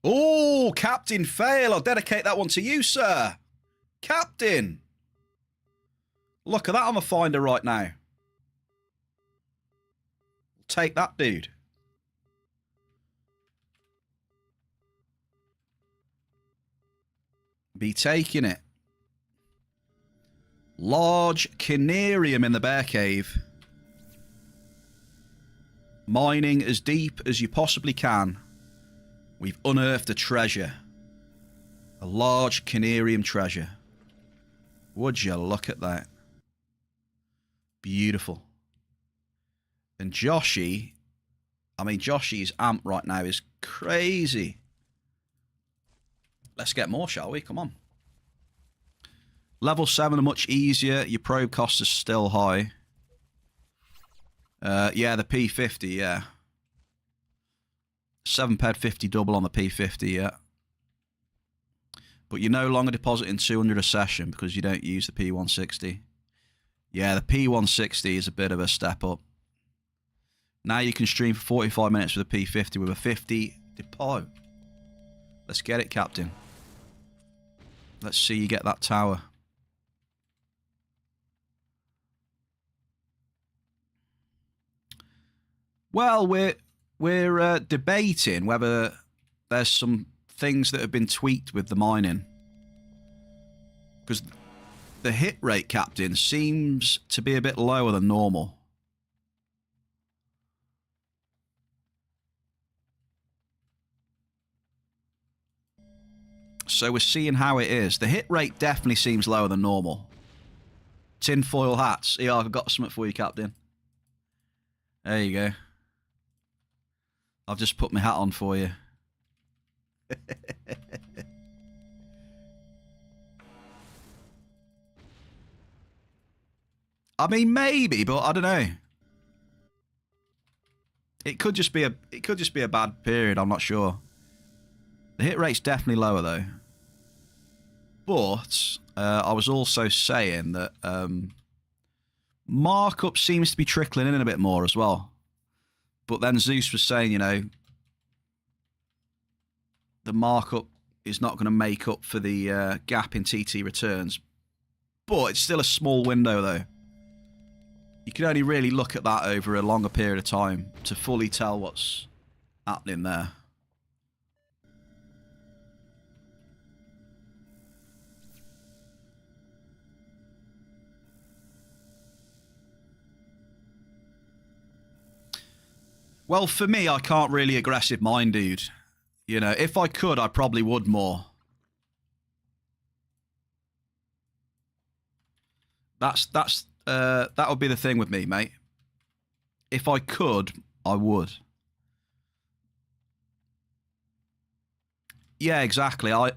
Oh, Captain Fail. I'll dedicate that one to you, sir. Captain. Look at that on the finder right now. Take that, dude. Be taking it. Large Canarium in the bear cave. Mining as deep as you possibly can. We've unearthed a treasure. A large Canarium treasure. Would you look at that? Beautiful. And Joshy's amp right now is crazy. Let's get more, shall we? Come on. Level 7 are much easier. Your probe cost is still high. Yeah, the P50, yeah. 7 ped 50 double on the P50, yeah. But you're no longer depositing 200 a session because you don't use the P160. Yeah, the P160 is a bit of a step up. Now you can stream for 45 minutes with a P50 with a 50 depot. Let's get it, Captain. Let's see you get that tower. Well, we're debating whether there's some things that have been tweaked with the mining. Because the hit rate, Captain, seems to be a bit lower than normal. So we're seeing how it is. The hit rate definitely seems lower than normal. Tinfoil hats. Yeah, I've got something for you, Captain. There you go. I've just put my hat on for you. I mean, maybe, but I don't know. It could just be a bad period. I'm not sure. The hit rate's definitely lower though. But I was also saying that markup seems to be trickling in a bit more as well. But then Zeus was saying, you know, the markup is not going to make up for the gap in TT returns. But it's still a small window though. You can only really look at that over a longer period of time to fully tell what's happening there. Well, for me, I can't really aggressive mine, dude. You know, if I could, I probably would more. That would be the thing with me, mate. If I could, I would. Yeah, exactly. I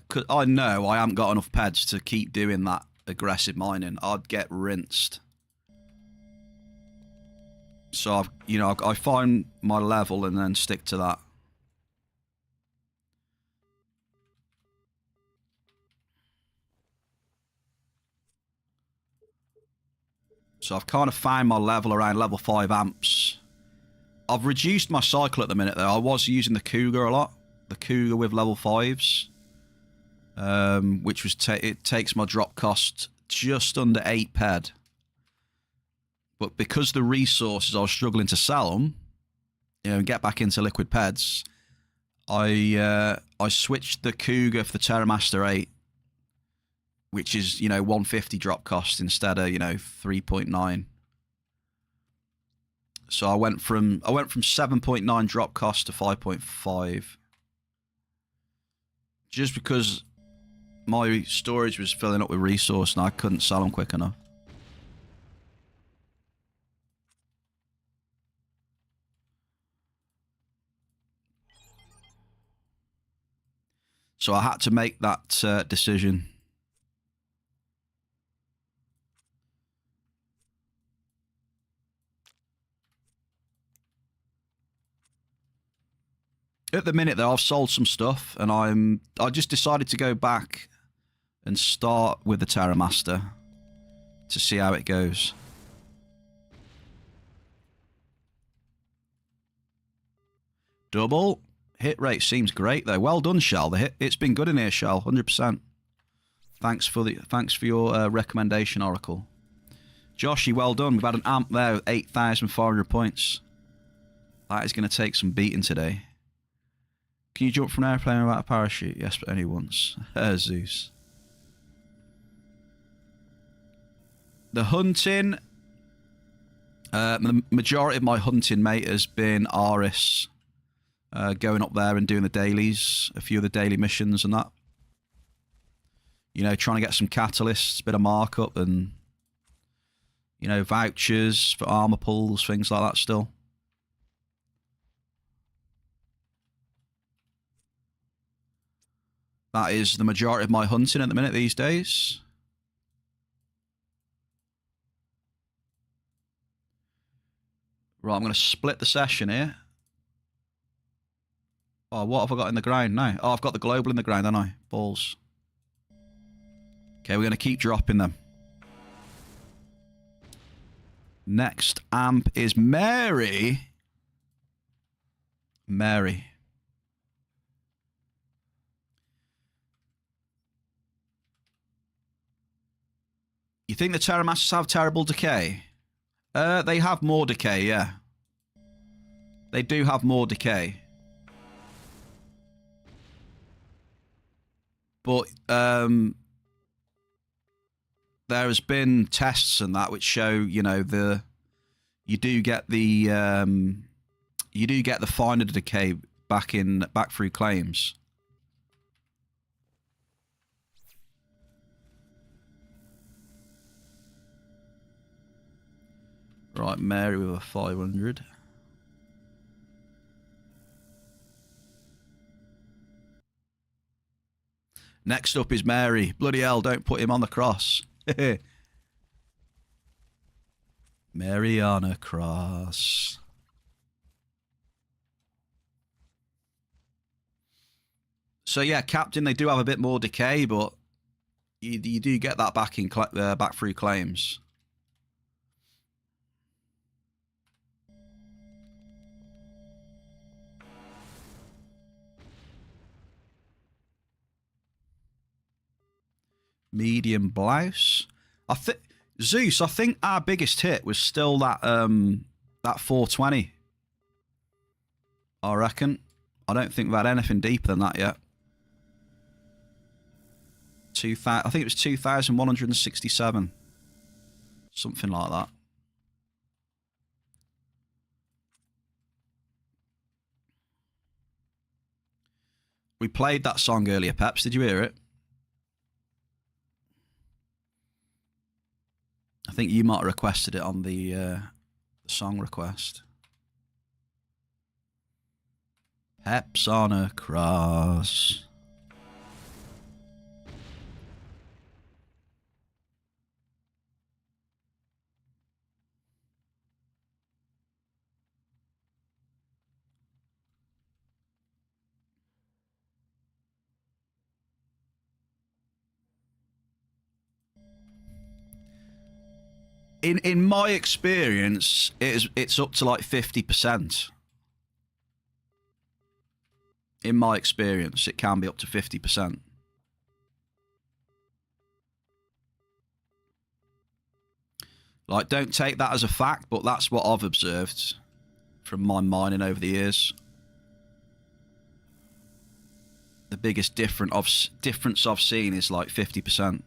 know I haven't got enough peds to keep doing that aggressive mining. I'd get rinsed. So, I find my level and then stick to that. So I've kind of found my level around level 5 amps. I've reduced my cycle at the minute though. I was using the Cougar a lot. The Cougar with level 5s. Which was it takes my drop cost just under 8 ped. But because the resources, I was struggling to sell them, and get back into liquid peds, I switched the Cougar for the TerraMaster 8, which is, 150 drop cost instead of, 3.9. So I went from 7.9 drop cost to 5.5. Just because my storage was filling up with resource and I couldn't sell them quick enough. So I had to make that decision. At the minute, though, I've sold some stuff, and I just decided to go back and start with the TerraMaster to see how it goes. Double. Hit rate seems great, though. Well done, Shell. It's been good in here, Shell. 100%. Thanks for your recommendation, Oracle. Joshy, well done. We've had an amp there with 8,400 points. That is going to take some beating today. Can you jump from an airplane without a parachute? Yes, but only once. Zeus. The hunting. The majority of my hunting, mate, has been Aris. Going up there and doing the dailies. A few of the daily missions and that. Trying to get some catalysts, bit of markup and, vouchers for armor pulls, things like that still. That is the majority of my hunting at the minute these days. Right, I'm going to split the session here. Oh, what have I got in the ground? No. Oh, I've got the global in the ground, haven't I? Balls. Okay, we're going to keep dropping them. Next amp is Mary. Mary. You think the Terra Masters have terrible decay? They have more decay, yeah. They do have more decay. But there has been tests and that which show, you know, you do get the finer decay back through claims. Right, Mary with a 500. Next up is Mary. Bloody hell, don't put him on the cross. Mary on a cross. So yeah, Captain, they do have a bit more decay, but you do get that back through claims. Medium blouse. Zeus, I think our biggest hit was still that 420. I reckon. I don't think we've had anything deeper than that yet. I think it was 2,167. Something like that. We played that song earlier, Peps. Did you hear it? I think you might have requested it on the song request. Peps on a cross. In my experience, it's up to like 50%. In my experience, it can be up to 50%. Like, don't take that as a fact, but that's what I've observed from my mining over the years. The biggest difference I've seen is like 50%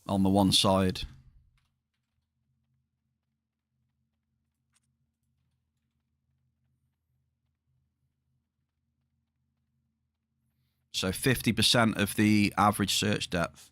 on the one side. So 50% of the average search depth.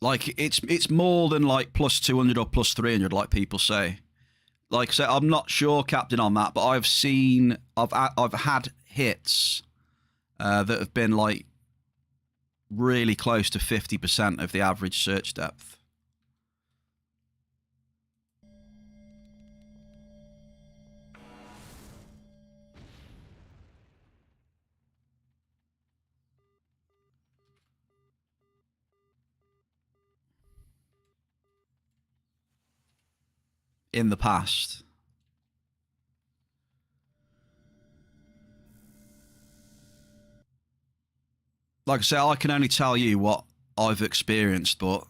Like, it's more than like plus 200 or plus 300, like people say. Like I say, I'm not sure, Captain, on that, but I've had hits that have been like really close to 50% of the average search depth. In the past. Like I say, I can only tell you what I've experienced, but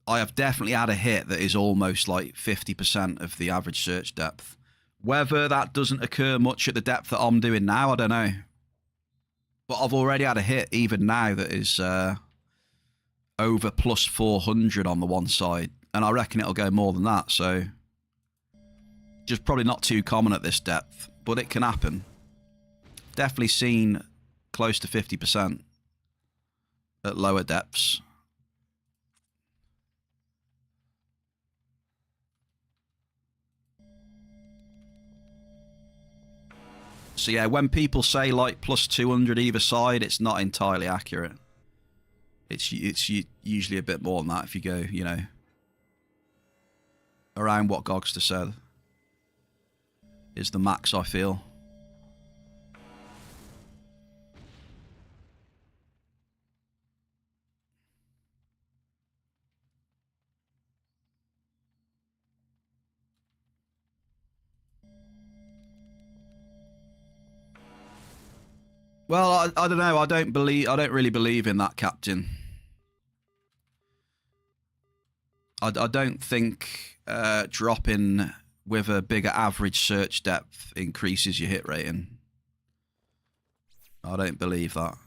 I have definitely had a hit that is almost like 50% of the average search depth. Whether that doesn't occur much at the depth that I'm doing now, I don't know. But I've already had a hit even now that is over plus 400 on the one side, and I reckon it'll go more than that, so just probably not too common at this depth, but it can happen. Definitely seen close to 50% at lower depths. So yeah, when people say like plus 200 either side, it's not entirely accurate. It's usually a bit more than that if you go, you know, around what Gogster said is the max, I feel. Well, I don't know. I don't really believe in that, Captain. I don't think dropping with a bigger average search depth increases your hit rating. I don't believe that.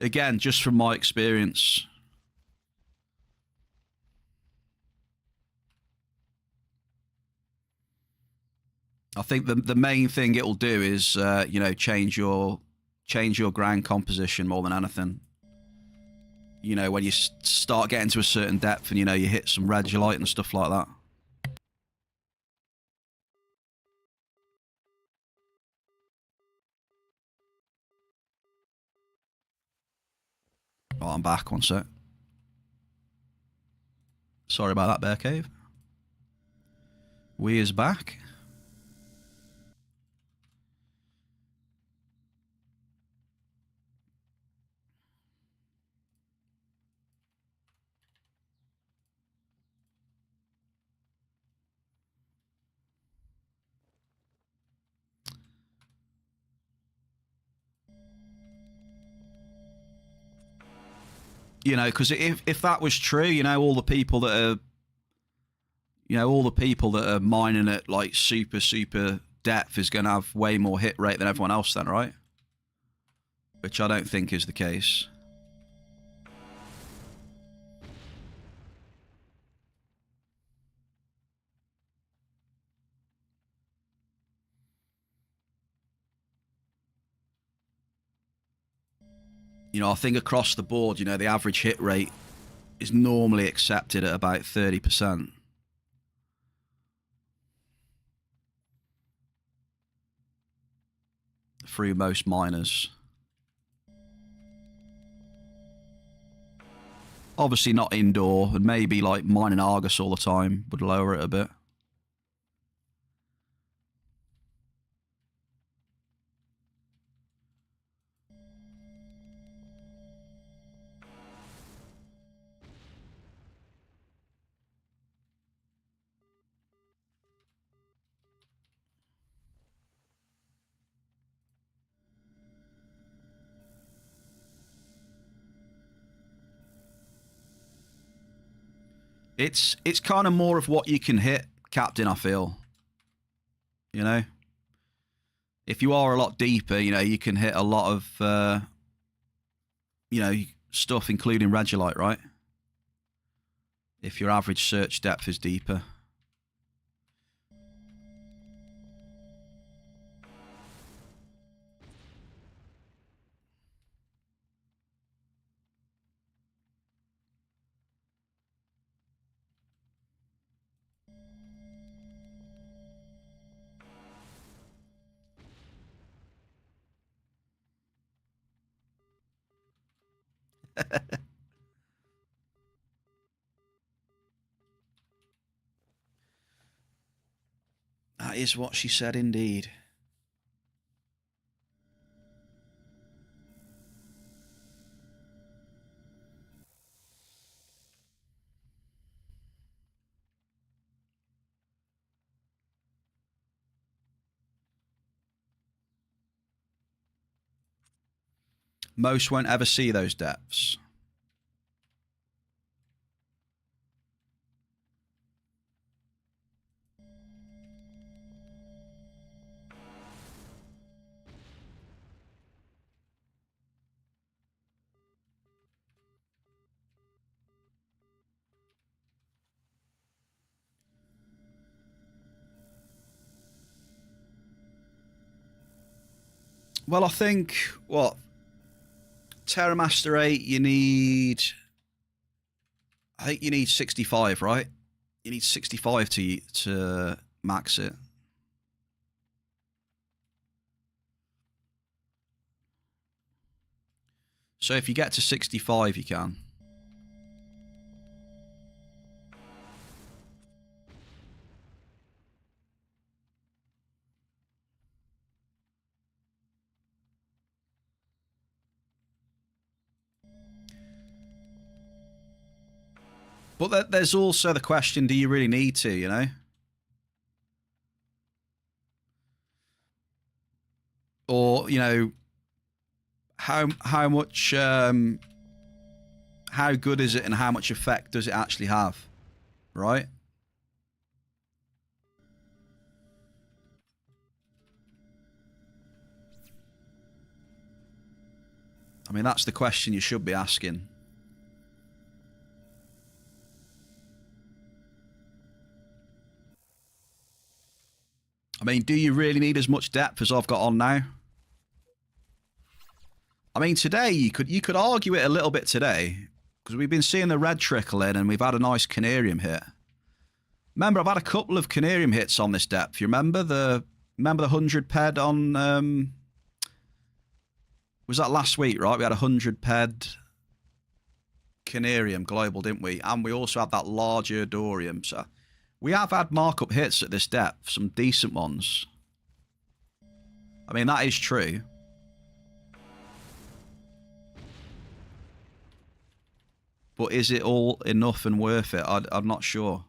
Again, just from my experience. I think the main thing it'll do is you know, change your ground composition more than anything. You know, when you start getting to a certain depth and, you know, you hit some regolite and stuff like that. Oh, I'm back, one sec. Sorry about that, Bear Cave. We is back. You know, because if that was true, you know, all the people that are, you know, all the people that are mining at like super depth is going to have way more hit rate than everyone else then, right? Which I don't think is the case. You know, I think across the board, you know, the average hit rate is normally accepted at about 30%. Through most miners. Obviously not indoor, and maybe like mining Argus all the time would lower it a bit. It's kind of more of what you can hit, Captain, I feel. You know? If you are a lot deeper, you know, you can hit a lot of, you know, stuff including regolite, right? If your average search depth is deeper. That is what she said indeed. Most won't ever see those depths. Well, I think, what? Terramaster 8, you need... I think you need 65, right? You need 65 to max it. So if you get to 65, you can. But there's also the question, do you really need to, you know? Or, you know, how much, how good is it and how much effect does it actually have, right? I mean, that's the question you should be asking. I mean, do you really need as much depth as I've got on now? I mean, today you could argue it a little bit today because we've been seeing the red trickle in and we've had a nice Canarium hit. Remember, I've had a couple of Canarium hits on this depth. You remember the 100 ped on was that last week, right? We had a 100 ped Canarium global, didn't we? And we also had that larger Dorium. So we have had markup hits at this depth, some decent ones. I mean, that is true. But is it all enough and worth it? I'm not sure.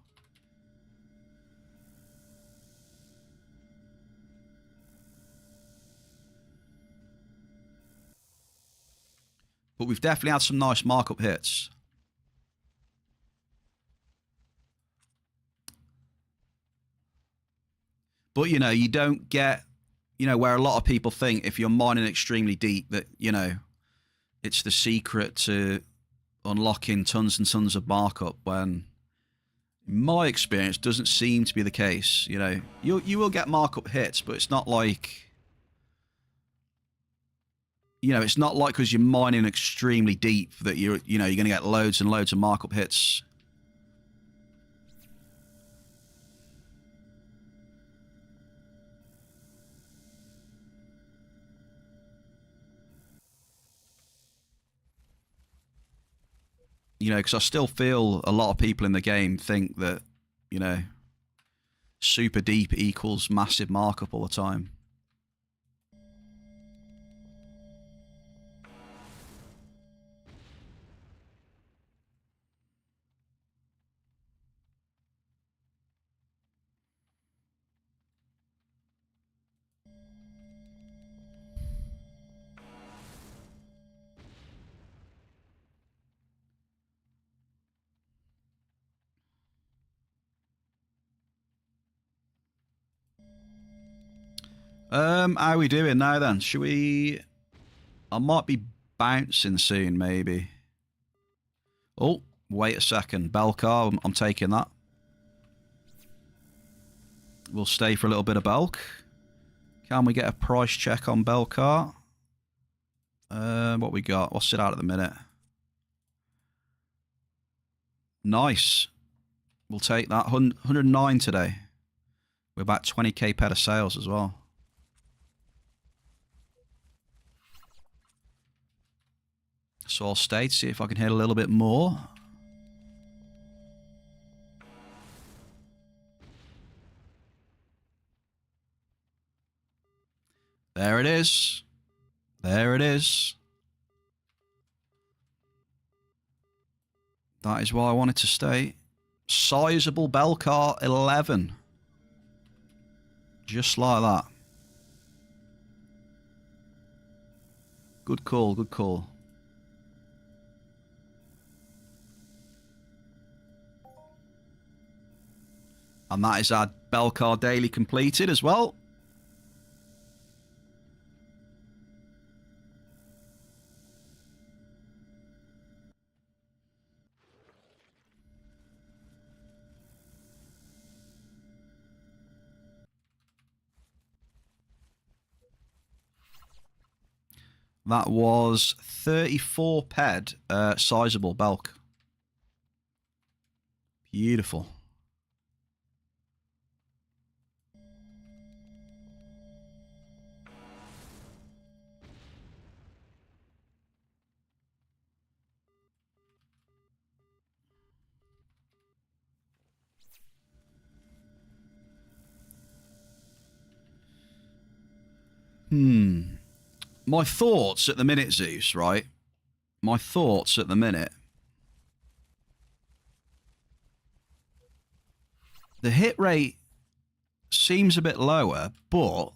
But we've definitely had some nice markup hits. But, you know, you don't get, you know, where a lot of people think if you're mining extremely deep that, you know, it's the secret to unlocking tons and tons of markup, when in my experience doesn't seem to be the case. You know, you will get markup hits, but it's not like, you know, it's not like because you're mining extremely deep that you're going to get loads and loads of markup hits. You know, because I still feel a lot of people in the game think that, you know, super deep equals massive markup all the time. How are we doing now then? Should we... I might be bouncing soon, maybe. Oh, wait a second. Belcar, I'm taking that. We'll stay for a little bit of Belk. Can we get a price check on Belcar? What we got? What's it out at the minute? Nice. We'll take that. 109 today. We're about 20k pet of sales as well. So I'll stay to see if I can hit a little bit more. There it is. There it is. That is why I wanted to stay. Sizable Belcar 11. Just like that. Good call, good call. And that is our Belcar daily completed as well. That was 34 ped, sizable bulk. Beautiful. My thoughts at the minute, Zeus, right? My thoughts at the minute. The hit rate seems a bit lower, but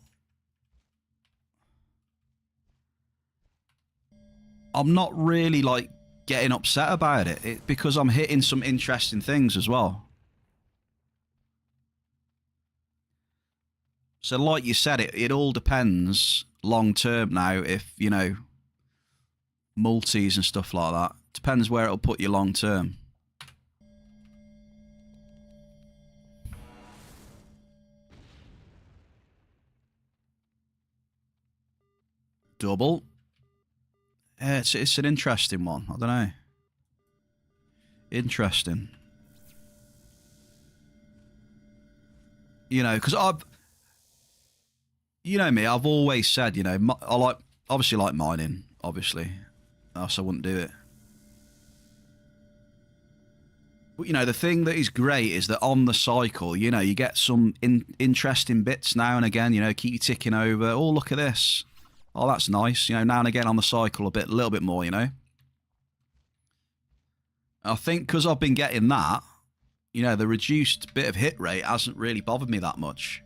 I'm not really like getting upset about it, because I'm hitting some interesting things as well. So like you said, it all depends long term now, if, you know, multis and stuff like that. Depends where it'll put you long term. Double. Yeah, it's an interesting one. I don't know. Interesting. You know, because you know me, I've always said, you know, I obviously like mining, obviously. Else I wouldn't do it. But, you know, the thing that is great is that on the cycle, you know, you get some interesting bits now and again, you know, keep you ticking over. Oh, look at this. Oh, that's nice. You know, now and again on the cycle a little bit more, you know. I think because I've been getting that, you know, the reduced bit of hit rate hasn't really bothered me that much.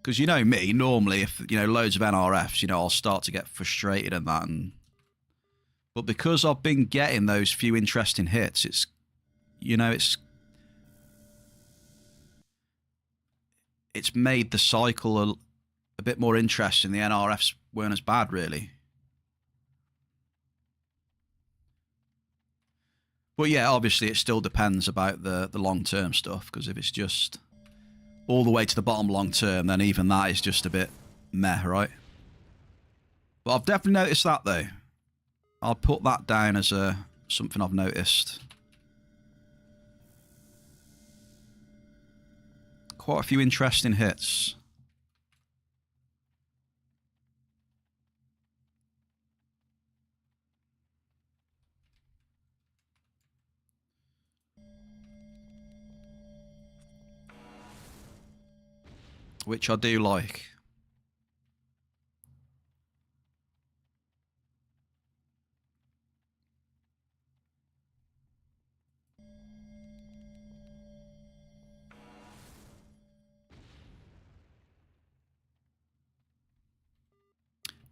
Because, you know me, normally if, you know, loads of NRFs, you know, I'll start to get frustrated and that. But because I've been getting those few interesting hits, it's, you know, it's made the cycle a bit more interesting. The NRFs weren't as bad, really. But yeah, obviously it still depends about the long-term stuff, because if it's just all the way to the bottom long-term, then even that is just a bit meh, right? But I've definitely noticed that, though. I'll put that down as something I've noticed. Quite a few interesting hits. Which I do like.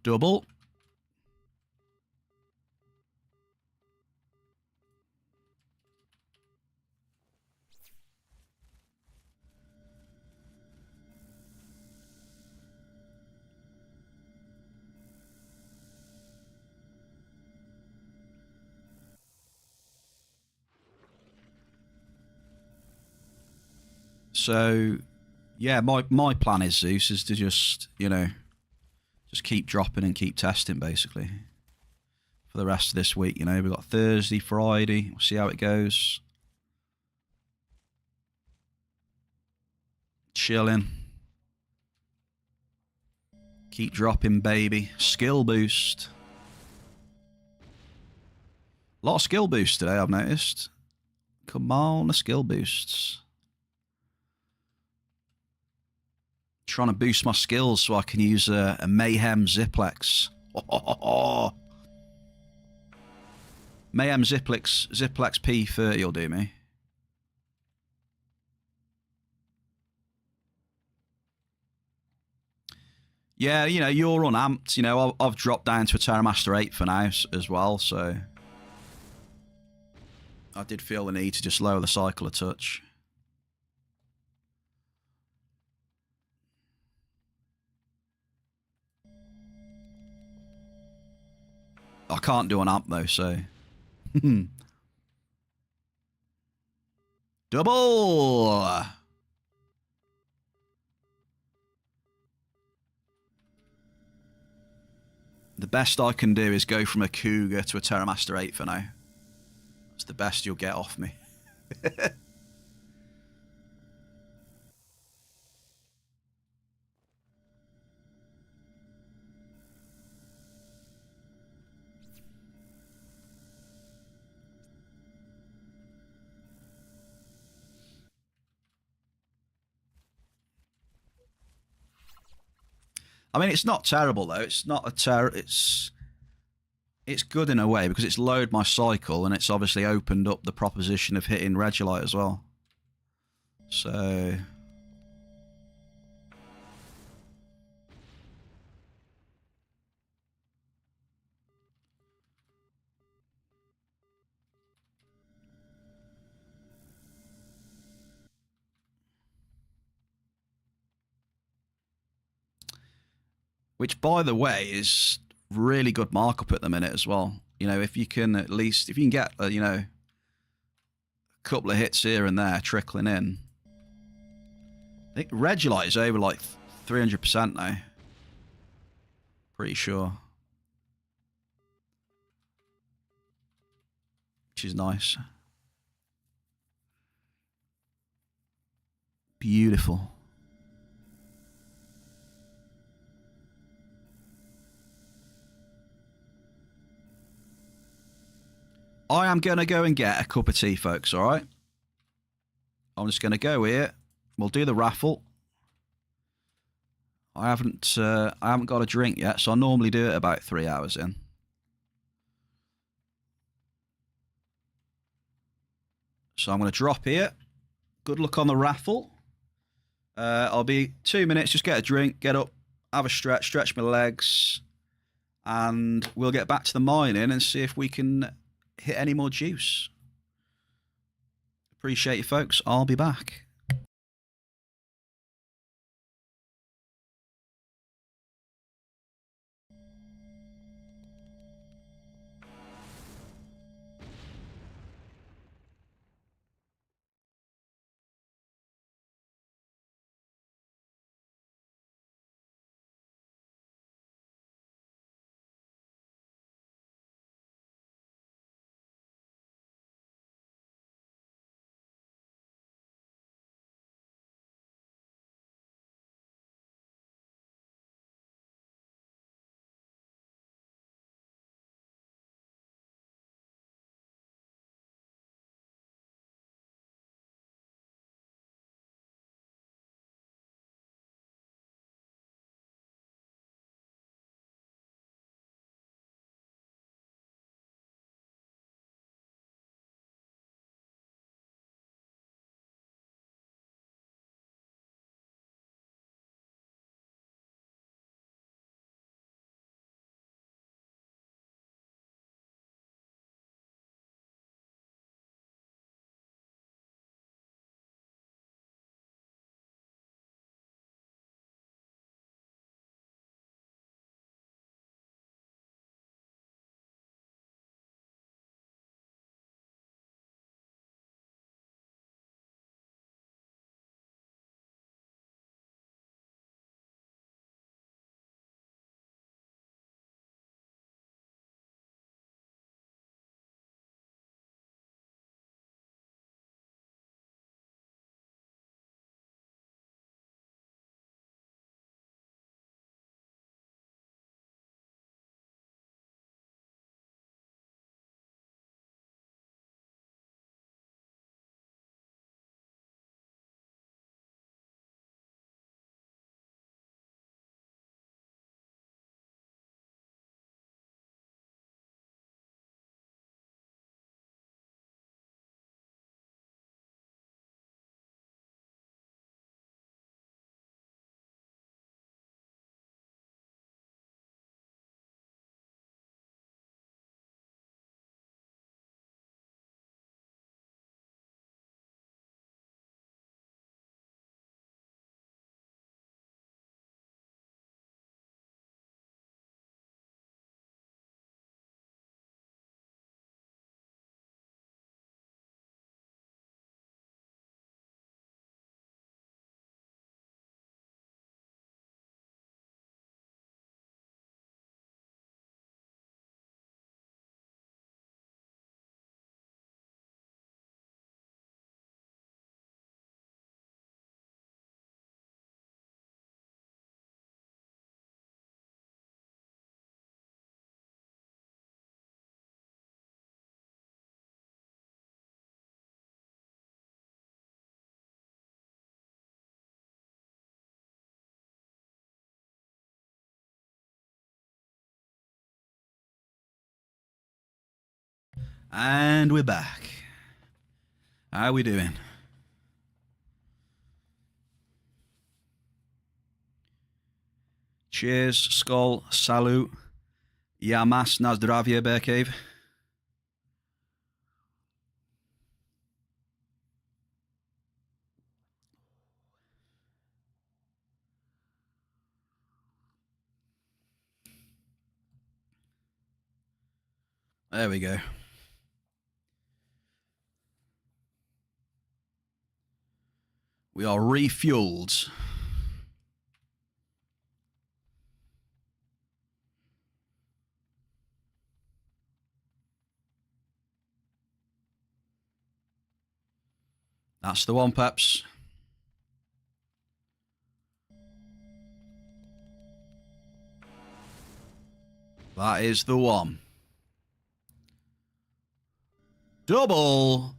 Double. So, yeah, my plan is, Zeus, is to just, you know, just keep dropping and keep testing, basically, for the rest of this week. You know, we've got Thursday, Friday. We'll see how it goes. Chilling. Keep dropping, baby. Skill boost. A lot of skill boosts today, I've noticed. Come on, the skill boosts. Trying to boost my skills so I can use a Mayhem Ziplex. Mayhem Ziplex P30 will do me. Yeah, you know, you're unamped. You know, I've dropped down to a Terramaster 8 for now as well, so I did feel the need to just lower the cycle a touch. I can't do an amp though, so. Double! The best I can do is go from a Cougar to a Terramaster 8 for now. That's the best you'll get off me. I mean, it's not terrible though. It's not a it's good in a way because it's lowered my cycle and it's obviously opened up the proposition of hitting Regolite as well. So which, by the way, is really good markup at the minute as well. You know, if you can at least, if you can get, you know, a couple of hits here and there trickling in. I think Regolite is over like 300% now. Pretty sure. Which is nice. Beautiful. I am going to go and get a cup of tea, folks, all right? I'm just going to go here. We'll do the raffle. I haven't got a drink yet, so I normally do it about 3 hours in. So I'm going to drop here. Good luck on the raffle. I'll be 2 minutes, just get a drink, get up, have a stretch my legs, and we'll get back to the mining and see if we can hit any more juice. Appreciate you, folks. I'll be back. And we're back. How we doing? Cheers, Skull, Salut, Yamas, Nazdravie, Bear Cave. There we go. We are refueled. That's the one, Peps. That is the one. Double.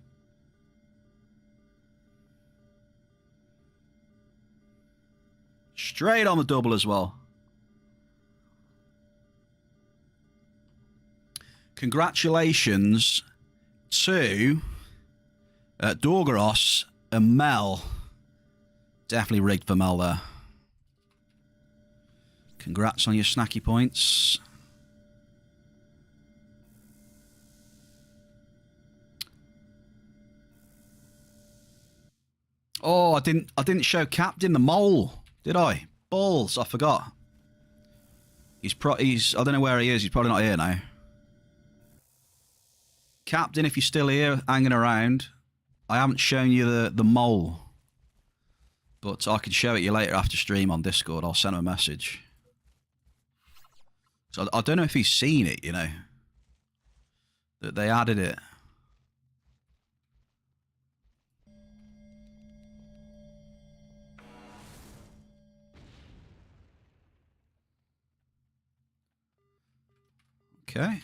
Straight on the double as well. Congratulations to Dorgaros and Mel. Definitely rigged for Mel there. Congrats on your snacky points. Oh, I didn't show Captain the mole, did I? Balls, I forgot. He's I don't know where he is. He's probably not here now. Captain, if you're still here, hanging around, I haven't shown you the mole, but I can show it you later after stream on Discord. I'll send him a message. So I don't know if he's seen it, you know, that they added it. Okay.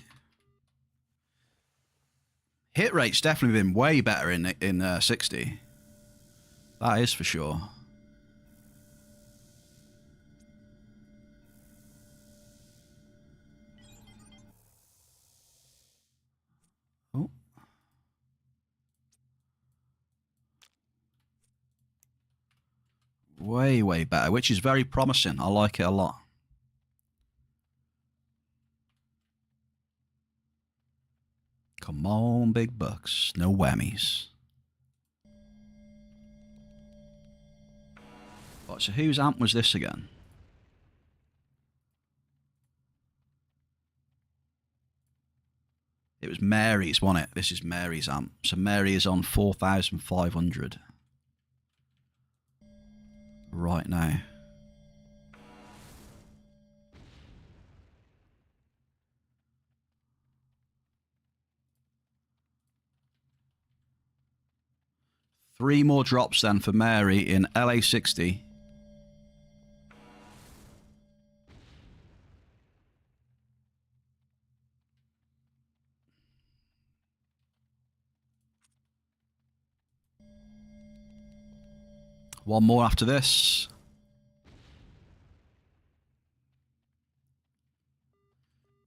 Hit rate's definitely been way better in 60. That is for sure. Oh. Way, way better, which is very promising. I like it a lot. Come on, big bucks. No whammies. Right, so whose amp was this again? It was Mary's, wasn't it? This is Mary's amp. So Mary is on 4,500. Right now. Three more drops then for Mary in LA60. One more after this.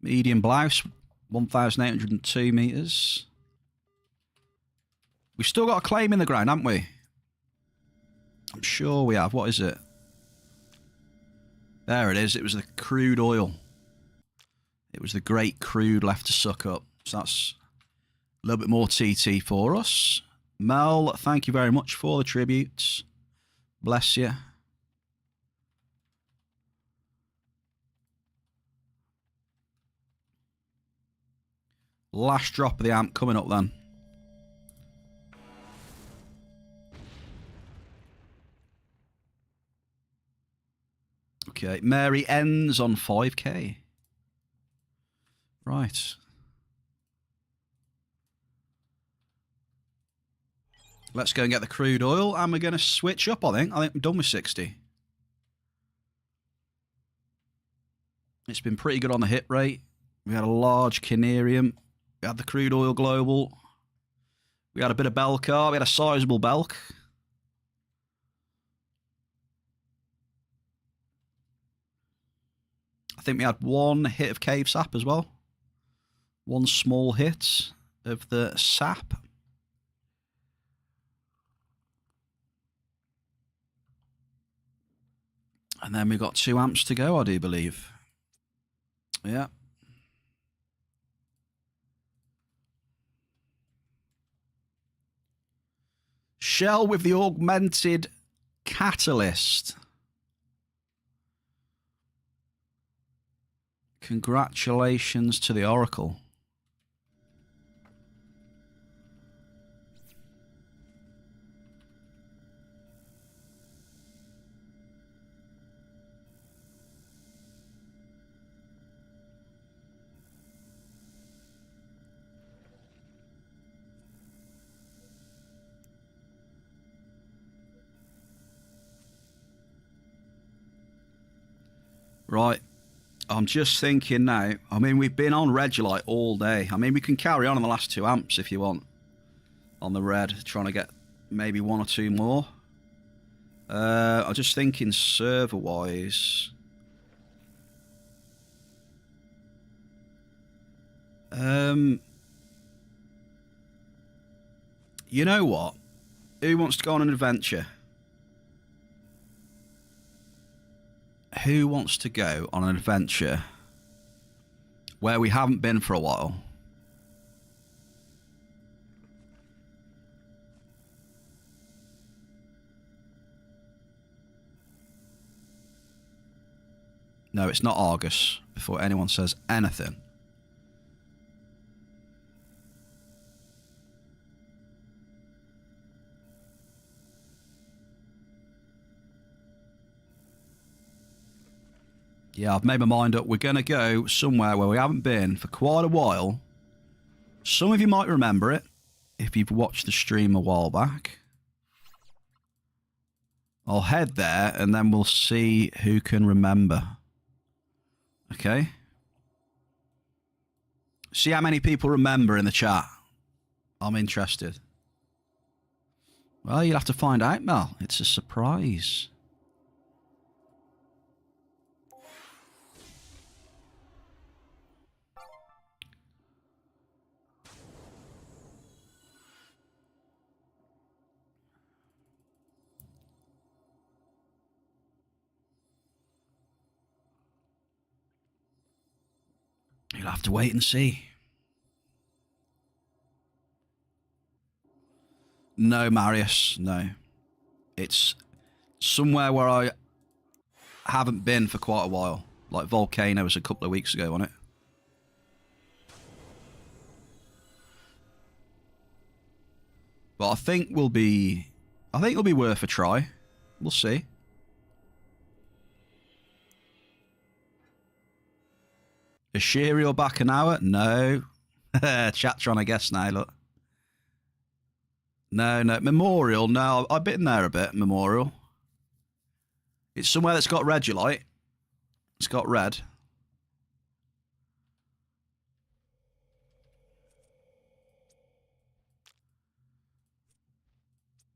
Medium blouse, 1,802 meters. We've still got a claim in the ground, haven't we? I'm sure we have. What is it? There it is. It was the crude oil. It was the great crude left to suck up. So that's a little bit more TT for us. Mel, thank you very much for the tributes. Bless you. Last drop of the amp coming up then. Okay, Mary ends on 5k. Right. Let's go and get the crude oil, and we're going to switch up, I think. I think we're done with 60. It's been pretty good on the hit rate. We had a large Canarium. We had the crude oil global. We had a bit of Belcar. We had a sizable Belk. I think we had one hit of Cave Sap as well. One small hit. of the sap. And then we've got 2 amps to go, I do believe. Yeah. Shell with the augmented catalyst. Congratulations to the Oracle. Right. I'm just thinking now. I mean, we've been on Regolite all day. I mean, we can carry on the last 2 amps if you want. On the red, trying to get maybe 1 or 2 more. I'm just thinking server-wise. You know what? Who wants to go on an adventure? Who wants to go on an adventure where we haven't been for a while? No, it's not Argus, before anyone says anything. Yeah, I've made my mind up. We're going to go somewhere where we haven't been for quite a while. Some of you might remember it if you've watched the stream a while back. I'll head there and then we'll see who can remember. Okay? See how many people remember in the chat. I'm interested. Well, you'll have to find out, Mel. It's a surprise. You'll have to wait and see. No, Marius, no. It's somewhere where I haven't been for quite a while. Like Volcano was a couple of weeks ago, wasn't it? But I think it'll be worth a try. We'll see. Is Shiriel back an hour? No. Chat trying to guess now, look. No. Memorial, no. I've been there a bit, Memorial. It's somewhere that's got Regolite. It's got red.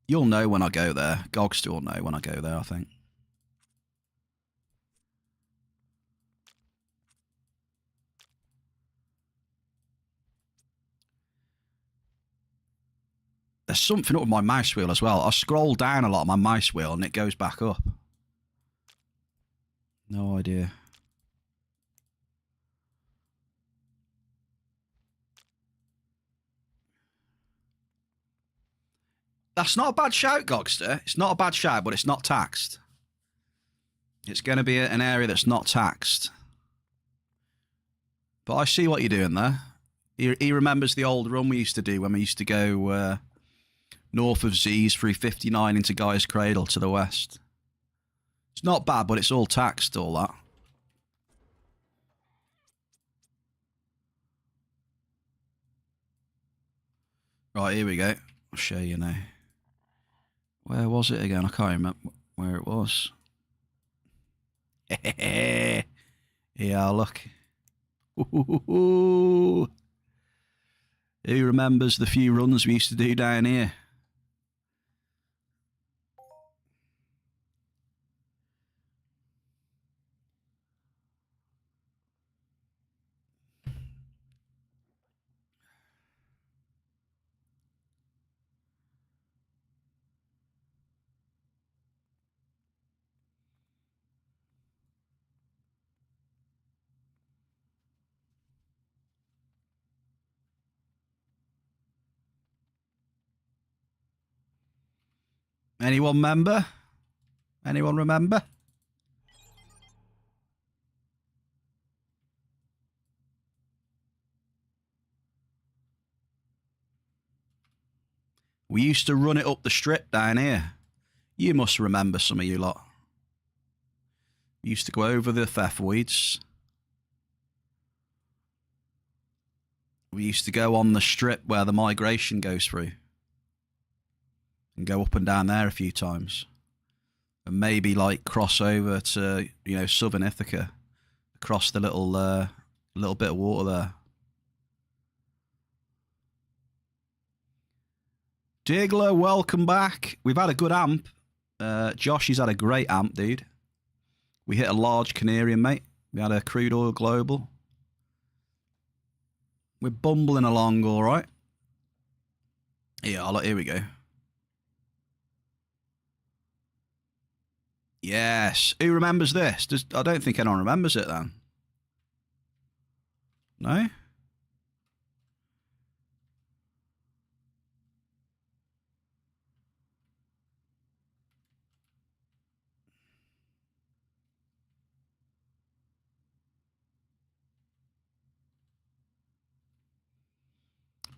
You'll know when I go there. Gogster will know when I go there, I think. There's something up with my mouse wheel as well. I scroll down a lot on my mouse wheel and it goes back up. No idea. That's not a bad shout, Gogster. It's not a bad shout, but it's not taxed. It's going to be an area that's not taxed. But I see what you're doing there. He remembers the old run we used to do when we used to go north of Z's through 59 into Guy's Cradle to the west. It's not bad, but it's all taxed, all that. Right, here we go. I'll show you now. Where was it again? I can't remember where it was. Yeah, look. Who remembers the few runs we used to do down here? Anyone remember? Anyone remember? We used to run it up the strip down here. You must remember, some of you lot. We used to go over the Fefweeds. We used to go on the strip where the migration goes through. And go up and down there a few times. And maybe like cross over to, you know, southern Ithaca. Across the little bit of water there. Diggler, welcome back. We've had a good amp. Josh, he's had a great amp, dude. We hit a large Canarian, mate. We had a crude oil global. We're bumbling along all right. Yeah, here we go. Yes. Who remembers this? I don't think anyone remembers it then. No?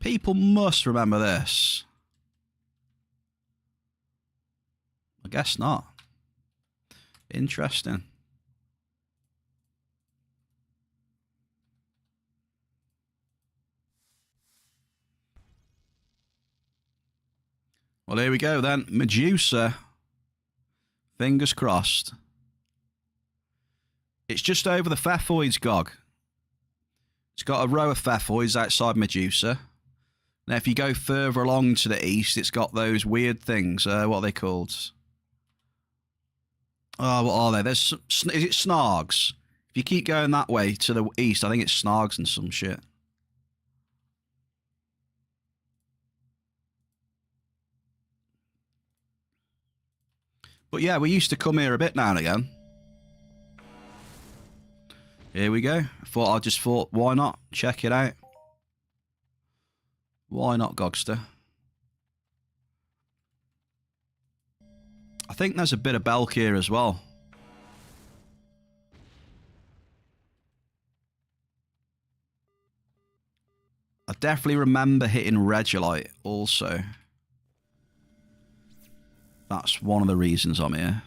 People must remember this. I guess not. Interesting. Well, here we go then. Medusa. Fingers crossed. It's just over the Fefweeds, Gog. It's got a row of Fefweeds outside Medusa. Now, if you go further along to the east, it's got those weird things. What are they called? Oh, what are they? Is it Snargs? If you keep going that way to the east, I think it's Snargs and some shit. But yeah, we used to come here a bit now and again. Here we go. I just thought, why not? Check it out. Why not, Gogster? I think there's a bit of Belk here as well. I definitely remember hitting Regolite also. That's one of the reasons I'm here.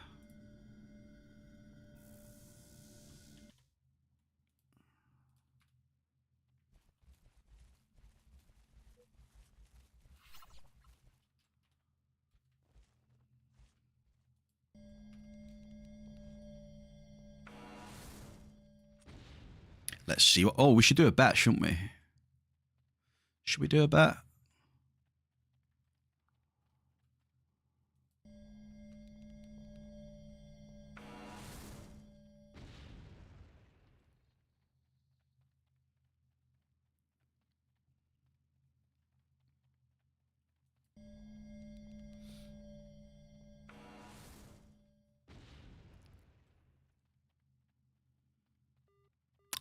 Let's see what... Oh, we should do a bet, shouldn't we? Should we do a bet?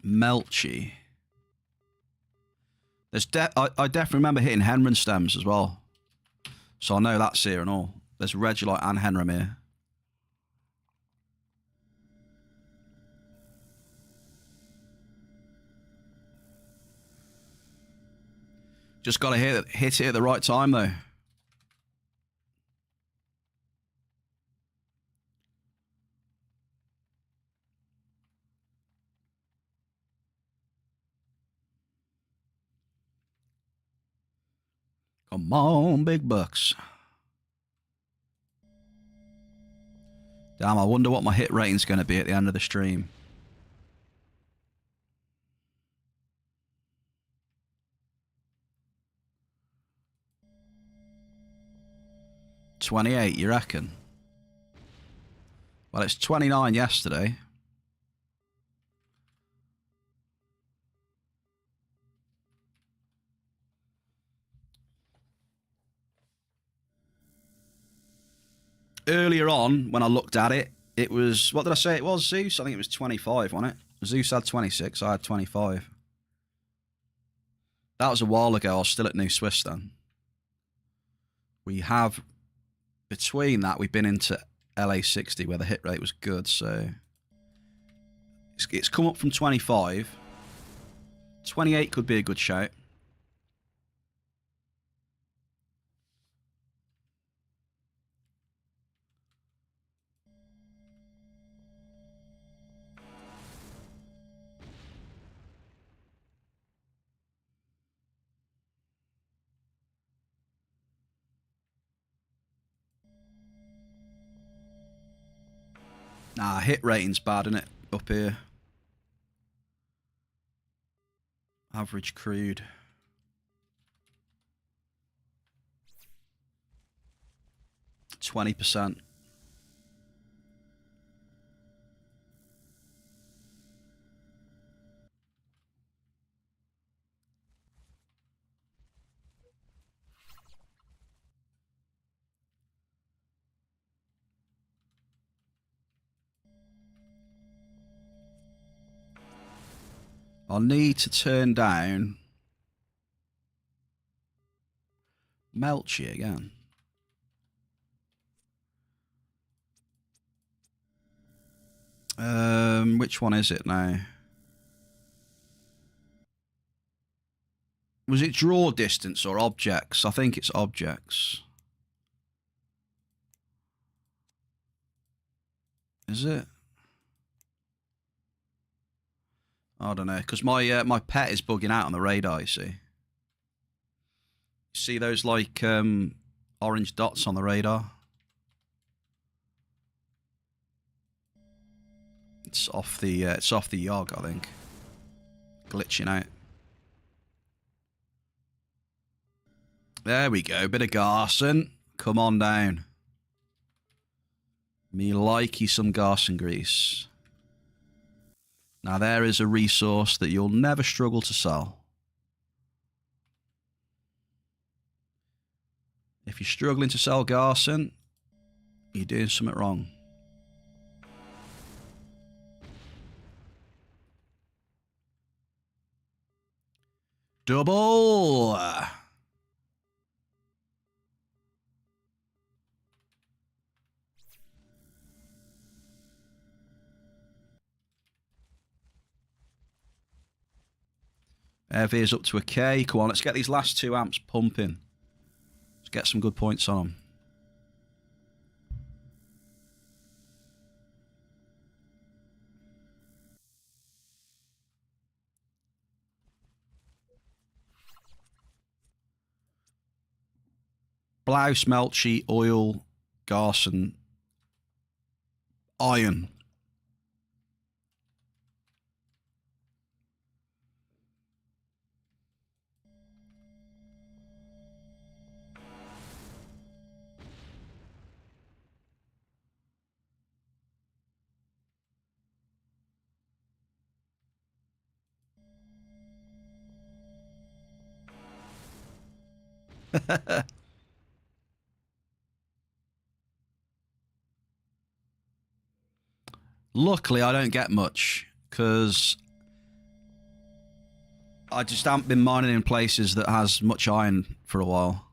Melchi. There's I definitely remember hitting Henron stems as well. So I know that's here and all. There's Regolite and Henron here. Just got to hit it at the right time though. Come on, big bucks. Damn, I wonder what my hit rating's going to be at the end of the stream. $28, you reckon? Well, it's 29 yesterday. Earlier on, when I looked at it, it was... What did I say it was, Zeus? I think it was 25, wasn't it? Zeus had 26, I had 25. That was a while ago. I was still at New Swiss then. We have between that, we've been into LA60 where the hit rate was good, so it's come up from 25. 28 could be a good shout. Nah, hit rating's bad, isn't it? Up here. Average crude. %20. I'll need to turn down Melchi again. Which one is it now? Was it draw distance or objects? I think it's objects. Is it? I don't know, because my pet is bugging out on the radar, you see. You see those, like, orange dots on the radar? It's off the YOG, I think. Glitching out. There we go, bit of Garson. Come on down. Me likey some Garson grease. Now there is a resource that you'll never struggle to sell. If you're struggling to sell Garson, you're doing something wrong. Double! Airveer's up to a K. Come on, let's get these last 2 amps pumping. Let's get some good points on them. Blouse, Melchi, oil, Garson, iron. Luckily, I don't get much, because I just haven't been mining in places that has much iron for a while.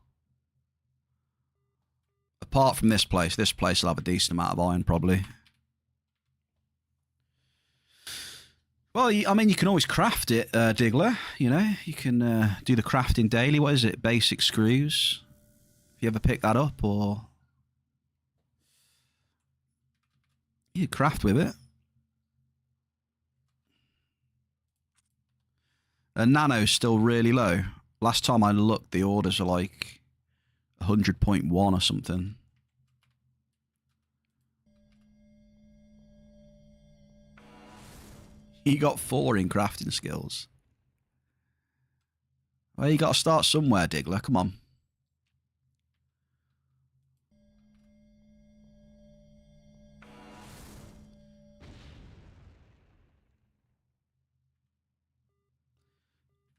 Apart from this place will have a decent amount of iron, probably. Well, I mean, you can always craft it, Diggler. You know, you can do the crafting daily. What is it? Basic screws. Have you ever picked that up, or you craft with it? And nano's still really low. Last time I looked, the orders are like 100.1 or something. You got 4 in crafting skills. Well, you got to start somewhere, Diggler. Come on.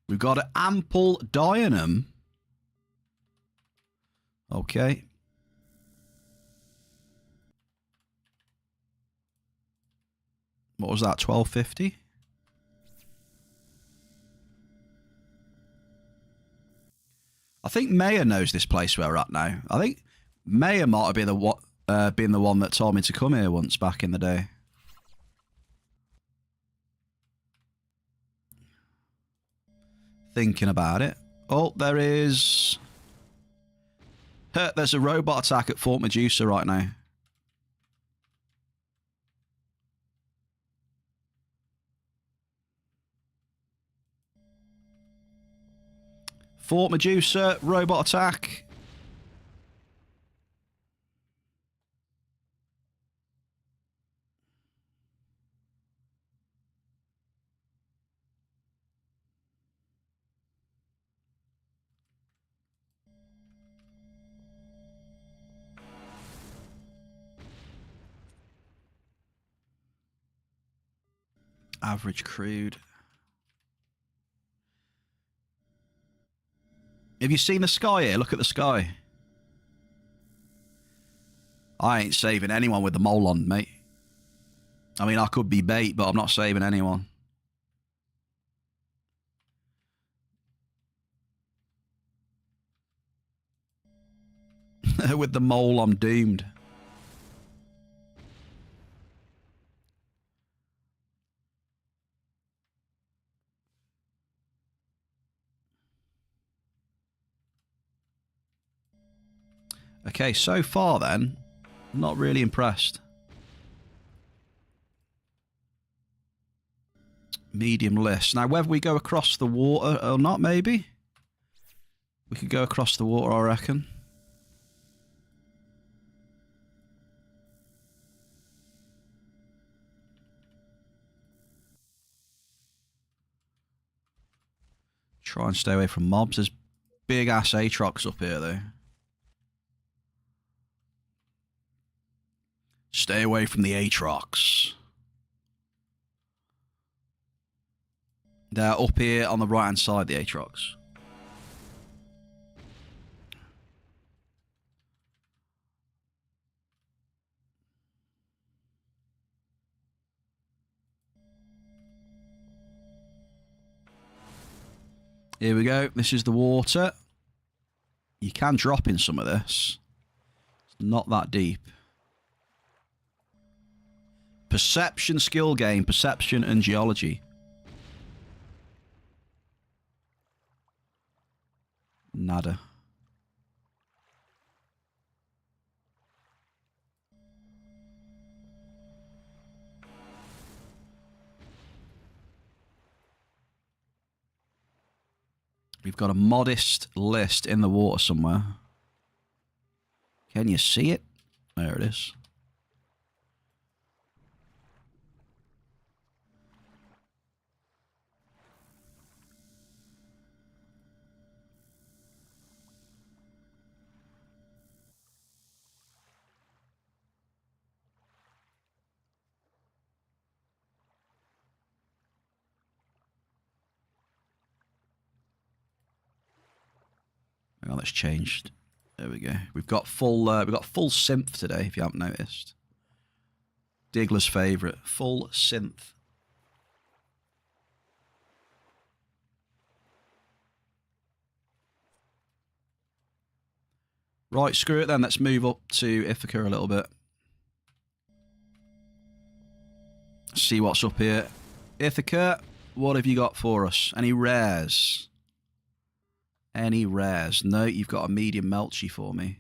We've got an ample dianum. Okay. What was that, 1250? I think Maya knows this place where we're at now. I think Maya might have been the one that told me to come here once back in the day. Thinking about it. Oh, there is... There's a robot attack at Fort Medusa right now. Fort Medusa, robot attack. Average crude. Have you seen the sky here? Look at the sky. I ain't saving anyone with the mole on, mate. I mean, I could be bait, but I'm not saving anyone. With the mole, I'm doomed. Okay, so far then, not really impressed. Medium list. Now, whether we go across the water or not, maybe? We could go across the water, I reckon. Try and stay away from mobs. There's big-ass Aatrox up here, though. Stay away from the Aatrox. They're up here on the right-hand side, the Aatrox. Here we go. This is the water. You can drop in some of this. It's not that deep. Perception skill game. Perception and geology. Nada. We've got a modest list in the water somewhere. Can you see it? There it is. Hang on, that's changed. There we go. We've got full synth today, if you haven't noticed. Diggler's favourite. Full synth. Right, screw it then. Let's move up to Ithaca a little bit. See what's up here. Ithaca, what have you got for us? Any rares? Any rares? No, you've got a medium Melchi for me.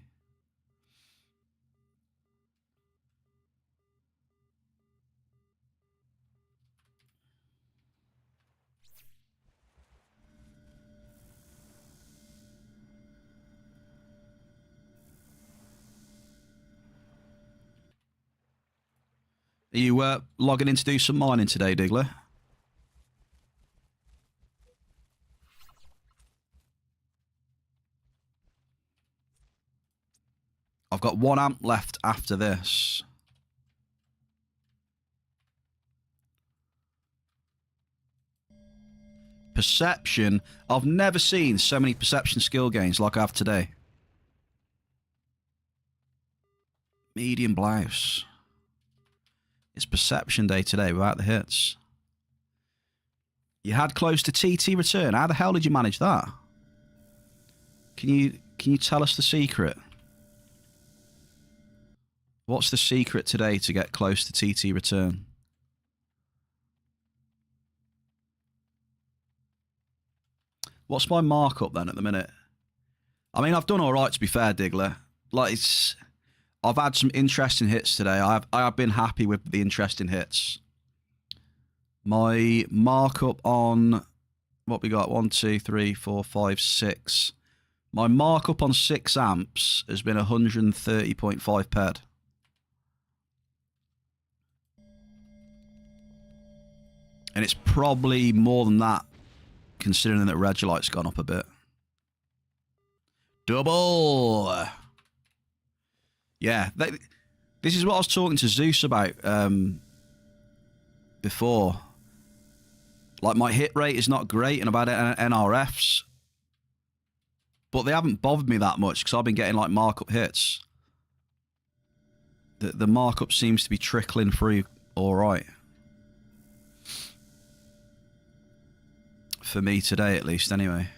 Are you logging in to do some mining today, Diggler? I've got 1 amp left after this. Perception. I've never seen so many perception skill gains like I have today. Medium blouse. It's perception day today without the hits. You had close to TT return. How the hell did you manage that? Can you tell us the secret? What's the secret today to get close to TT return? What's my markup then at the minute? I mean, I've done all right, to be fair, Diggler. Like, I've had some interesting hits today. I have been happy with the interesting hits. My markup on what we got, 1, 2, 3, 4, 5, 6. My markup on 6 amps has been 130.5 ped. And it's probably more than that, considering that Regolite's gone up a bit. Double! Yeah, this is what I was talking to Zeus about before. Like, my hit rate is not great and about NRFs. But they haven't bothered me that much because I've been getting, like, markup hits. The markup seems to be trickling through all right. For me today, at least, anyway.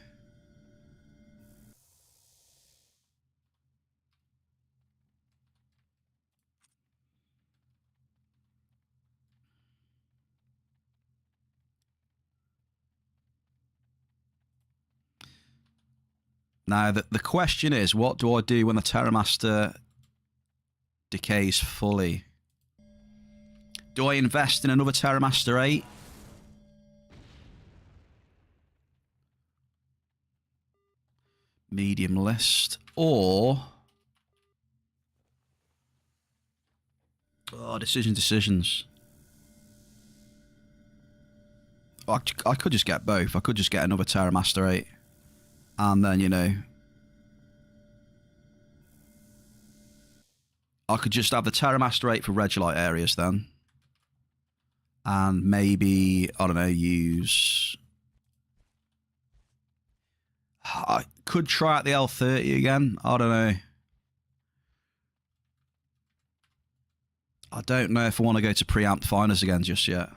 Now, the question is, what do I do when the Terramaster decays fully? Do I invest in another Terramaster 8? Medium list. Or... oh, decisions. I could just get both. I could just get another Terramaster 8. And then, you know, I could just have the Terramaster 8 for Regolite areas then. And maybe, I don't know, use... I could try out the L30 again. I don't know. I don't know if I want to go to preamp finers again just yet.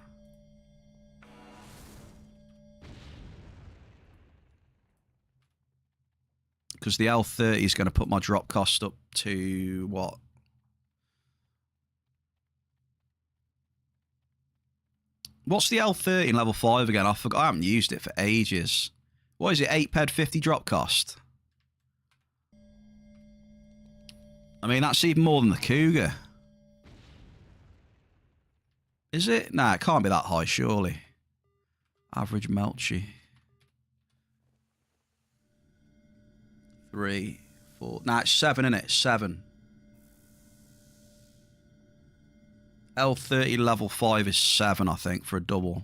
Because the L30 is going to put my drop cost up to what? What's the L30 in level 5 again? I forgot. I haven't used it for ages. What is it? 8 ped 50 drop cost? I mean, that's even more than the Cougar. Is it? Nah, it can't be that high, surely. Average Melchi. 3, 4. Nah, it's 7, isn't it? 7. L30 level 5 is 7, I think, for a double.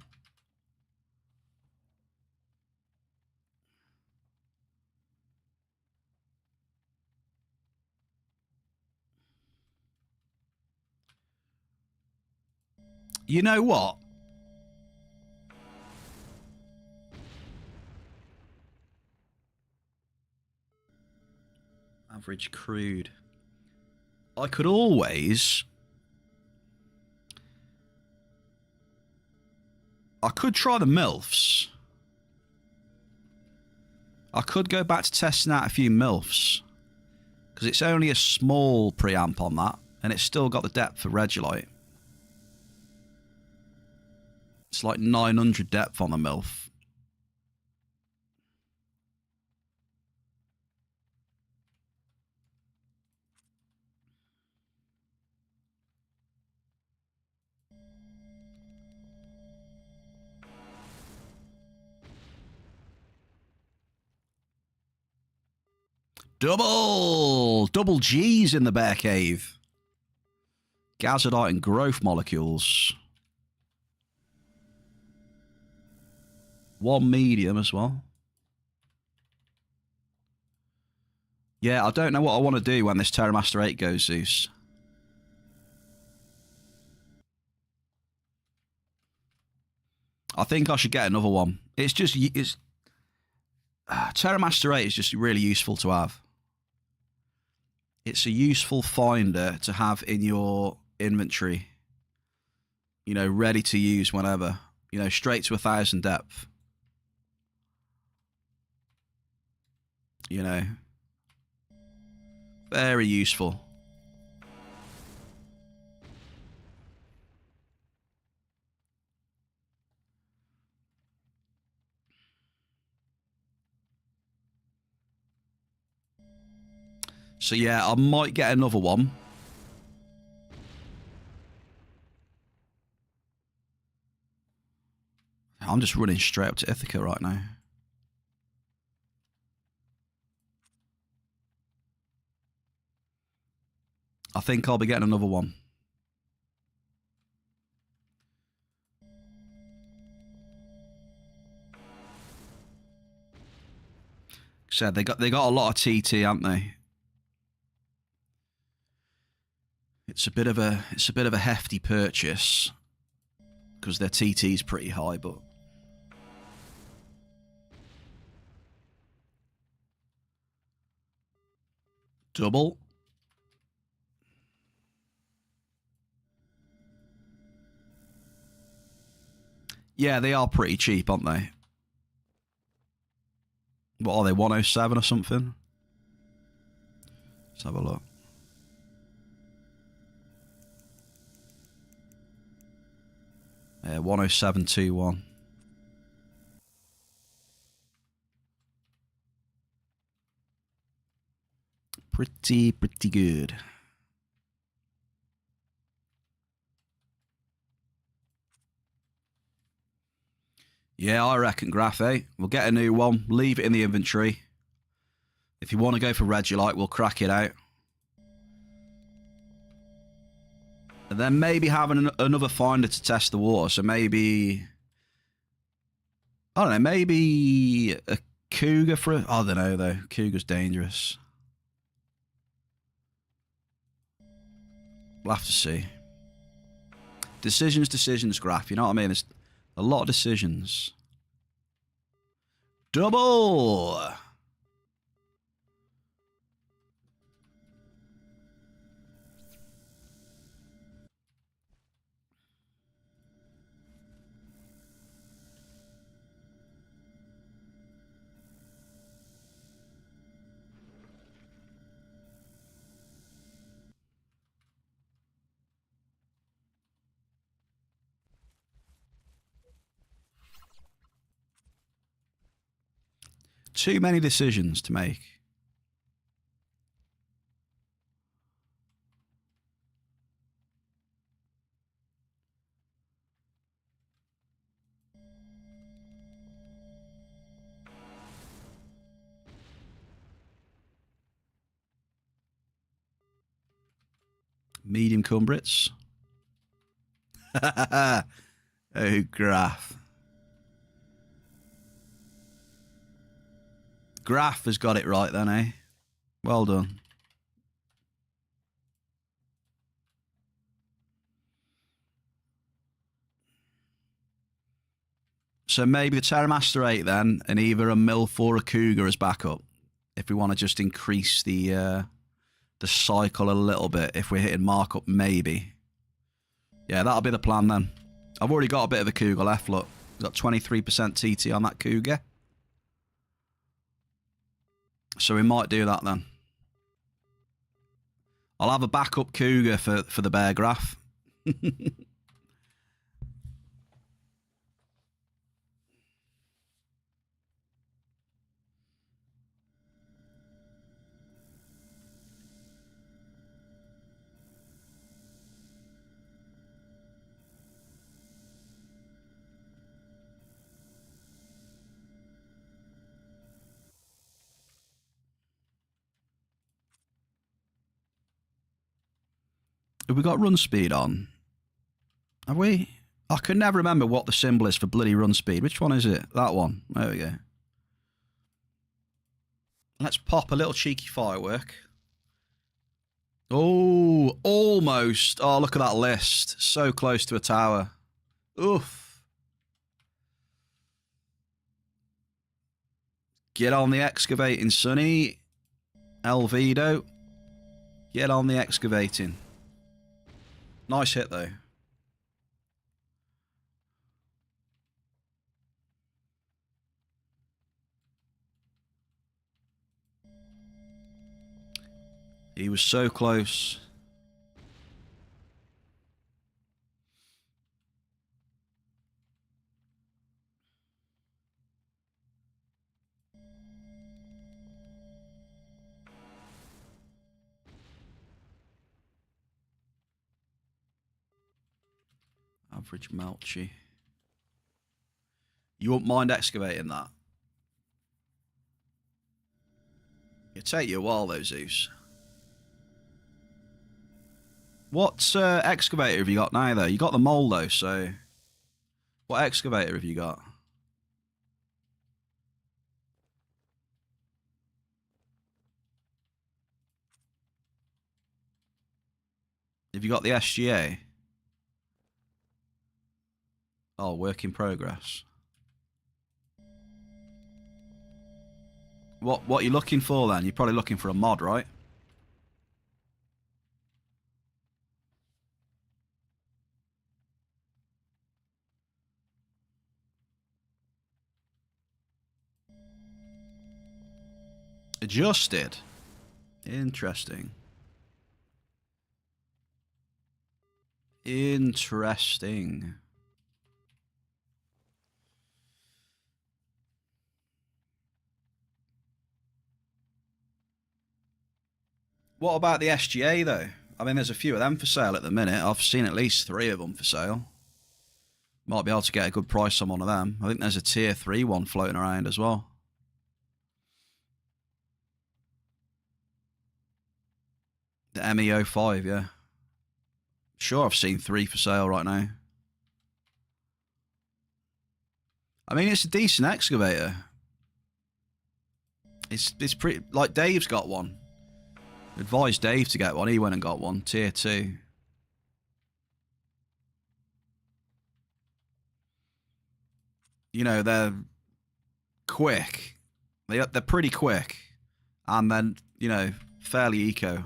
You know what? Average crude. I could always... I could try the MILFs. I could go back to testing out a few MILFs. Because it's only a small preamp on that. And it's still got the depth for Regolite. It's like 900 depth on the MILF. Double G's in the bear cave. Gazadite and growth molecules. 1 medium as well. Yeah, I don't know what I want to do when this Terramaster 8 goes, Zeus. I think I should get another one. It's just... Terramaster 8 is just really useful to have. It's a useful finder to have in your inventory. You know, ready to use whenever. You know, straight to 1,000 depth. You know. Very useful. So yeah, I might get another one. I'm just running straight up to Ithaca right now. I think I'll be getting another one. Said they got a lot of TT, haven't they? It's a bit of a hefty purchase because their TT is pretty high, but double. Yeah, they are pretty cheap, aren't they? What are they, 107 or something? Let's have a look. Yeah, 107.21. Pretty good. Yeah, I reckon, Graph, eh? We'll get a new one, leave it in the inventory. If you want to go for Regilite, we'll crack it out. And then maybe having another finder to test the water. So maybe, I don't know, maybe a Cougar for, I don't know though. Cougar's dangerous. We'll have to see. Decisions, Graph. You know what I mean? There's a lot of decisions. Double! Too many decisions to make. Medium Cumbrits. Oh, Graph. Graph has got it right then, eh? Well done. So maybe the Terramaster 8 then, and either a MILF or a Cougar as backup. If we want to just increase the cycle a little bit, if we're hitting markup, maybe. Yeah, that'll be the plan then. I've already got a bit of a Cougar left, look. Got 23% TT on that Cougar. So we might do that then. I'll have a backup Cougar for the bear Graph. Have we got run speed on? Have we? I can never remember what the symbol is for bloody run speed. Which one is it? That one. There we go. Let's pop a little cheeky firework. Oh, almost. Oh, look at that list. So close to a tower. Oof. Get on the excavating, Sonny. Elvido. Get on the excavating. Nice hit, though. He was so close. Average Melchi. You wouldn't mind excavating that? It'd take you a while though, Zeus. What excavator have you got now though? You got the mole though, so... What excavator have you got? Have you got the SGA? Oh, work in progress. What are you looking for then? You're probably looking for a mod, right? Adjusted. Interesting. Interesting. What about the SGA though? I mean, there's a few of them for sale at the minute. I've seen at least 3 of them for sale. Might be able to get a good price on one of them. I think there's a tier 3 one floating around as well. The ME05, yeah. Sure, I've seen 3 for sale right now. I mean, it's a decent excavator. It's pretty... Like, Dave's got one. Advised Dave to get one. He went and got one. Tier 2. You know, they're quick. They're pretty quick. And then, you know, fairly eco.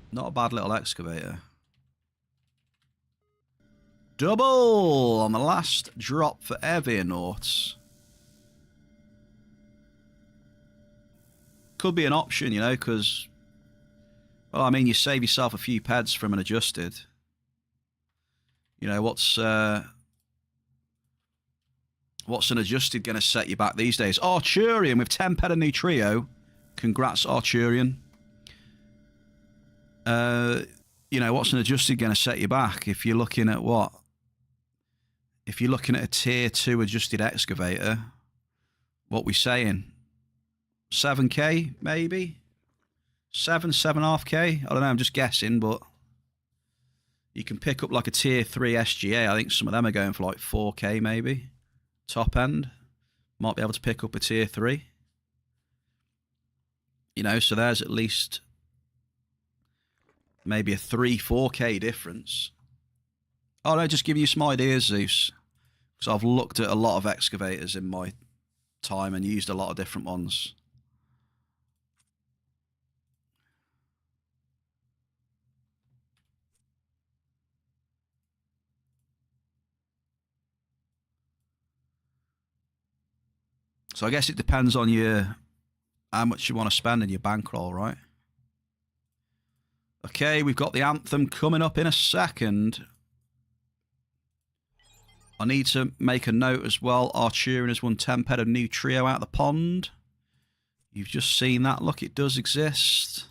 Not a bad little excavator. Double on the last drop for Avianauts. Could be an option, you know, because... Well, I mean, you save yourself a few peds from an adjusted. You know, what's an adjusted going to set you back these days? Arturian with 10 ped and new trio. Congrats, Arturian. You know, what's an adjusted going to set you back if you're looking at what? If you're looking at a tier 2 adjusted excavator, what we saying? 7k, maybe? 7.5k? I don't know, I'm just guessing, but you can pick up like a tier 3 SGA. I think some of them are going for like 4k, maybe. Top end. Might be able to pick up a tier 3. You know, so there's at least maybe a 3-4k difference. Oh no, just giving you some ideas, Zeus. Because I've looked at a lot of excavators in my time and used a lot of different ones. So I guess it depends on how much you want to spend in your bankroll, right? Okay, we've got the anthem coming up in a second. I need to make a note as well. Arturian has won 10 ped of new trio out of the pond. You've just seen that. Look, it does exist.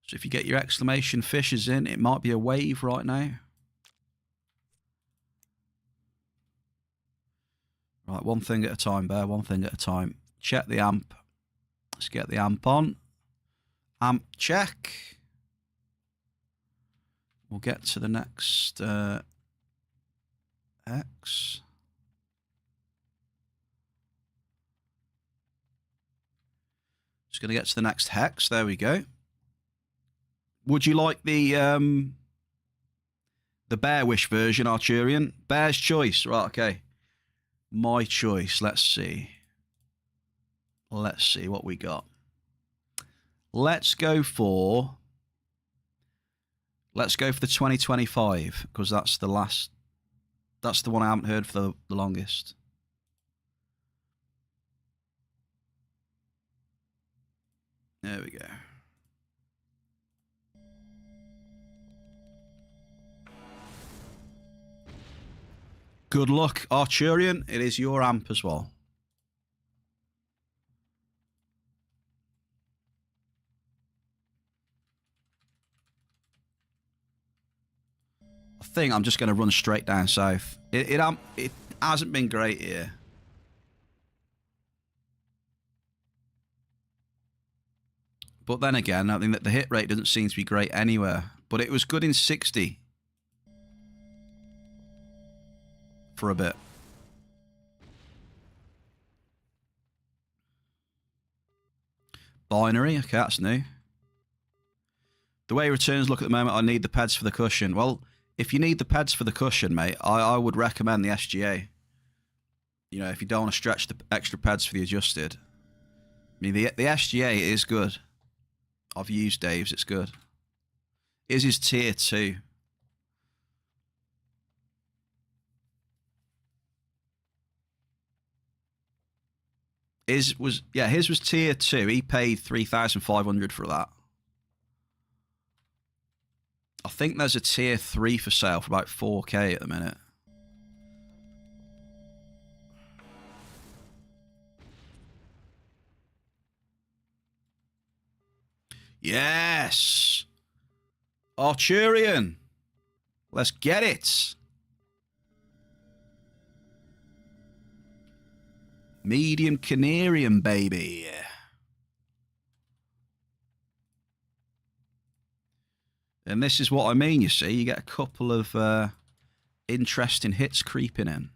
So if you get your exclamation fishes in, it might be a wave right now. Right, one thing at a time, Bear. One thing at a time. Check the amp. Let's get the amp on. Amp check. We'll get to the next X. Just going to get to the next hex. There we go. Would you like the Bear Wish version, Arturian? Bear's choice. Right, okay. My choice. Let's see. Let's see what we got. Let's go for the 2025 because that's the last. That's the one I haven't heard for the longest. There we go. Good luck, Arturian. It is your amp as well. I think I'm just going to run straight down south. It hasn't been great here. But then again, I think that the hit rate doesn't seem to be great anywhere. But it was good in 60. For a bit. Binary, okay, that's new. The way returns look at the moment, I need the pads for the cushion. Well, if you need the pads for the cushion, mate, I would recommend the SGA. You know, if you don't want to stretch the extra pads for the adjusted. I mean, the SGA is good. I've used Dave's, it's good. His is tier 2. His was tier 2. He paid 3,500 for that. I think there's a tier 3 for sale for about 4K at the minute. Yes! Arturian! Let's get it! Medium Canarium, baby. And this is what I mean, you see. You get a couple of interesting hits creeping in.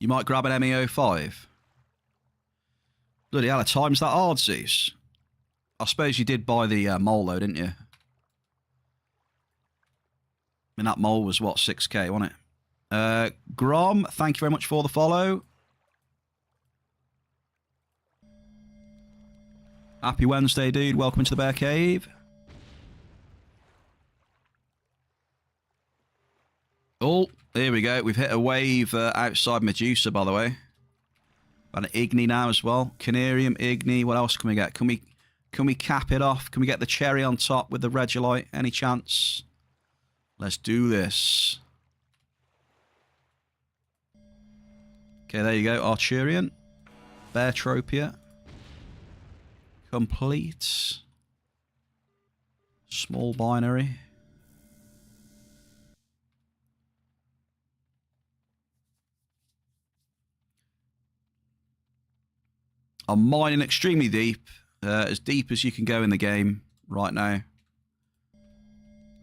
You might grab an MEO5. Bloody hell, at times that hard, Zeus. I suppose you did buy the mole though, didn't you? I mean, that mole was, what, 6K, wasn't it? Grom, thank you very much for the follow. Happy Wednesday, dude. Welcome to the Bear Cave. Oh, here we go. We've hit a wave outside Medusa, by the way. Got an Igni now as well. Canarium, Igni. What else can we get? Can we cap it off? Can we get the cherry on top with the Regolite? Any chance? Let's do this. Okay, there you go. Arturian. Entropia. Complete. Small binary. I'm mining extremely deep. As deep as you can go in the game right now.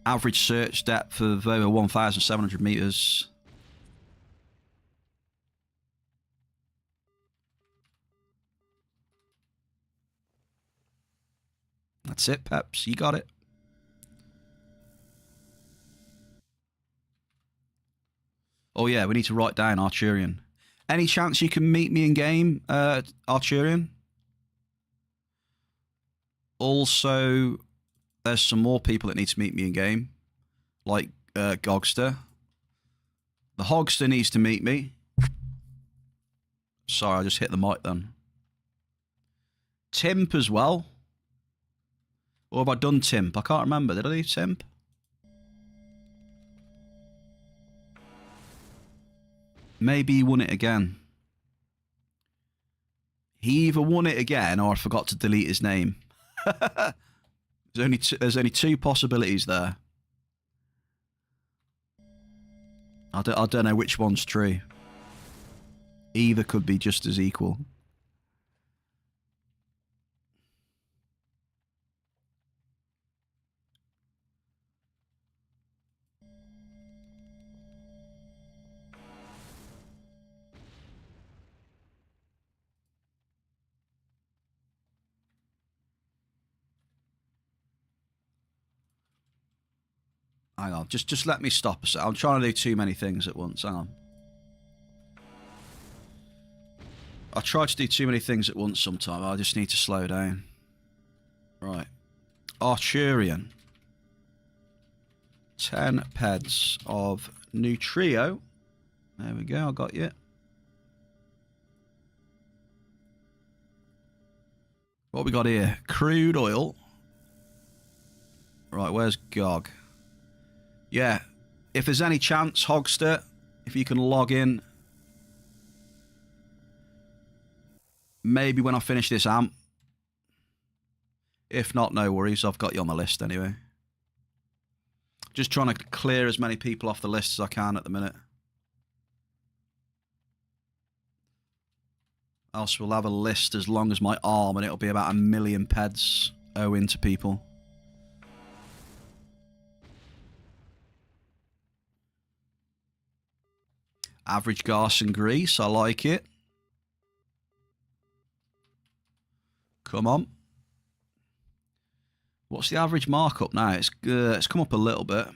Average search depth of over 1,700 meters. That's it, Peps. You got it. Oh yeah, we need to write down Arturian. Any chance you can meet me in game, Arturian? Also, there's some more people that need to meet me in game, like Gogster. The Hogster needs to meet me. Sorry, I just hit the mic then. Timp as well. Or have I done Timp? I can't remember. Did I do Timp? Maybe he won it again. He either won it again or I forgot to delete his name. There's only two possibilities there. I don't know which one's true. Either could be just as equal. Hang on, just let me stop a sec. I'm trying to do too many things at once. Hang on. I try to do too many things at once sometimes. I just need to slow down. Right. Arturian. 10 peds of Nutrio. There we go, I got you. What we got here? Crude oil. Right, where's Gog? Yeah, if there's any chance, Hogster, if you can log in. Maybe when I finish this amp. If not, no worries. I've got you on the list anyway. Just trying to clear as many people off the list as I can at the minute. Else we'll have a list as long as my arm and it'll be about 1 million peds owing to people. Average gas and grease, I like it. Come on. What's the average markup now? It's come up a little bit.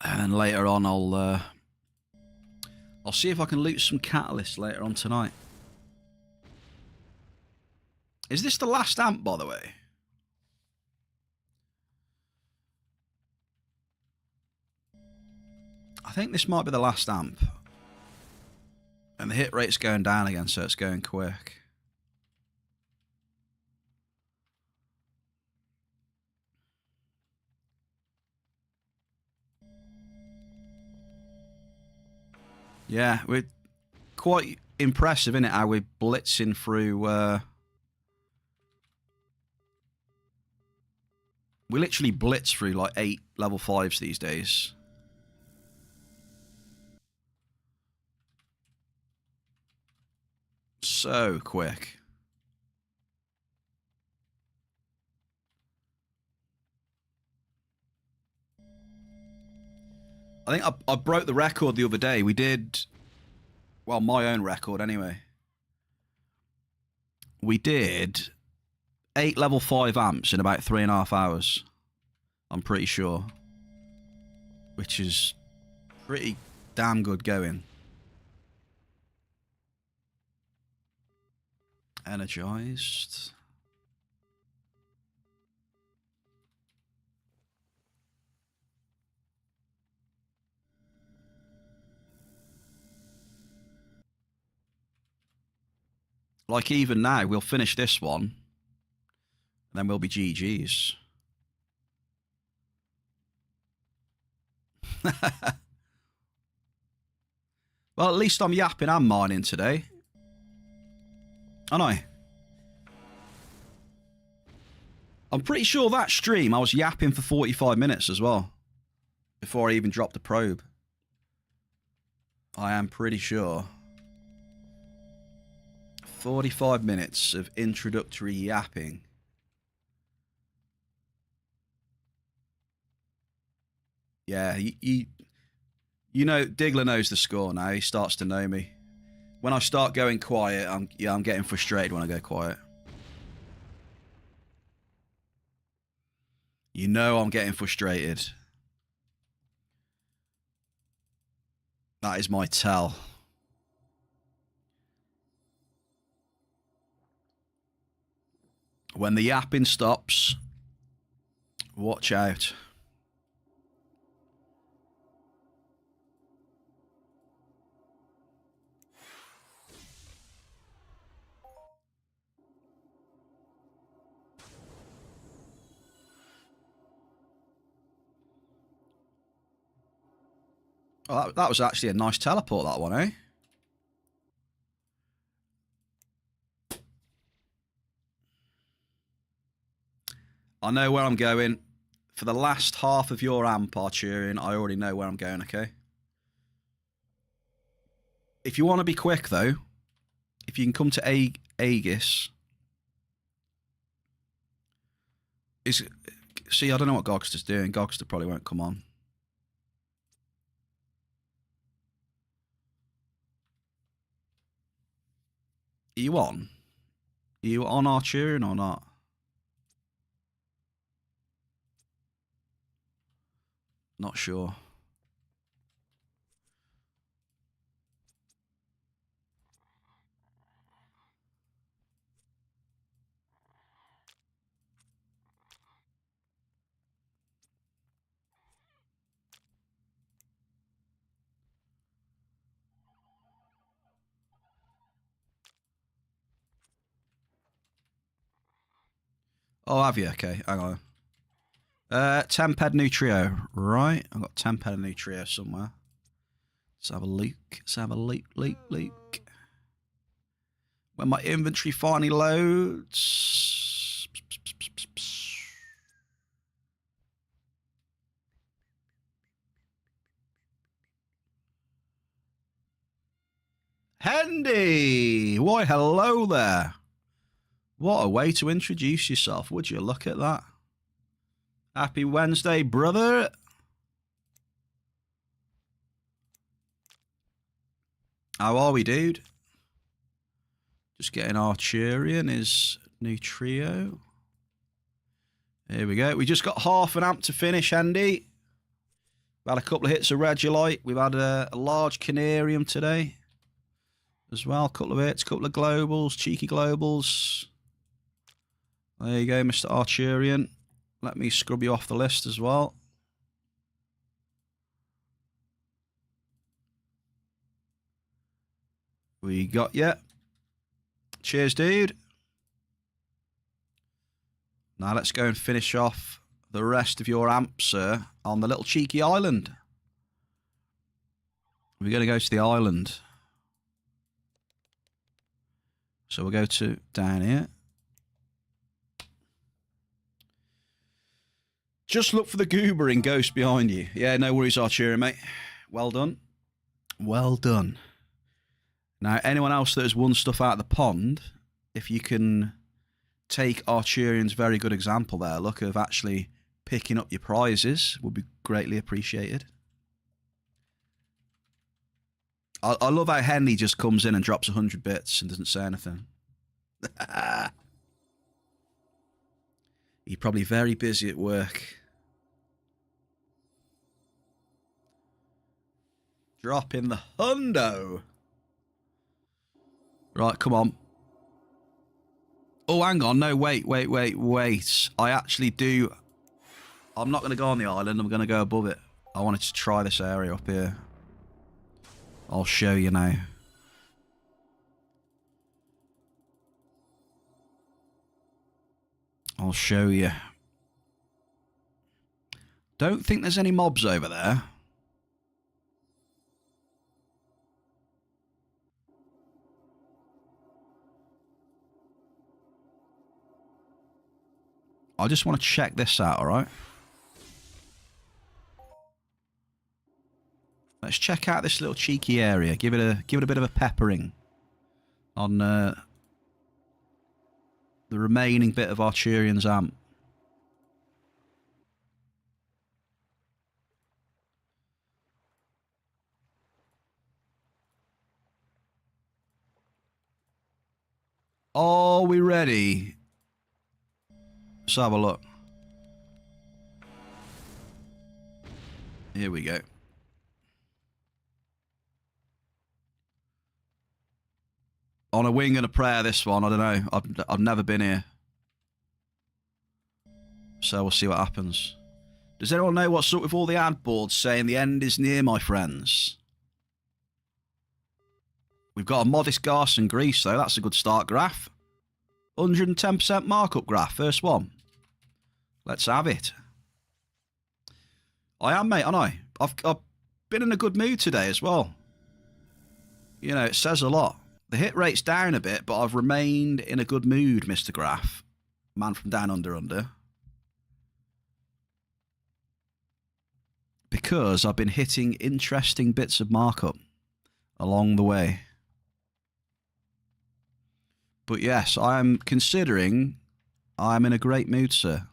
And later on, I'll see if I can loot some catalysts later on tonight. Is this the last amp, by the way? I think this might be the last amp. And the hit rate's going down again, so it's going quick. Yeah, we're quite impressive, isn't it, how we're blitzing through... we literally blitz through like 8 level 5s these days. So quick. I think I broke the record the other day. We did... well, my own record anyway. We did 8 level 5 amps in about 3.5 hours. I'm pretty sure. Which is pretty damn good going. Energized. Like even now, we'll finish this one. And then we'll be GG's. Well, at least I'm yapping and mining today. Aren't I? I'm pretty sure that stream I was yapping for 45 minutes as well. Before I even dropped the probe. I am pretty sure. 45 minutes of introductory yapping. Yeah, you know, Diggler knows the score now. He starts to know me. When I start going quiet, I'm getting frustrated when I go quiet. You know I'm getting frustrated. That is my tell. When the yapping stops, watch out. Oh, that was actually a nice teleport, that one, eh? I know where I'm going. For the last half of your amp, Arturian, I already know where I'm going, okay? If you want to be quick, though, if you can come to Aegis... See, I don't know what Gogster's doing. Gogster probably won't come on. Are you on? Are you on Arturian or not? Not sure. Oh, have you? Okay, hang on. Temped Nutrio. Right, I've got Temped Nutrio somewhere. Let's have a look. Let's have a look. When my inventory finally loads. Hendy! Why, hello there. What a way to introduce yourself. Would you look at that? Happy Wednesday, brother. How are we, dude? Just getting Archerian is Nutrio. Here we go. We just got half an amp to finish, Andy. We've had a couple of hits of Regolite. We've had a large Canarium today as well. A couple of hits, a couple of globals, cheeky globals. There you go, Mr. Archerian. Let me scrub you off the list as well. We got you. Cheers, dude. Now let's go and finish off the rest of your amps, sir, on the little cheeky island. We're going to go to the island. So we'll go to down here. Just look for the goober in Ghost behind you. Yeah, no worries, Archery, mate. Well done. Well done. Now, anyone else that has won stuff out of the pond, if you can take Archerian's very good example there, look, of actually picking up your prizes, would be greatly appreciated. I love how Henley just comes in and drops 100 bits and doesn't say anything. You're probably very busy at work. Drop in the hundo. Right, come on. Oh, hang on. No, wait. I actually do. I'm not going to go on the island. I'm going to go above it. I wanted to try this area up here. I'll show you now. I'll show you. Don't think there's any mobs over there. I just want to check this out, alright? Let's check out this little cheeky area. Give it a bit of a peppering on the remaining bit of Archerian's amp. Are we ready? Let's have a look. Here we go. On a wing and a prayer, this one. I don't know. I've never been here. So we'll see what happens. Does anyone know what's up with all the ad boards saying the end is near, my friends? We've got a modest Garson Grease, though. That's a good start graph. 110% markup graph. First one. Let's have it. I am, mate, aren't I? I've been in a good mood today as well. You know, it says a lot. The hit rate's down a bit, but I've remained in a good mood, Mr. Graph. Man from down under. Because I've been hitting interesting bits of markup along the way. But yes, I'm considering I'm in a great mood, sir.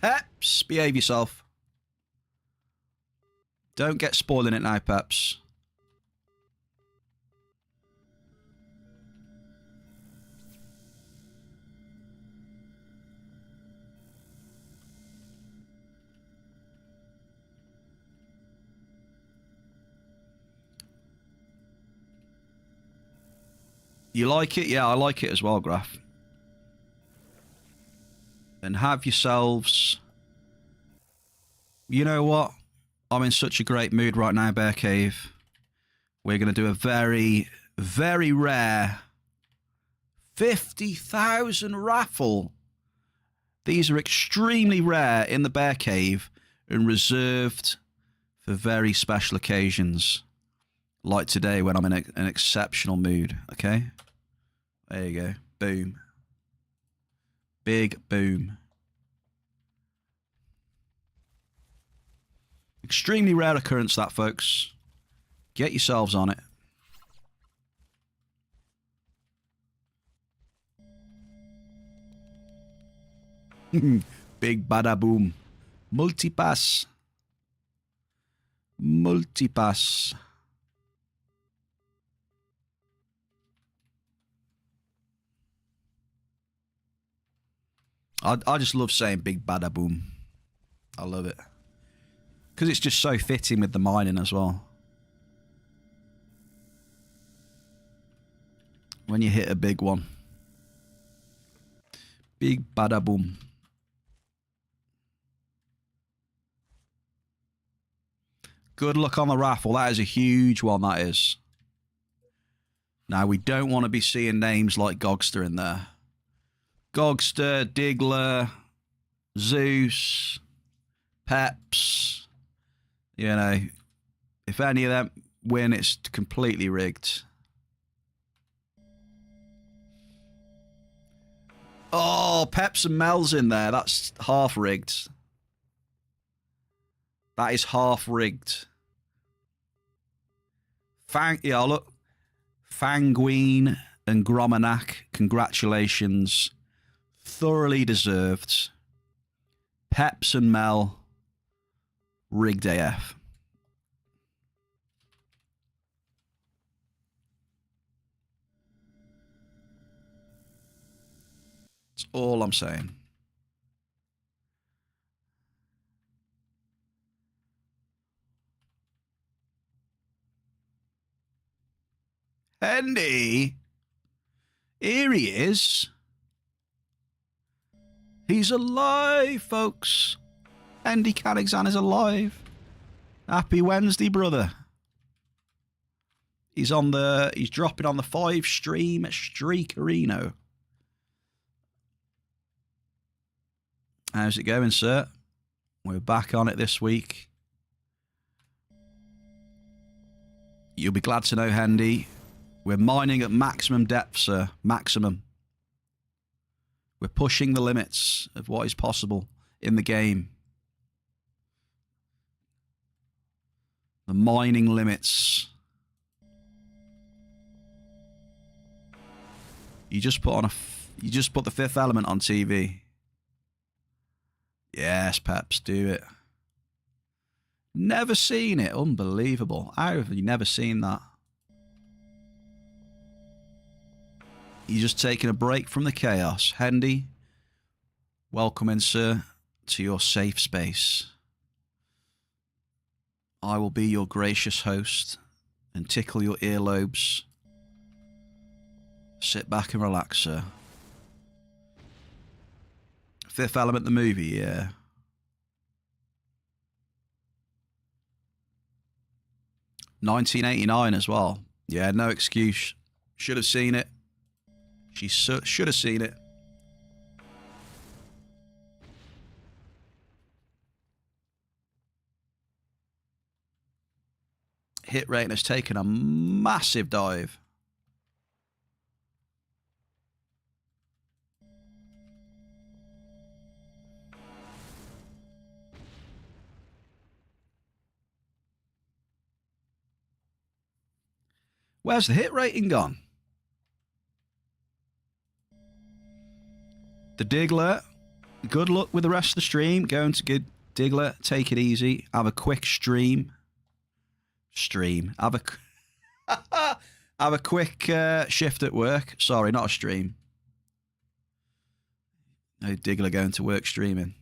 Peps, behave yourself. Don't get spoiling it now, Peps. You like it? Yeah, I like it as well, Graf. And have yourselves... You know what? I'm in such a great mood right now, Bear Cave. We're going to do a very, very rare 50,000 raffle. These are extremely rare in the Bear Cave and reserved for very special occasions. Like today when I'm in an exceptional mood, okay? There you go. Boom. Big boom. Extremely rare occurrence, that, folks. Get yourselves on it. Big bada boom. Multipass. Multipass. I just love saying big bada boom. I love it. Because it's just so fitting with the mining as well. When you hit a big one. Big bada boom. Good luck on the raffle. That is a huge one, that is. Now, we don't want to be seeing names like Gogster in there. Gogster, Diggler, Zeus, Peps. You know, if any of them win, it's completely rigged. Oh, Peps and Mel's in there. That's half rigged. That is half rigged. Yeah, look. Fanguine and Gromanak, congratulations. Thoroughly deserved. Peps and Mel, rigged AF. That's all I'm saying. Andy, here he is. He's alive, folks. Andy Canixan is alive. Happy Wednesday, brother. He's dropping on the 5-stream Streakerino. How's it going, sir? We're back on it this week. You'll be glad to know, Hendy, we're mining at maximum depth, sir. Maximum. We're pushing the limits of what is possible in the game. The mining limits. You just put the Fifth Element on TV. Yes, Peps, do it. Never seen it. Unbelievable. How have you never seen that? You're just taking a break from the chaos. Hendy, welcome in, sir, to your safe space. I will be your gracious host and tickle your earlobes. Sit back and relax, sir. Fifth Element, the movie, yeah. $1989 as well. Yeah, no excuse. Should have seen it. She should have seen it. Hit rate has taken a massive dive. Where's the hit rating gone? The Diggler Good luck with the rest of the stream. Going to good Diggler. Take it easy. Have a quick stream. Have a have a quick shift at work. Sorry, not a stream. No Diggler going to work streaming.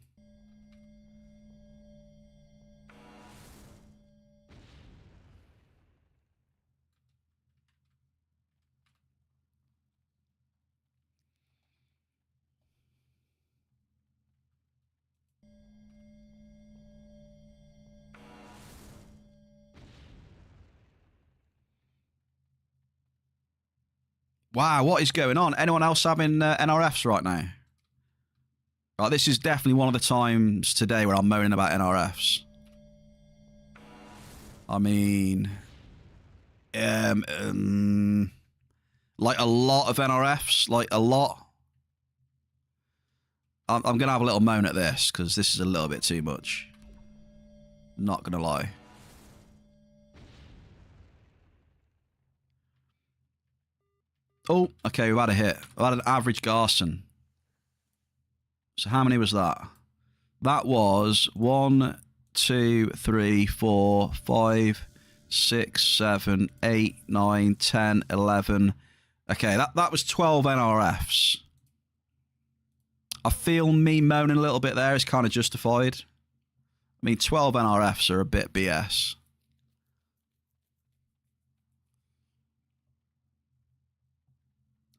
Wow, what is going on? Anyone else having NRFs right now? Right, this is definitely one of the times today where I'm moaning about NRFs. I mean, like a lot of NRFs, like a lot. I'm going to have a little moan at this because this is a little bit too much. Not going to lie. Oh, okay, we've had a hit. We've had an average Garson. So how many was that? That was 1, 2, 3, 4, 5, 6, 7, 8, 9, 10, 11. Okay, that was 12 NRFs. I feel me moaning a little bit there is kind of justified. I mean, 12 NRFs are a bit BS.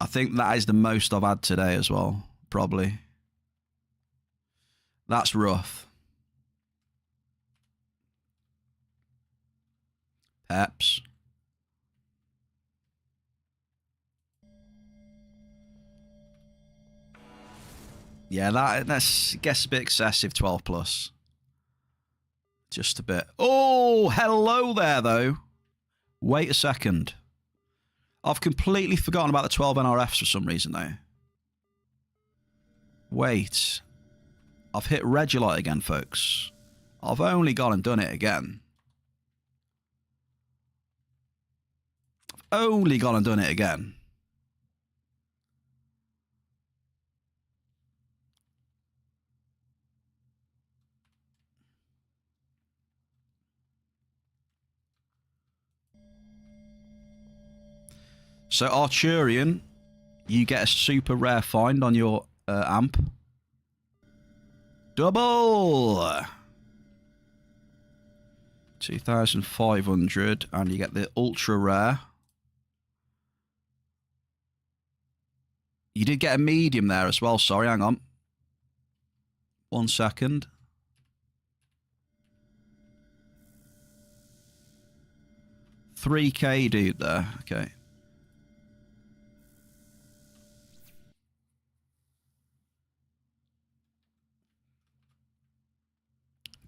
I think that is the most I've had today as well, probably. That's rough. Peps. Yeah, that's gets a bit excessive, 12 plus. Just a bit. Oh, hello there, though. Wait a second. I've completely forgotten about the 12 NRFs for some reason, though. Wait. I've hit Regulite again, folks. I've only gone and done it again. Only gone and done it again. So Arturian, you get a super rare find on your amp. Double! 2,500, and you get the ultra rare. You did get a medium there as well, sorry, hang on. 1 second. $3K dude there, okay.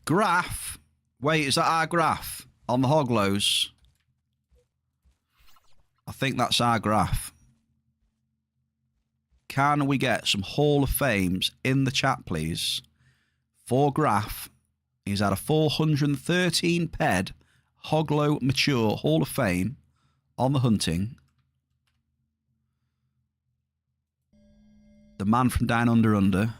Graph? Wait, is that our graph? On the Hoglows? I think that's our graph. Can we get some Hall of Fames in the chat, please? For Graph, he's had a 413 ped Hoglow Mature Hall of Fame on the hunting. The man from Down Under.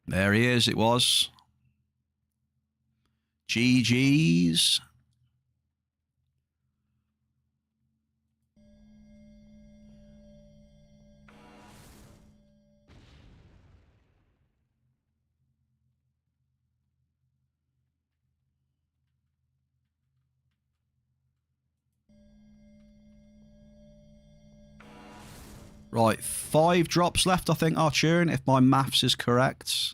There he is, it was. GG's. Right, 5 drops left, I think, Arturian, if my maths is correct.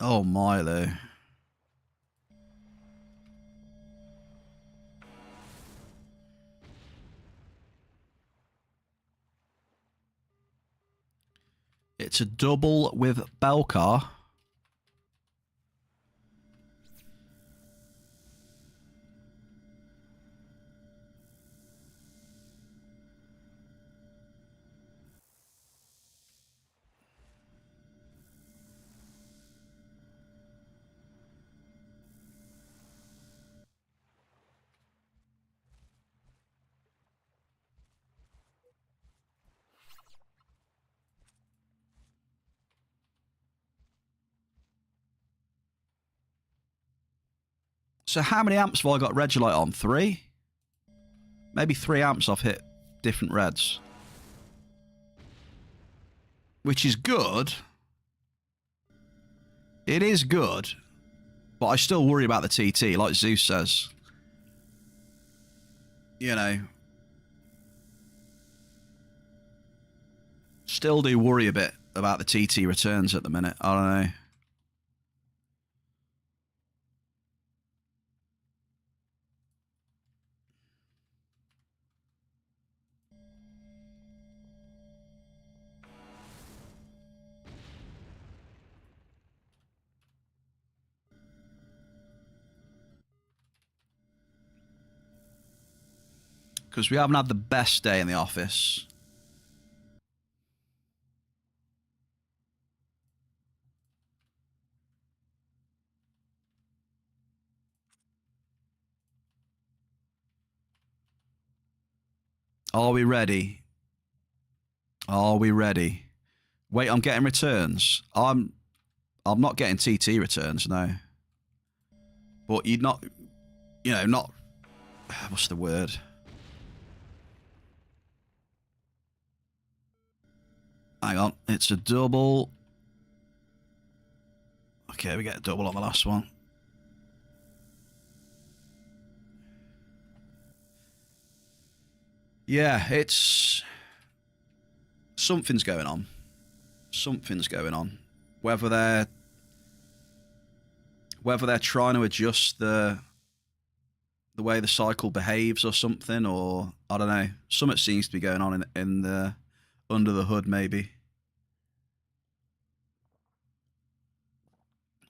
Oh, Milo. It's a double with Belcar. So how many amps have I got Regolite on? 3? Maybe 3 amps I've hit different reds. Which is good. It is good. But I still worry about the TT, like Zeus says. You know. Still do worry a bit about the TT returns at the minute. I don't know. Because we haven't had the best day in the office. Are we ready? Are we ready? Wait, I'm getting returns. I'm not getting TT returns, no. But you'd not, you know, not, what's the word? Hang on, it's a double. Okay, we get a double on the last one. Yeah, it's... something's going on. Something's going on. Whether they're trying to adjust the way the cycle behaves or something, or I don't know. Something seems to be going on in the under the hood, maybe.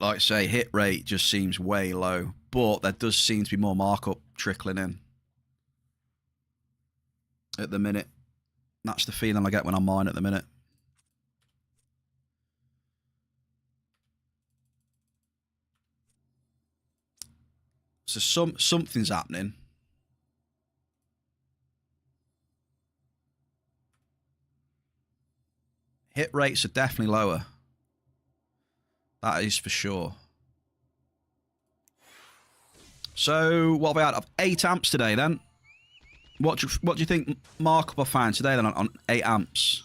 Like I say, hit rate just seems way low, but there does seem to be more markup trickling in at the minute. That's the feeling I get when I mine at the minute. So something's happening. Hit rates are definitely lower. That is for sure. So what have we had? 8 amps today then. What do you think markup I found today then on 8 amps?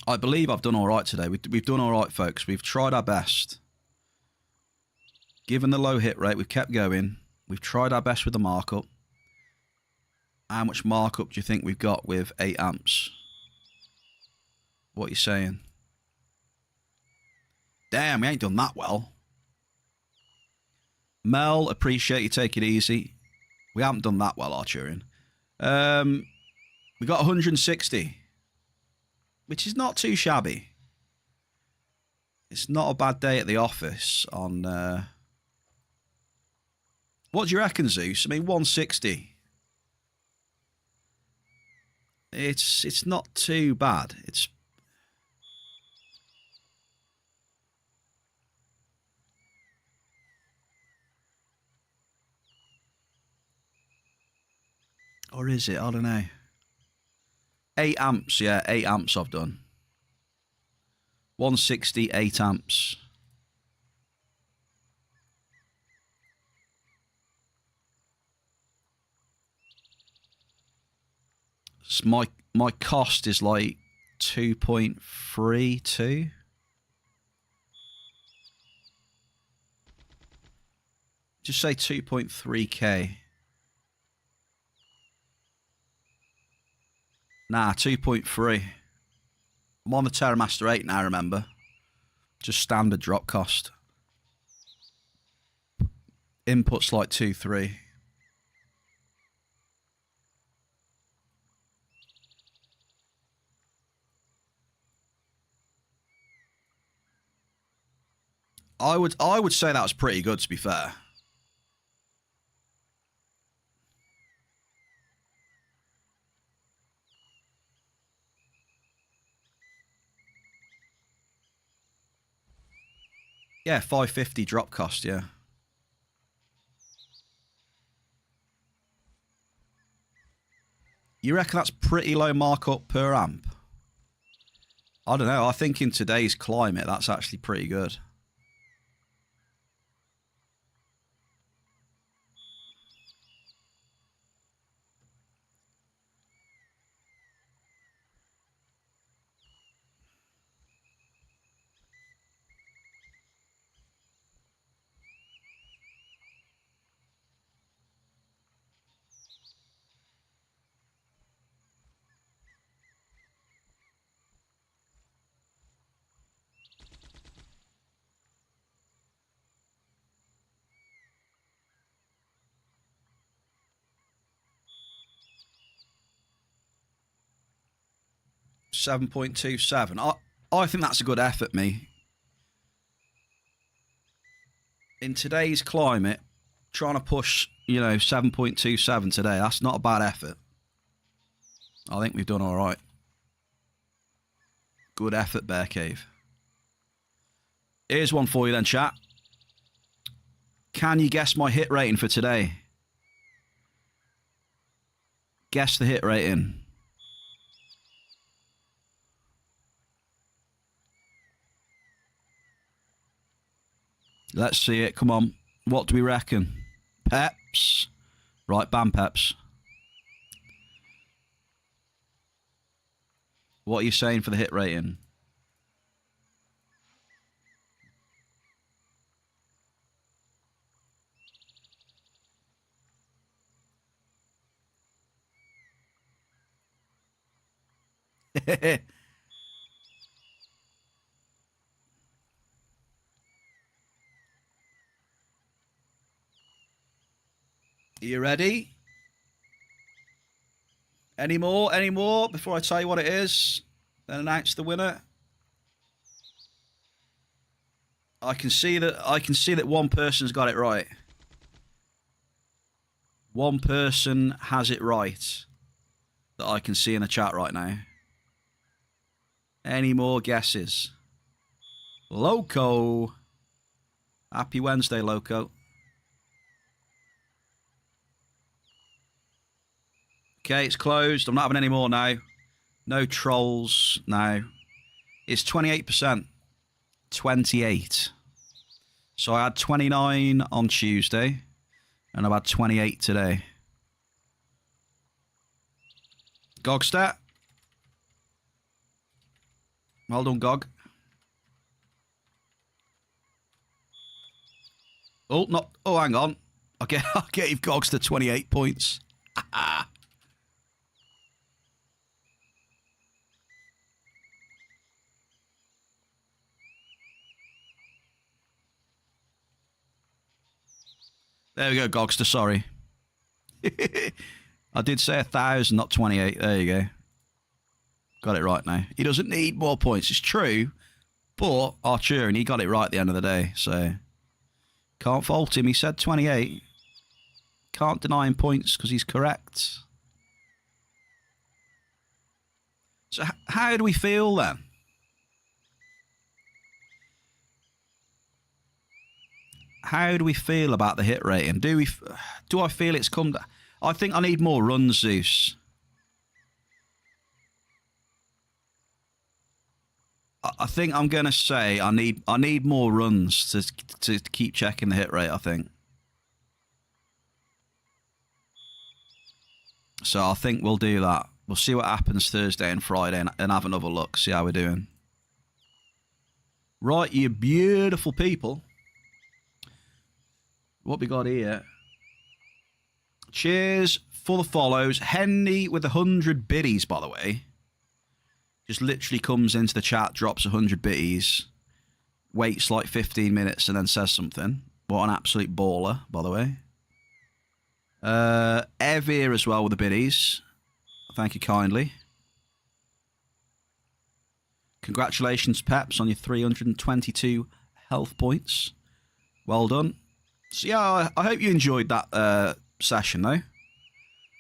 I believe I've done all right today. We've done all right, folks. We've tried our best. Given the low hit rate, we've kept going. We've tried our best with the markup. How much markup do you think we've got with 8 amps? What are you saying? Damn, we ain't done that well. Mel, appreciate you, take it easy. We haven't done that well, Arturian. We got 160, which is not too shabby. It's not a bad day at the office on... What do you reckon, Zeus? I mean, 160. It's not too bad. It's... Or is it? I don't know. 8 amps, yeah. 8 amps I've done. 160, 8 amps. So my cost is like 2.32. Just say 2.3k. Nah, 2.3. I'm on the TerraMaster 8 now, remember? Just standard drop cost. Input's like 2.3. I would say that was pretty good, to be fair. Yeah, 550 drop cost, yeah. You reckon that's pretty low markup per amp? I don't know. I think in today's climate, that's actually pretty good. 7.27. I think that's a good effort, me. In today's climate, trying to push, 7.27 today, that's not a bad effort. I think we've done all right. Good effort, Bear Cave. Here's one for you then, chat. Can you guess my hit rating for today? Guess the hit rating. Let's see it. Come on. What do we reckon? Peps. Right, bam, Peps. What are you saying for the hit rating? Are you ready? Any more? Any more before I tell you what it is? Then announce the winner. I can see that one person's got it right. One person has it right that I can see in the chat right now. Any more guesses? Loco. Happy Wednesday, Loco. Okay, it's closed. I'm not having any more now. No trolls now. It's 28%. 28. So I had 29 on Tuesday, and I've had 28 today. Gogstat. Well done, Gog. Oh, not. Oh, hang on. I'll give Gogs to 28 points. There we go, Gogster, sorry. I did say 1,000, not 28. There you go. Got it right now. He doesn't need more points. It's true, but Archer, and he got it right at the end of the day, so can't fault him. He said 28. Can't deny him points because he's correct. So how do we feel then? How do we feel about the hit rating? Do I feel it's come? I think I need more runs, Zeus. I think I'm gonna say I need more runs to keep checking the hit rate. I think. So I think we'll do that. We'll see what happens Thursday and Friday and have another look. See how we're doing. Right, you beautiful people. What we got here? Cheers for the follows. Henry with 100 biddies, by the way. Just literally comes into the chat, drops 100 biddies, waits like 15 minutes and then says something. What an absolute baller, by the way. Ev here as well with the biddies. Thank you kindly. Congratulations, Peps, on your 322 health points. Well done. So yeah, I hope you enjoyed that session though.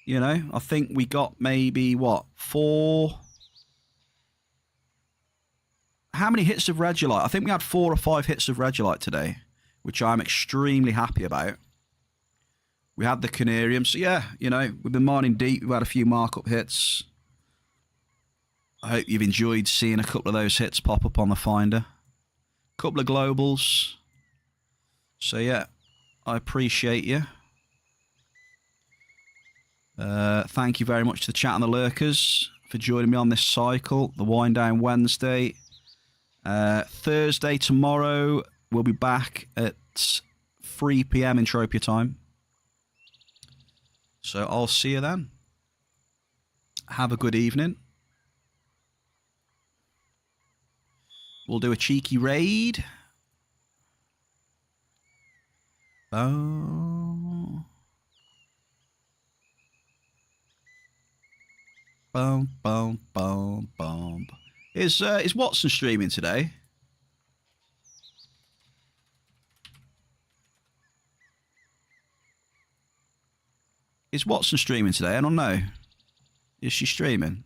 You know, I think we got maybe what, 4. How many hits of Regolite? I think we had 4 or 5 hits of Regolite today, which I'm extremely happy about. We had the Canarium, so yeah, you know, we've been mining deep. We've had a few markup hits. I hope you've enjoyed seeing a couple of those hits pop up on the Finder. Couple of globals. So yeah, I appreciate you. Thank you very much to the chat and the lurkers for joining me on this cycle. The Wind Down Wednesday. Thursday tomorrow, we'll be back at 3 PM Entropia time. So I'll see you then. Have a good evening. We'll do a cheeky raid. Boom. Boom, boom, boom, boom. Is Watson streaming today? Is Watson streaming today? I don't know. Is she streaming?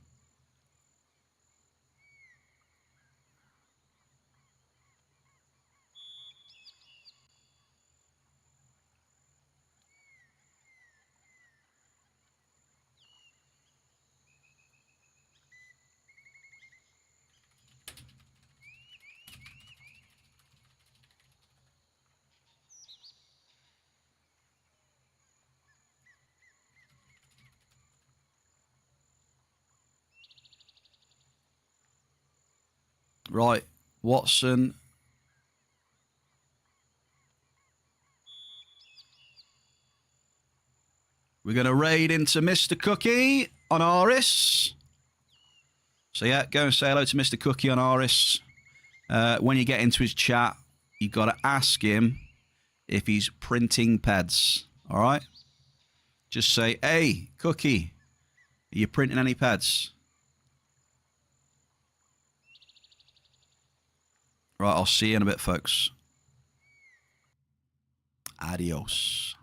Right, Watson. We're going to raid into Mr. Cookie on Aris. So yeah, go and say hello to Mr. Cookie on Aris. When you get into his chat, you got to ask him if he's printing pads. All right? Just say, hey, Cookie, are you printing any pads? Right, I'll see you in a bit, folks. Adios.